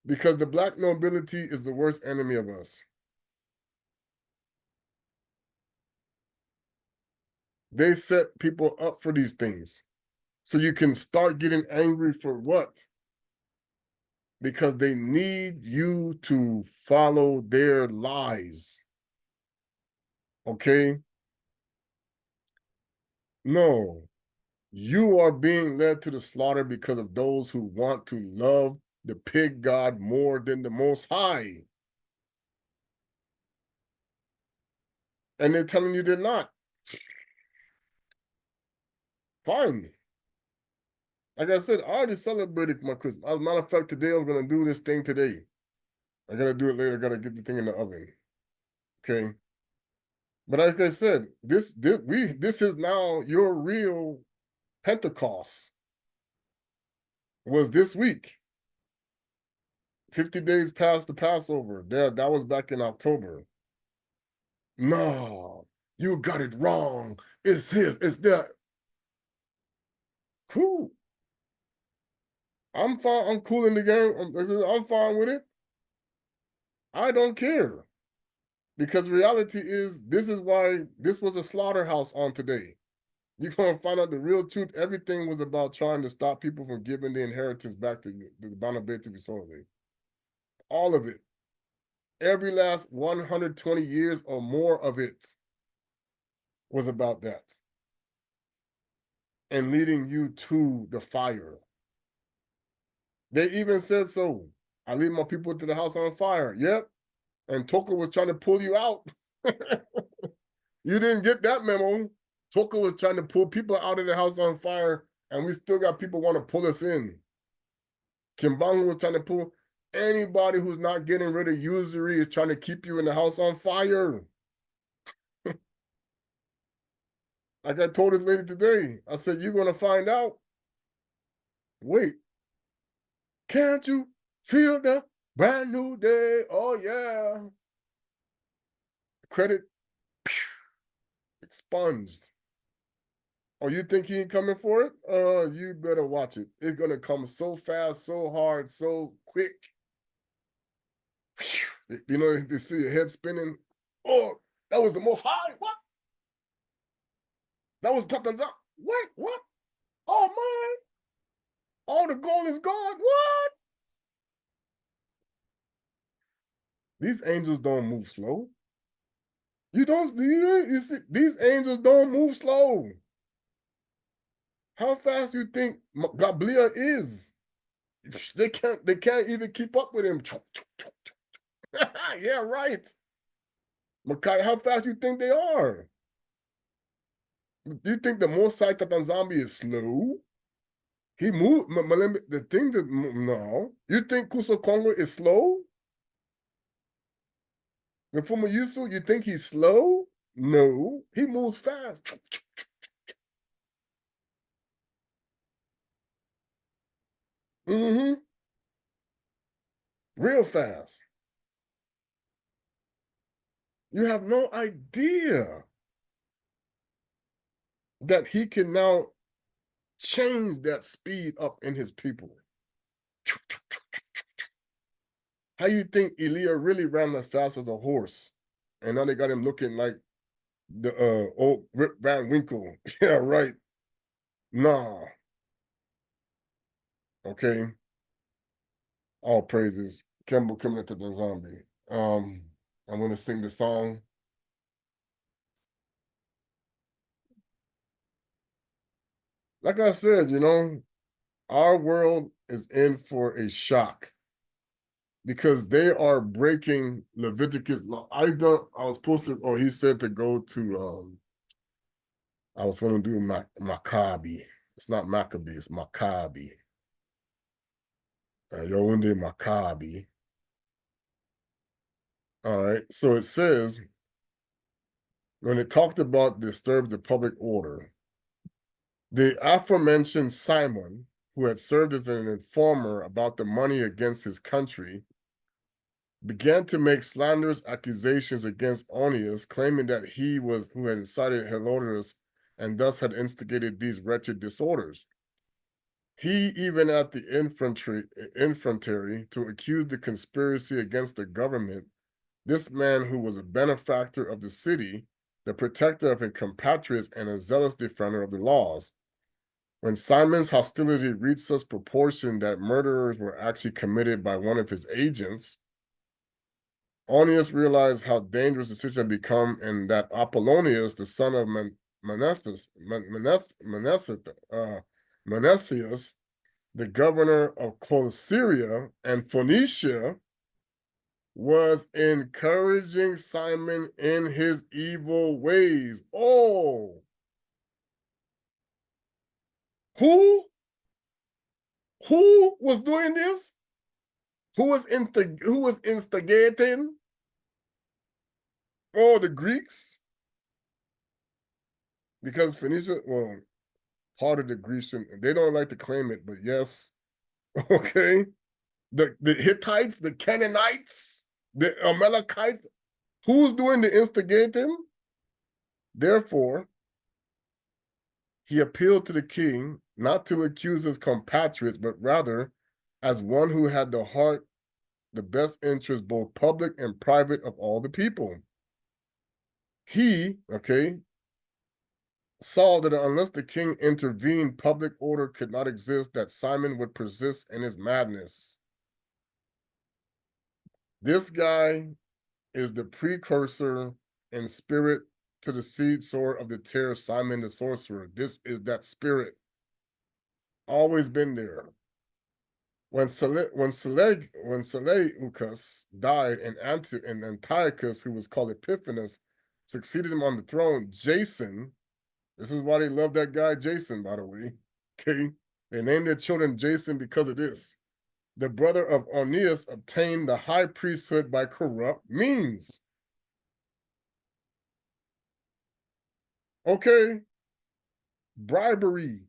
Because the Black nobility is the worst enemy of us. They set people up for these things. So you can start getting angry for what? Because they need you to follow their lies. Okay? No. You are being led to the slaughter because of those who want to love the pig god more than the Most High. And they're telling you they're not. Fine. Like I said, I already celebrated my Christmas. As a matter of fact, today I'm going to do this thing today. I got to do it later. I got to get the thing in the oven. Okay? But like I said, this is now your real Pentecost. Was this week. 50 days past the Passover. That was back in October. No, you got it wrong. It's his. It's that. Cool. I'm fine. I'm cool in the game. I'm fine with it. I don't care. Because reality is, this is why this was a slaughterhouse on today. You're going to find out the real truth. Everything was about trying to stop people from giving the inheritance back to the Banabete Visole. All of it. Every last 120 years or more of it was about that. And leading you to the fire. They even said so. I lead my people to the house on fire. Yep. And Toka was trying to pull you out. You didn't get that memo. Toka was trying to pull people out of the house on fire, and we still got people want to pull us in. Kimbangu was trying to pull anybody who's not getting rid of usury is trying to keep you in the house on fire. Like I told this lady today, I said, you're going to find out. Wait, can't you feel the brand new day? Oh, yeah. Credit expunged. Oh, you think he ain't coming for it? You better watch it. It's going to come so fast, so hard, so quick. You know, they see your head spinning. Oh, that was the most high. What? That was Tata. Wait, what? Oh, man. All the gold is gone. What? These angels don't move slow. You see, these angels don't move slow. How fast you think Gablia is? They can't even keep up with him. Yeah, right. Makai, how fast you think they are? Do you think the Mosai nZambi is slow? He moved. The thing that no. You think Kuso Congo is slow? The former Yusu, you think he's slow? No, he moves fast. Mm-hmm. Real fast. You have no idea that he can now change that speed up in his people. How you think Elia really ran as fast as a horse? And now they got him looking like the old Rip Van Winkle. Yeah, right. Nah. Okay. All praises. Campbell coming into the zombie. I'm gonna sing the song. Like I said, our world is in for a shock because they are breaking Leviticus law. I was supposed to, he said to go to I was going to do Maccabi. It's not Maccabee, it's Maccabi. Yawunde Maccabi. All right. So it says, when it talked about disturbs the public order, the aforementioned Simon, who had served as an informer about the money against his country, began to make slanderous accusations against Onias, claiming that he was who had incited Herodotus and thus had instigated these wretched disorders. He even at the infantry to accuse the conspiracy against the government, this man who was a benefactor of the city, the protector of his compatriots, and a zealous defender of the laws. When Simon's hostility reached such proportion that murderers were actually committed by one of his agents, Onias realized how dangerous the situation had become, and that Apollonius, the son of Menethius, the governor of Collateral and Phoenicia, was encouraging Simon in his evil ways. Oh, who? Who was doing this? Who was instigating? Oh, the Greeks? Because Phoenicia, well, part of the Grecian, they don't like to claim it, but yes, okay. The Hittites, the Canaanites, the Amalekites, who's doing the instigating? Therefore, he appealed to the king not to accuse his compatriots, but rather as one who had the heart, the best interest, both public and private, of all the people. He, okay, saw that unless the king intervened, public order could not exist, that Simon would persist in his madness. This guy is the precursor in spirit to the seed sower of the terror, Simon the sorcerer. This is that spirit. Always been there. When Seleucus died and Antiochus, who was called Epiphanes, succeeded him on the throne, Jason, this is why they love that guy Jason, by the way. Okay. They named their children Jason because of this. The brother of Onias obtained the high priesthood by corrupt means. Okay. Bribery.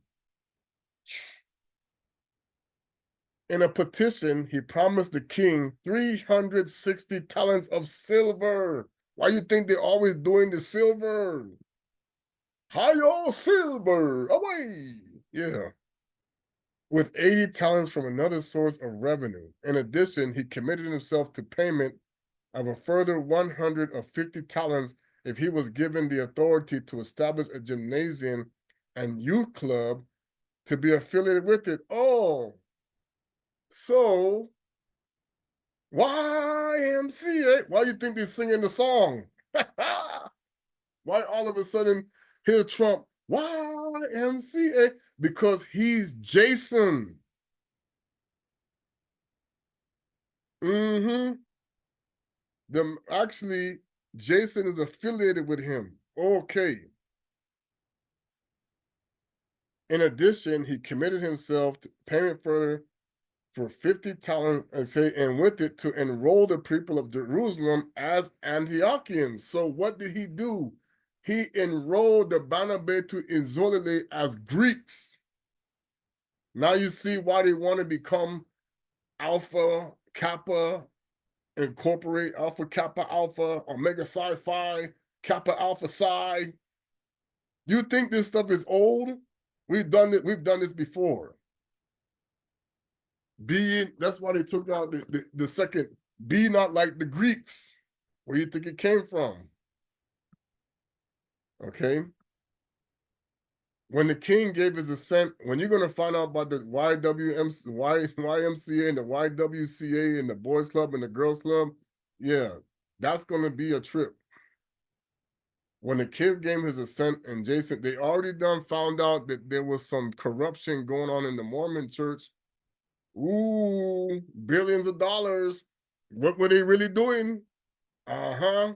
In a petition, he promised the king 360 talents of silver. Why you think they're always doing the silver? Hi-yo, silver, away! Yeah. With 80 talents from another source of revenue. In addition, he committed himself to payment of a further 150 talents if he was given the authority to establish a gymnasium and youth club to be affiliated with it. Oh, so YMCA, why you think they're singing the song? Why all of a sudden here's Trump, YMCA? Because he's Jason. Actually, Jason is affiliated with him. Okay. In addition, he committed himself to payment for 50 talents and with it to enroll the people of Jerusalem as Antiochians. So what did he do? He enrolled the Banabetu Izolile as Greeks. Now you see why they want to become Alpha, Kappa, incorporate Alpha, Kappa, Alpha, Omega Psi Phi, Kappa, Alpha Psi. You think this stuff is old? We've done this before. That's why they took out the second, be not like the Greeks. Where do you think it came from? Okay. When the king gave his assent, when you're going to find out about the YMCA and the YWCA and the boys club and the girls club, yeah, that's going to be a trip. When the king gave his assent and Jason, they already found out that there was some corruption going on in the Mormon church. Ooh, billions of dollars. What were they really doing? Uh-huh.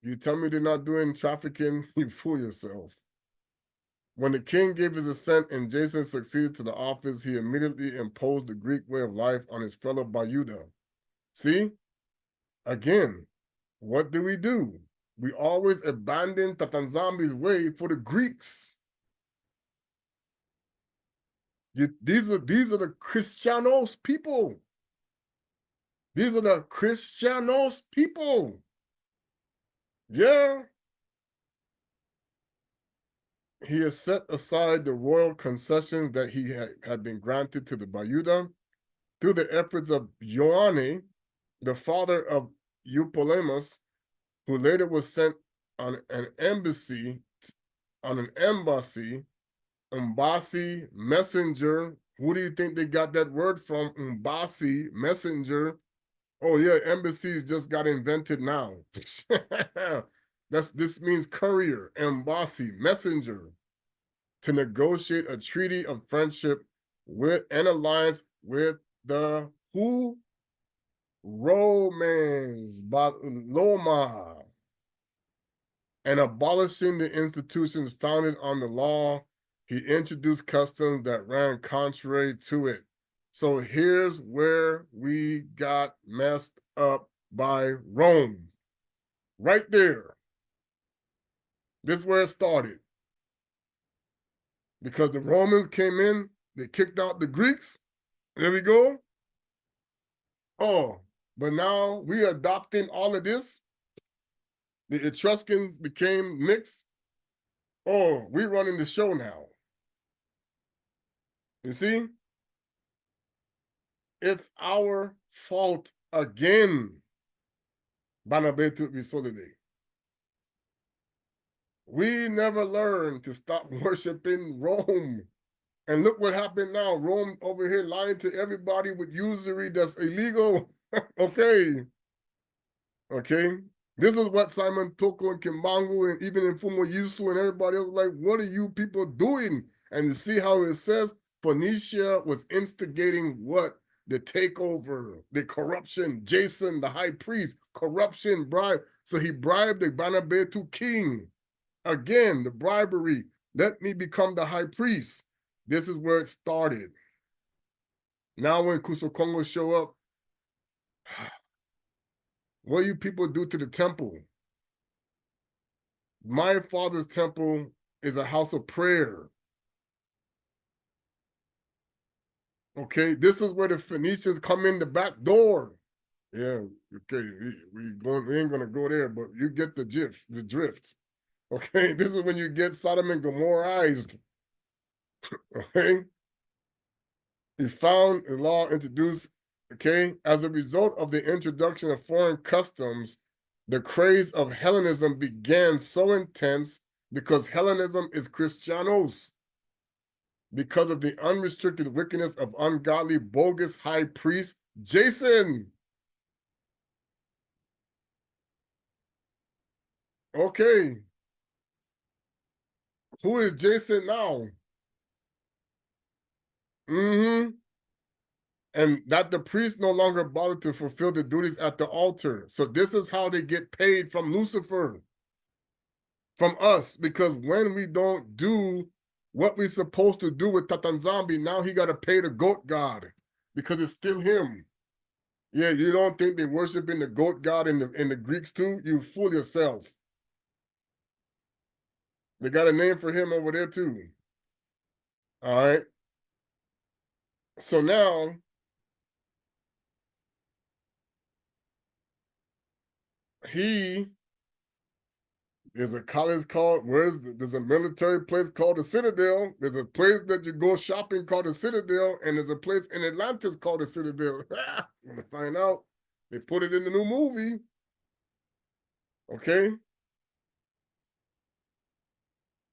You tell me they're not doing trafficking, you fool yourself. When the king gave his assent and Jason succeeded to the office, he immediately imposed the Greek way of life on his fellow Bayuda. See? Again, what do? We always abandon Tata nZambi's way for the Greeks. These are the Christianos people. These are the Christianos people. Yeah. He has set aside the royal concessions that he had been granted to the Bayuda through the efforts of Ioane, the father of Eupolemus, who later was sent on an embassy, Umbasi, messenger. Who do you think they got that word from? Umbasi, messenger. Oh yeah, embassies just got invented now. This means courier, embassy, messenger, to negotiate a treaty of friendship with an alliance with the who? Romans, Loma, and abolishing the institutions founded on the law, he introduced customs that ran contrary to it. So here's where we got messed up by Rome. Right there. This is where it started. Because the Romans came in, they kicked out the Greeks. There we go. Oh, but now we adopting all of this. The Etruscans became mixed. Oh, we running the show now. You see? It's our fault again. Banabetu Visolide. We never learned to stop worshiping Rome. And look what happened now. Rome over here lying to everybody with usury that's illegal. Okay. Okay. This is what Simon Toko and Kimbangu and even Mfumo Yusu and everybody else like, what are you people doing? And you see how it says Phoenicia was instigating what? the takeover, the corruption. Jason, the high priest, corruption, bribe. So he bribed the Banabetu king. Again, the bribery. Let me become the high priest. This is where it started. Now when Kusokongo show up, what do you people do to the temple? My father's temple is a house of prayer. Okay, this is where the Phoenicians come in the back door. Yeah, okay, we ain't gonna go there, but you get the drift. Okay, this is when you get Sodom and Gomorrahized. Okay, he found a law introduced. Okay, as a result of the introduction of foreign customs, the craze of Hellenism began so intense because Hellenism is Christianos. Because of the unrestricted wickedness of ungodly, bogus high priest Jason. Okay. Who is Jason now? Mm-hmm. And that the priest no longer bothered to fulfill the duties at the altar. So this is how they get paid from Lucifer, from us, because when we don't do what we're supposed to do with Tata nZambi, now he got to pay the goat god because it's still him. Yeah, you don't think they're worshiping the goat god in the Greeks too? You fool yourself. They got a name for him over there too. All right. So now he there's a college called there's a military place called the Citadel. There's a place that you go shopping called the Citadel, and there's a place in Atlantis called the Citadel. I'm gonna find out. They put it in the new movie. Okay.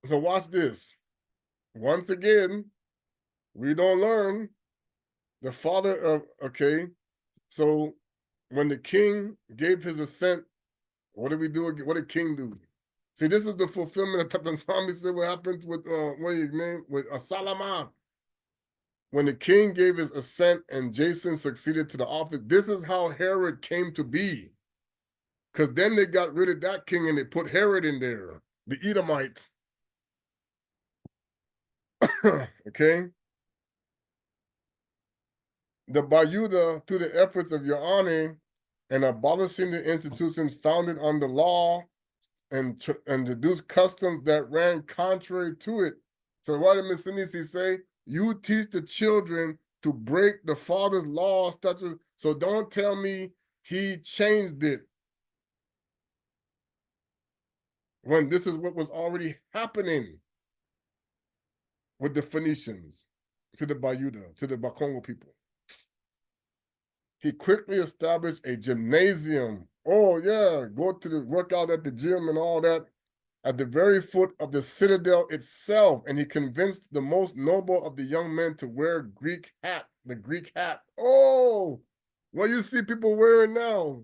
So watch this. Once again, we don't learn. The father of so when the king gave his assent, what did we do? What did king do? See, this is the fulfillment of Tata nZambi said what happened with what his name with Salama. When the king gave his assent and Jason succeeded to the office, this is how Herod came to be. Because then they got rid of that king and they put Herod in there, the Edomites. Okay. The Bayuda, through the efforts of your honor and abolishing the institutions founded on the law and introduced customs that ran contrary to it. So what did Missinisi say? You teach the children to break the father's law, statutes. So don't tell me he changed it when this is what was already happening with the Phoenicians, to the Bayuda, to the Bakongo people. He quickly established a gymnasium. Oh yeah, go to the workout at the gym and all that at the very foot of the citadel itself, and he convinced the most noble of the young men to wear the Greek hat. Oh, what you see people wearing now?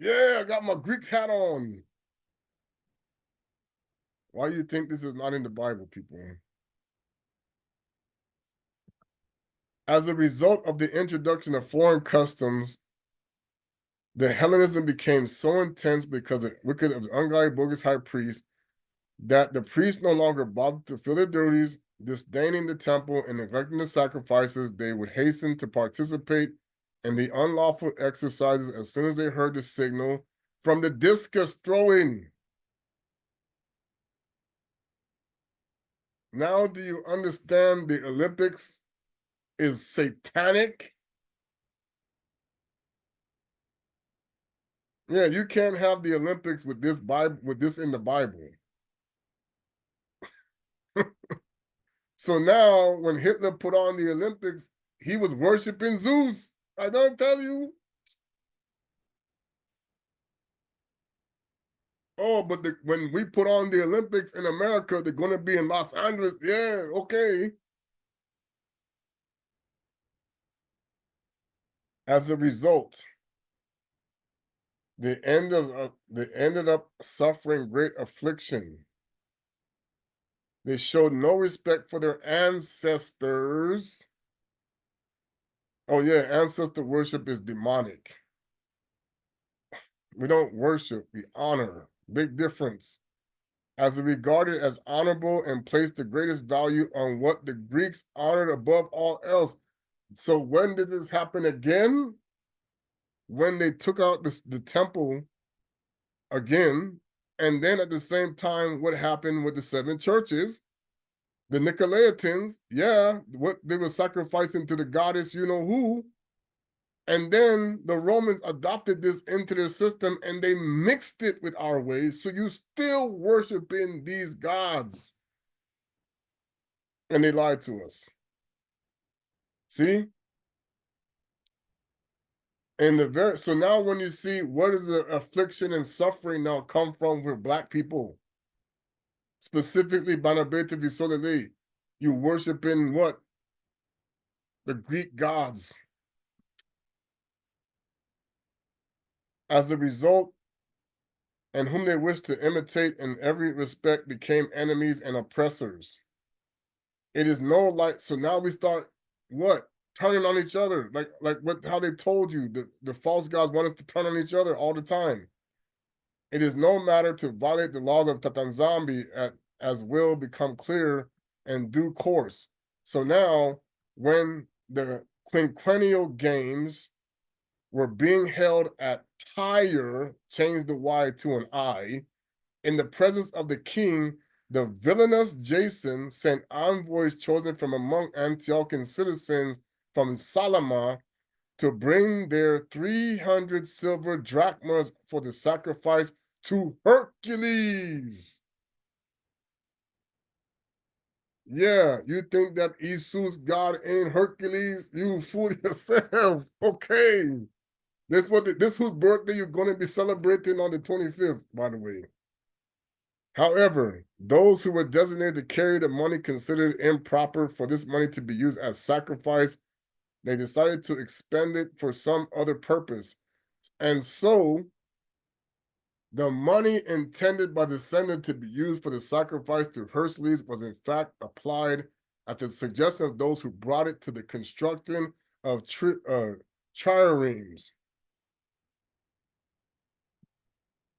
Yeah, I got my Greek hat on. Why do you think this is not in the Bible, people? As a result of the introduction of foreign customs, the Hellenism became so intense because of wicked of ungodly bogus high priest that the priests no longer bothered to fill their duties, disdaining the temple and neglecting the sacrifices. They would hasten to participate in the unlawful exercises as soon as they heard the signal from the discus throwing. Now, do you understand the Olympics is satanic? Yeah, you can't have the Olympics with this Bible, with this in the Bible. So now, when Hitler put on the Olympics, he was worshiping Zeus. I don't tell you. Oh, but when we put on the Olympics in America, they're going to be in Los Angeles. Yeah, okay. As a result, they ended up suffering great affliction. They showed no respect for their ancestors. Oh yeah, ancestor worship is demonic. We don't worship, we honor. Big difference. As regarded as honorable and placed the greatest value on what the Greeks honored above all else. So when did this happen again? When they took out the temple again, and then at the same time, what happened with the seven churches? The Nicolaitans, yeah, what they were sacrificing to the goddess, you know who, and then the Romans adopted this into their system and they mixed it with our ways. So you still worshiping these gods. And they lied to us. See? And so now when you see what is the affliction and suffering now come from with black people, specifically Banabete Visolele, you worshiping what? The Greek gods. As a result, and whom they wished to imitate in every respect became enemies and oppressors. It is no light. So now we start what? Turning on each other. Like what how they told you. The false gods want us to turn on each other all the time. It is no matter to violate the laws of Tata nZambi as will become clear in due course. So now when the quinquennial games were being held at Tyre, change the Y to an I, in the presence of the king, the villainous Jason sent envoys chosen from among Antiochian citizens from Salama to bring their 300 silver drachmas for the sacrifice to Hercules. Yeah, you think that Isu's God ain't Hercules? You fool yourself. Okay. This whose birthday you're going to be celebrating on the 25th, by the way. However, those who were designated to carry the money considered improper for this money to be used as sacrifice, they decided to expend it for some other purpose. And so, the money intended by the sender to be used for the sacrifice to Hercules was in fact applied at the suggestion of those who brought it to the construction of triremes.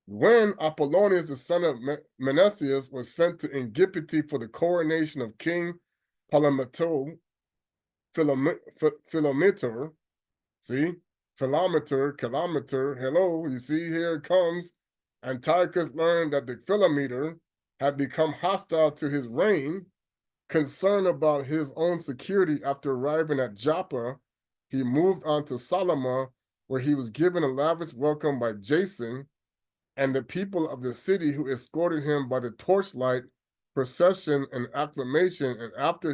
When Apollonius, the son of Menethius, was sent to Egypti for the coronation of King Philometor, see, kilometer, hello, you see, here it comes. Antiochus learned that the Philometer had become hostile to his reign. Concerned about his own security after arriving at Joppa, he moved on to Salama, where he was given a lavish welcome by Jason and the people of the city who escorted him by the torchlight procession and acclamation. And after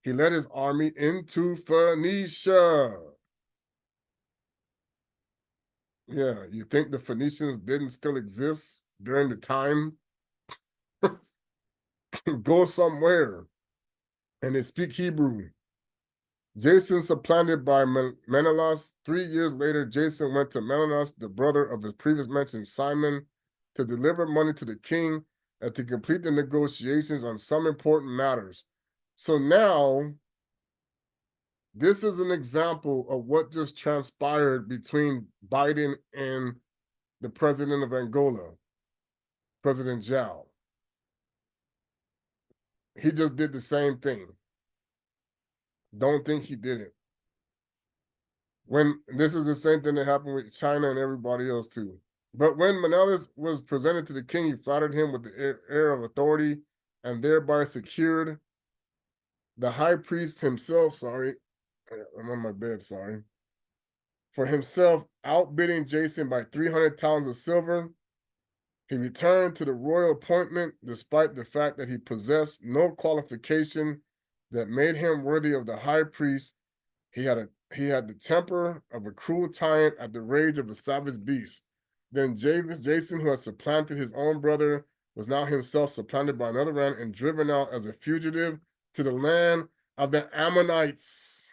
he led his army into Phoenicia. Yeah, you think the Phoenicians didn't still exist during the time? Go somewhere. And they speak Hebrew. Jason supplanted by Menelaus. 3 years later, Jason went to Menelaus, the brother of his previous mentioned Simon, to deliver money to the king and to complete the negotiations on some important matters. So now, this is an example of what just transpired between Biden and the president of Angola, President Zhao. He just did the same thing. Don't think he did it. When this is the same thing that happened with China and everybody else too. But when Menelaus was presented to the king, he flattered him with the air of authority and thereby secured the high priest himself, sorry, I'm on my bed, sorry, for himself, outbidding Jason by 300 talents of silver. He returned to the royal appointment despite the fact that he possessed no qualification that made him worthy of the high priest. He had the temper of a cruel tyrant at the rage of a savage beast. Then Jason, who had supplanted his own brother, was now himself supplanted by another man and driven out as a fugitive to the land of the Ammonites.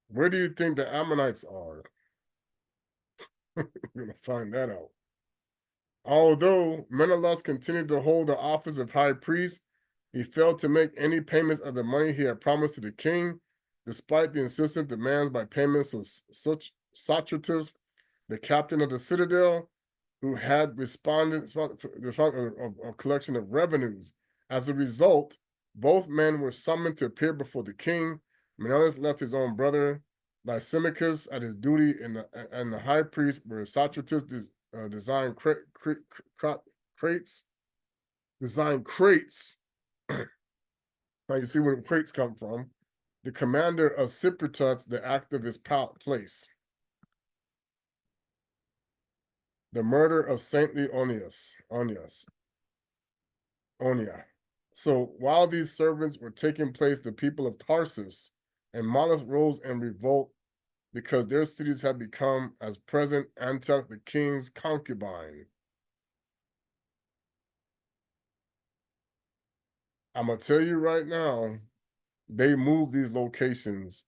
Where do you think the Ammonites are? We're going to find that out. Although Menelaus continued to hold the office of high priest, He failed to make any payments of the money he had promised to the king, despite the insistent demands by payments of such Socrates, the captain of the citadel, who had responded of a collection of revenues. As a result, both men were summoned to appear before the king. Menelaus left his own brother Lysimachus at his duty, and the high priest, where Socrates designed crates. Designed crates. Now you see where the crates come from. The commander of Cypriots, the act of his place. The murder of saintly Onia. So while these servants were taking place, the people of Tarsus and Malus rose in revolt because their cities had become as present Antioch, the king's concubine. I'm going to tell you right now, they moved these locations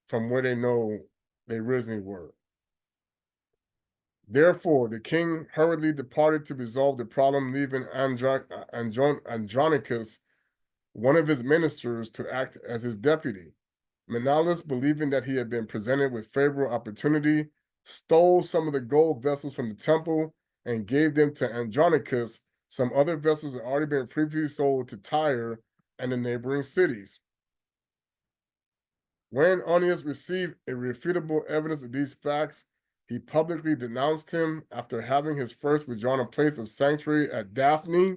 from where they know they originally were. Therefore, the king hurriedly departed to resolve the problem, leaving Andronicus, one of his ministers, to act as his deputy. Menelaus, believing that he had been presented with favorable opportunity, stole some of the gold vessels from the temple and gave them to Andronicus. Some other vessels had already been previously sold to Tyre and the neighboring cities. When Onius received irrefutable evidence of these facts, he publicly denounced him after having his first withdrawn a place of sanctuary at Daphne.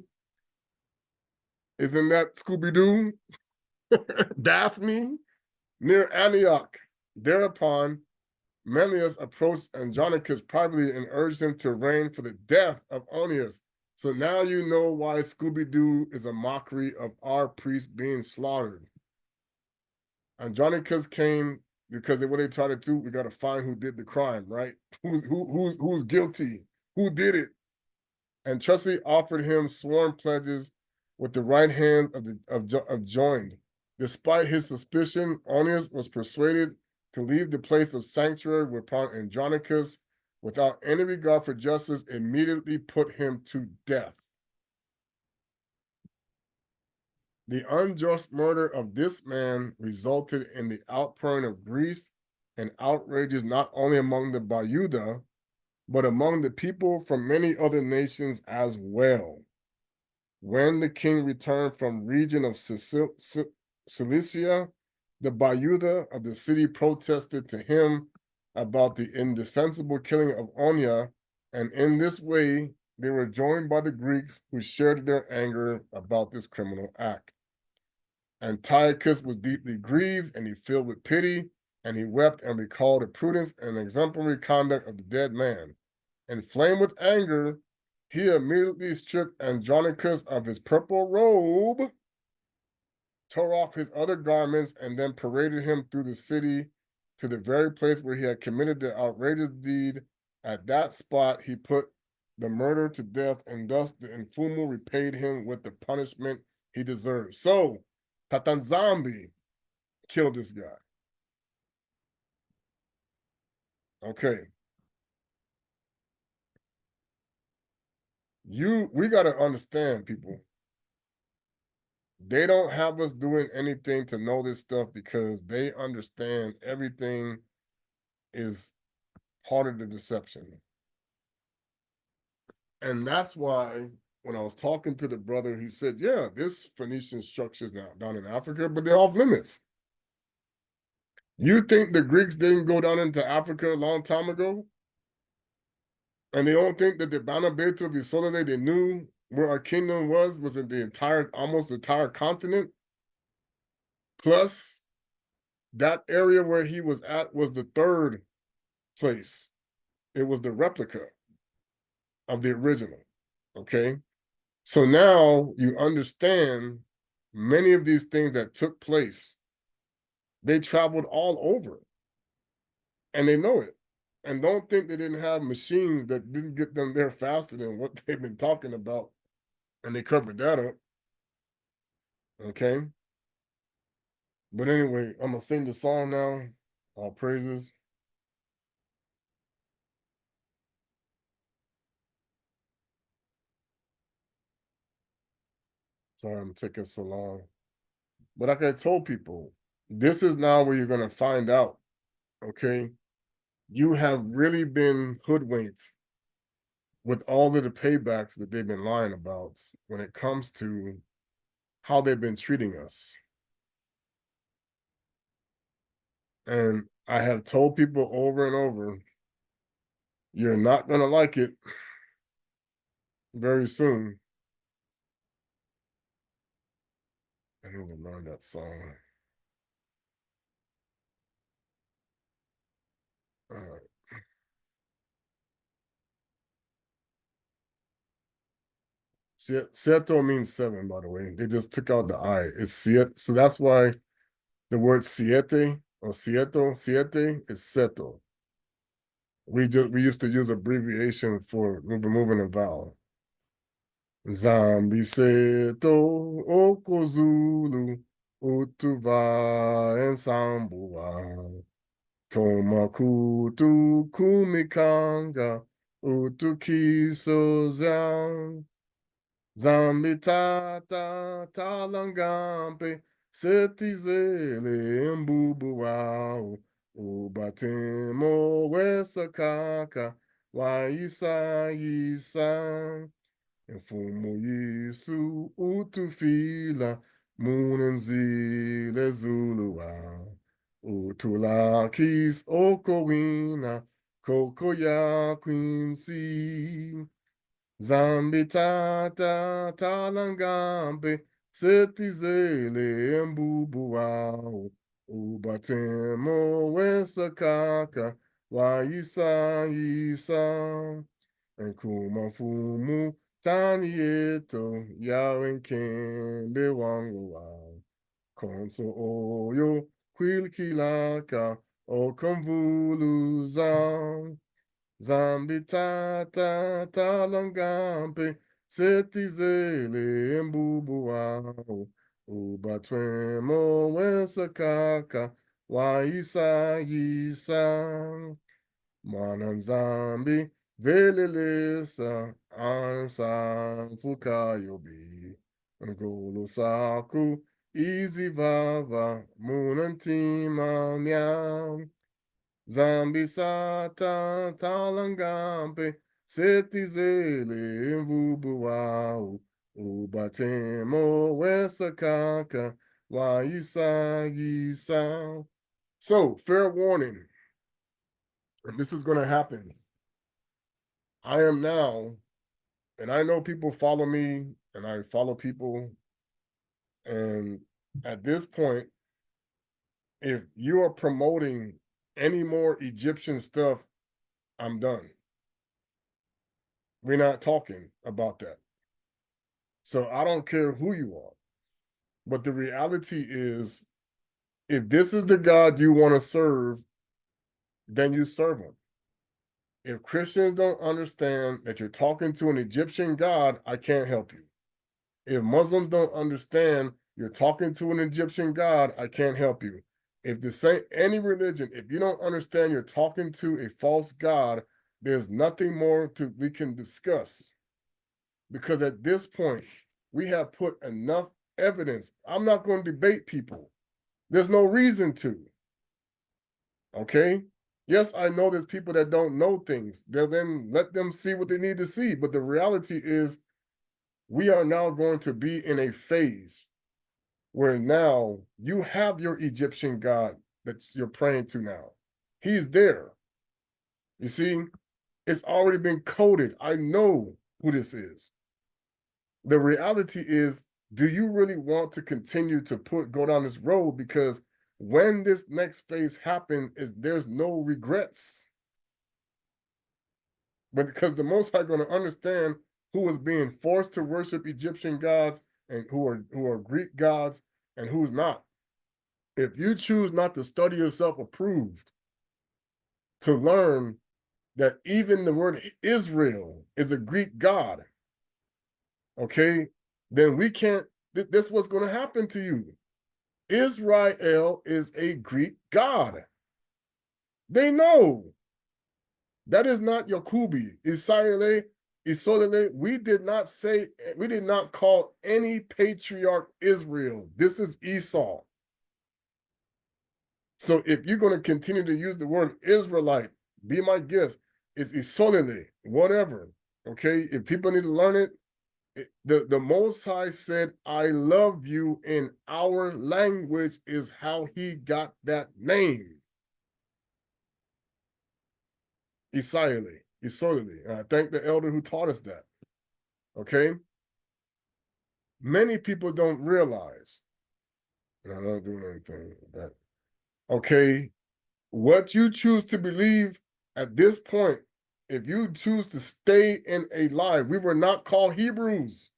Isn't that Scooby-Doo? Daphne, near Antioch. Thereupon, Menelaus approached Andronicus privately and urged him to arrange for the death of Onius. So now you know why Scooby-Doo is a mockery of our priest being slaughtered. Andronicus came because what they tried to do, we got to find who did the crime, right? Who's guilty? Who did it? And Chelsea offered him sworn pledges with the right hands of joined. Despite his suspicion, Onius was persuaded to leave the place of sanctuary, whereupon Andronicus, without any regard for justice, immediately put him to death. The unjust murder of this man resulted in the outpouring of grief and outrages not only among the Bayuda, but among the people from many other nations as well. When the king returned from region of Cilicia, the Bayuda of the city protested to him about the indefensible killing of Onia, and in this way they were joined by the Greeks, who shared their anger about this criminal act. Antiochus was deeply grieved, and he filled with pity, and he wept and recalled the prudence and exemplary conduct of the dead man. Inflamed with anger, he immediately stripped Andronicus of his purple robe, tore off his other garments, and then paraded him through the city to the very place where he had committed the outrageous deed. At that spot, he put the murderer to death, and thus the Infumo repaid him with the punishment he deserved. So, Tata nZambi killed this guy. Okay. We got to understand, people. They don't have us doing anything to know this stuff because they understand everything is part of the deception. And that's why when I was talking to the brother, he said, yeah, there's Phoenician structures now down in Africa, but they're off limits. You think the Greeks didn't go down into Africa a long time ago? And they don't think that the Banabeto of Isolde, they knew where our kingdom was in the almost the entire continent? Plus, that area where he was at was the third place. It was the replica of the original. Okay. So now you understand many of these things that took place. They traveled all over and they know it. And don't think they didn't have machines that didn't get them there faster than what they've been talking about. And they covered that up. Okay. But anyway, I'm going to sing the song now. All praises. Sorry I'm taking so long. But like I told people, this is now where you're going to find out, okay? You have really been hoodwinked with all of the paybacks that they've been lying about when it comes to how they've been treating us. And I have told people over and over, you're not going to like it very soon. I need to learn that song. All right. Cierto means seven, by the way. They just took out the I. It's siete. So that's why the word siete or siete is seto. We used to use abbreviation for removing a vowel. Nzambi seto okozulu utuva ensambua tomakutu kumikanga utukiso zam Zambi Tata talangampe setizele mbubu wao ubatemo wesakaka waisa isa mfumo Yesu utufila munenzile zulu wao utulakis okowina koko ya Quincy Zambi Tata talangambe setizele mbubu wao ubatemo wesakaka waisa isa enkuma fumu tanieto yawenkembe wangu wao konso oyo kwilkilaka okamvuluzam Zambi Tata talangampe setizele mbubu wao ubatwemo wesakaka waisa isa mwana velelesa ansa fukayobi ngolo saku izivava munantima miam Zambi sata talangampe setizele mbubu wao ubatemo wesakaka waisa isa. So, fair warning, and this is going to happen. I am now, and I know people follow me, and I follow people, and at this point, if you are promoting any more Egyptian stuff, I'm done. We're not talking about that. So I don't care who you are. But the reality is, if this is the God you want to serve, then you serve him. If Christians don't understand that you're talking to an Egyptian God, I can't help you. If Muslims don't understand you're talking to an Egyptian God, I can't help you. If the same any religion, if you don't understand you're talking to a false God, there's nothing more we can discuss. Because at this point, we have put enough evidence. I'm not going to debate people. There's no reason to. Okay? Yes, I know there's people that don't know things. Then let them see what they need to see. But the reality is, we are now going to be in a phase where now you have your Egyptian God that you're praying to now. He's there. You see, it's already been coded. I know who this is. The reality is, do you really want to continue to go down this road? Because when this next phase happens, there's no regrets. But because the Most High are going to understand who is being forced to worship Egyptian gods and who are Greek gods and who's not. If you choose not to study yourself approved, to learn that even the word Israel is a Greek god, okay, then we can't, this is what's going to happen to you. Israel is a Greek god. They know. That is not Yakubi. Israel Isolele, we did not call any patriarch Israel. This is Esau. So if you're going to continue to use the word Israelite, be my guest. It's Isolele, whatever. Okay, if people need to learn it, the Most High said, "I love you" in our language is how he got that name. Isolele. I thank the elder who taught us that. Okay. Many people don't realize, and I'm not doing anything with that. Okay, what you choose to believe at this point, if you choose to stay in a lie, we were not called Hebrews.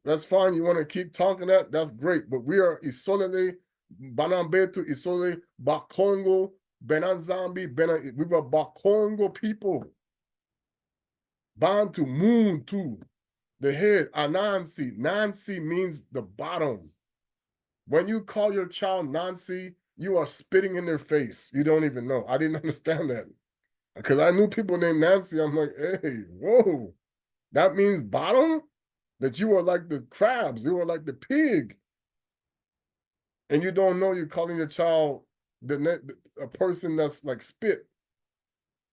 That's fine. You want to keep talking that? That's great. But we are Isolele, Banambetu, Isole, Bakongo, nZambi, we were Bakongo people. Bantu, moon too. The head, Anansi. Nansi means the bottom. When you call your child Nancy, you are spitting in their face. You don't even know. I didn't understand that. Because I knew people named Nancy. I'm like, hey, whoa. That means bottom? That you are like the crabs. You are like the pig. And you don't know you're calling your child a person that's like spit.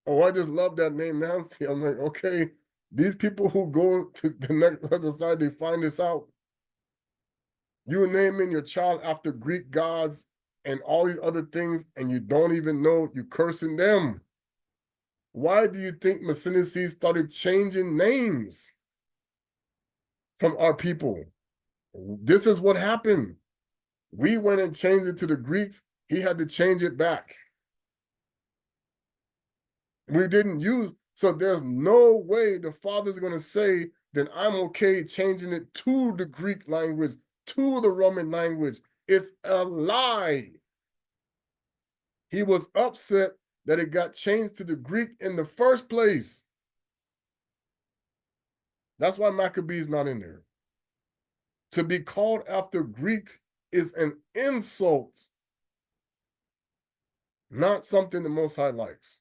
Oh, I just love that name, Nancy. I'm like, okay, these people who go to the next other side, they find this out. You naming your child after Greek gods and all these other things, and you don't even know you're cursing them. Why do you think Messianic started changing names from our people? This is what happened. We went and changed it to the Greeks. He had to change it back. We didn't use, so there's no way the Father's going to say that I'm okay changing it to the Greek language, to the Roman language. It's a lie. He was upset that it got changed to the Greek in the first place. That's why Maccabees not in there. To be called after Greek is an insult, not something the Most High likes.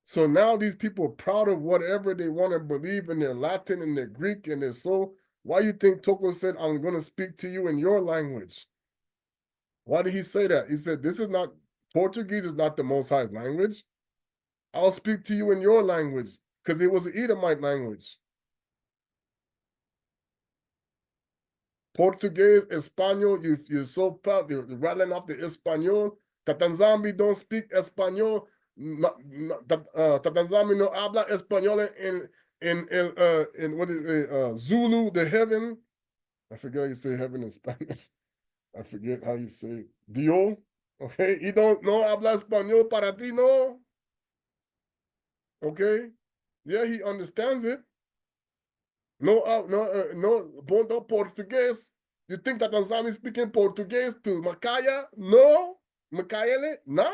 So now these people are proud of whatever they want to believe in their Latin and their Greek and their soul. Why do you think Toko said, I'm going to speak to you in your language? Why did he say that? He said, this is not, Portuguese is not the Most High's language. I'll speak to you in your language because it was an Edomite language. Portuguese, Espanol, you're so proud, you're rattling off the Espanol. Tata nZambi don't speak Espanol. Tata nZambi no habla Espanol in what is it, Zulu, the heaven. I forget how you say heaven in Spanish. I forget how you say Dio. Okay, he don't know habla Espanol para ti, no. Okay, yeah, he understands it. No Portuguese. You think that nZambi is speaking Portuguese to Makaya? No. Makayele? No.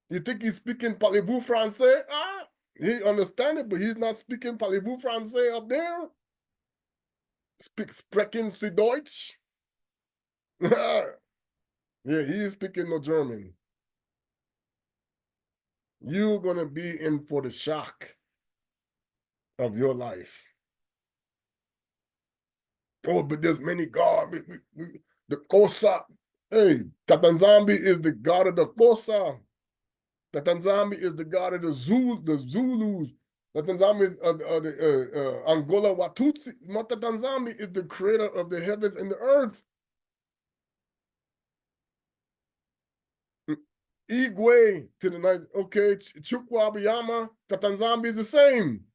You think he's speaking parlez-vous français? Ah, he understands it, but he's not speaking parlez-vous français up there. Sprechen Sie Deutsch? Yeah, he is speaking no German. You're going to be in for the shock of your life. Oh, but there's many gods. The Kosa. Hey, Tata nZambi is the god of the Kosa. Tata nZambi is the god of the Zulus. Tata nZambi is the Angola Watutsi. Tata nZambi is the creator of the heavens and the earth. Igwe to the night. Okay, Chukwabiyama. Tata nZambi is the same.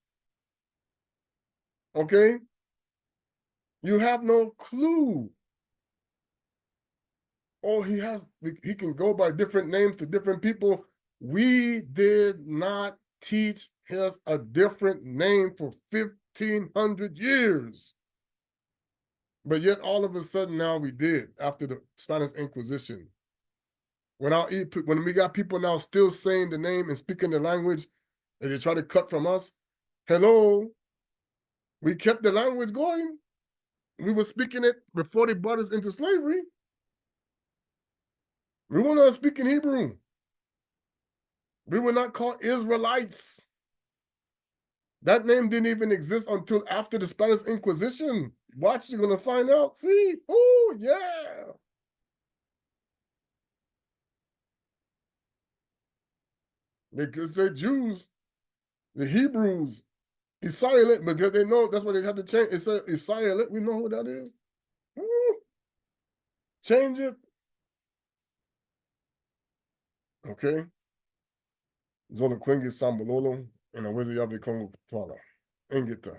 Okay? You have no clue. Oh, he can go by different names to different people. We did not teach us a different name for 1,500 years. But yet all of a sudden now we did after the Spanish Inquisition. When we got people now still saying the name and speaking the language and they try to cut from us, hello, we kept the language going. We were speaking it before they brought us into slavery. We were not speaking Hebrew. We were not called Israelites. That name didn't even exist until after the Spanish Inquisition. Watch, you're gonna find out. See? Oh, yeah. They could say Jews, the Hebrews, Israelite, because they know that's why they had to change. It said Israelite. We know who that is. Woo. Change it. Okay. Zona Quingi Sambalolo and a Wizzy Yave Congo Tata. Ingita.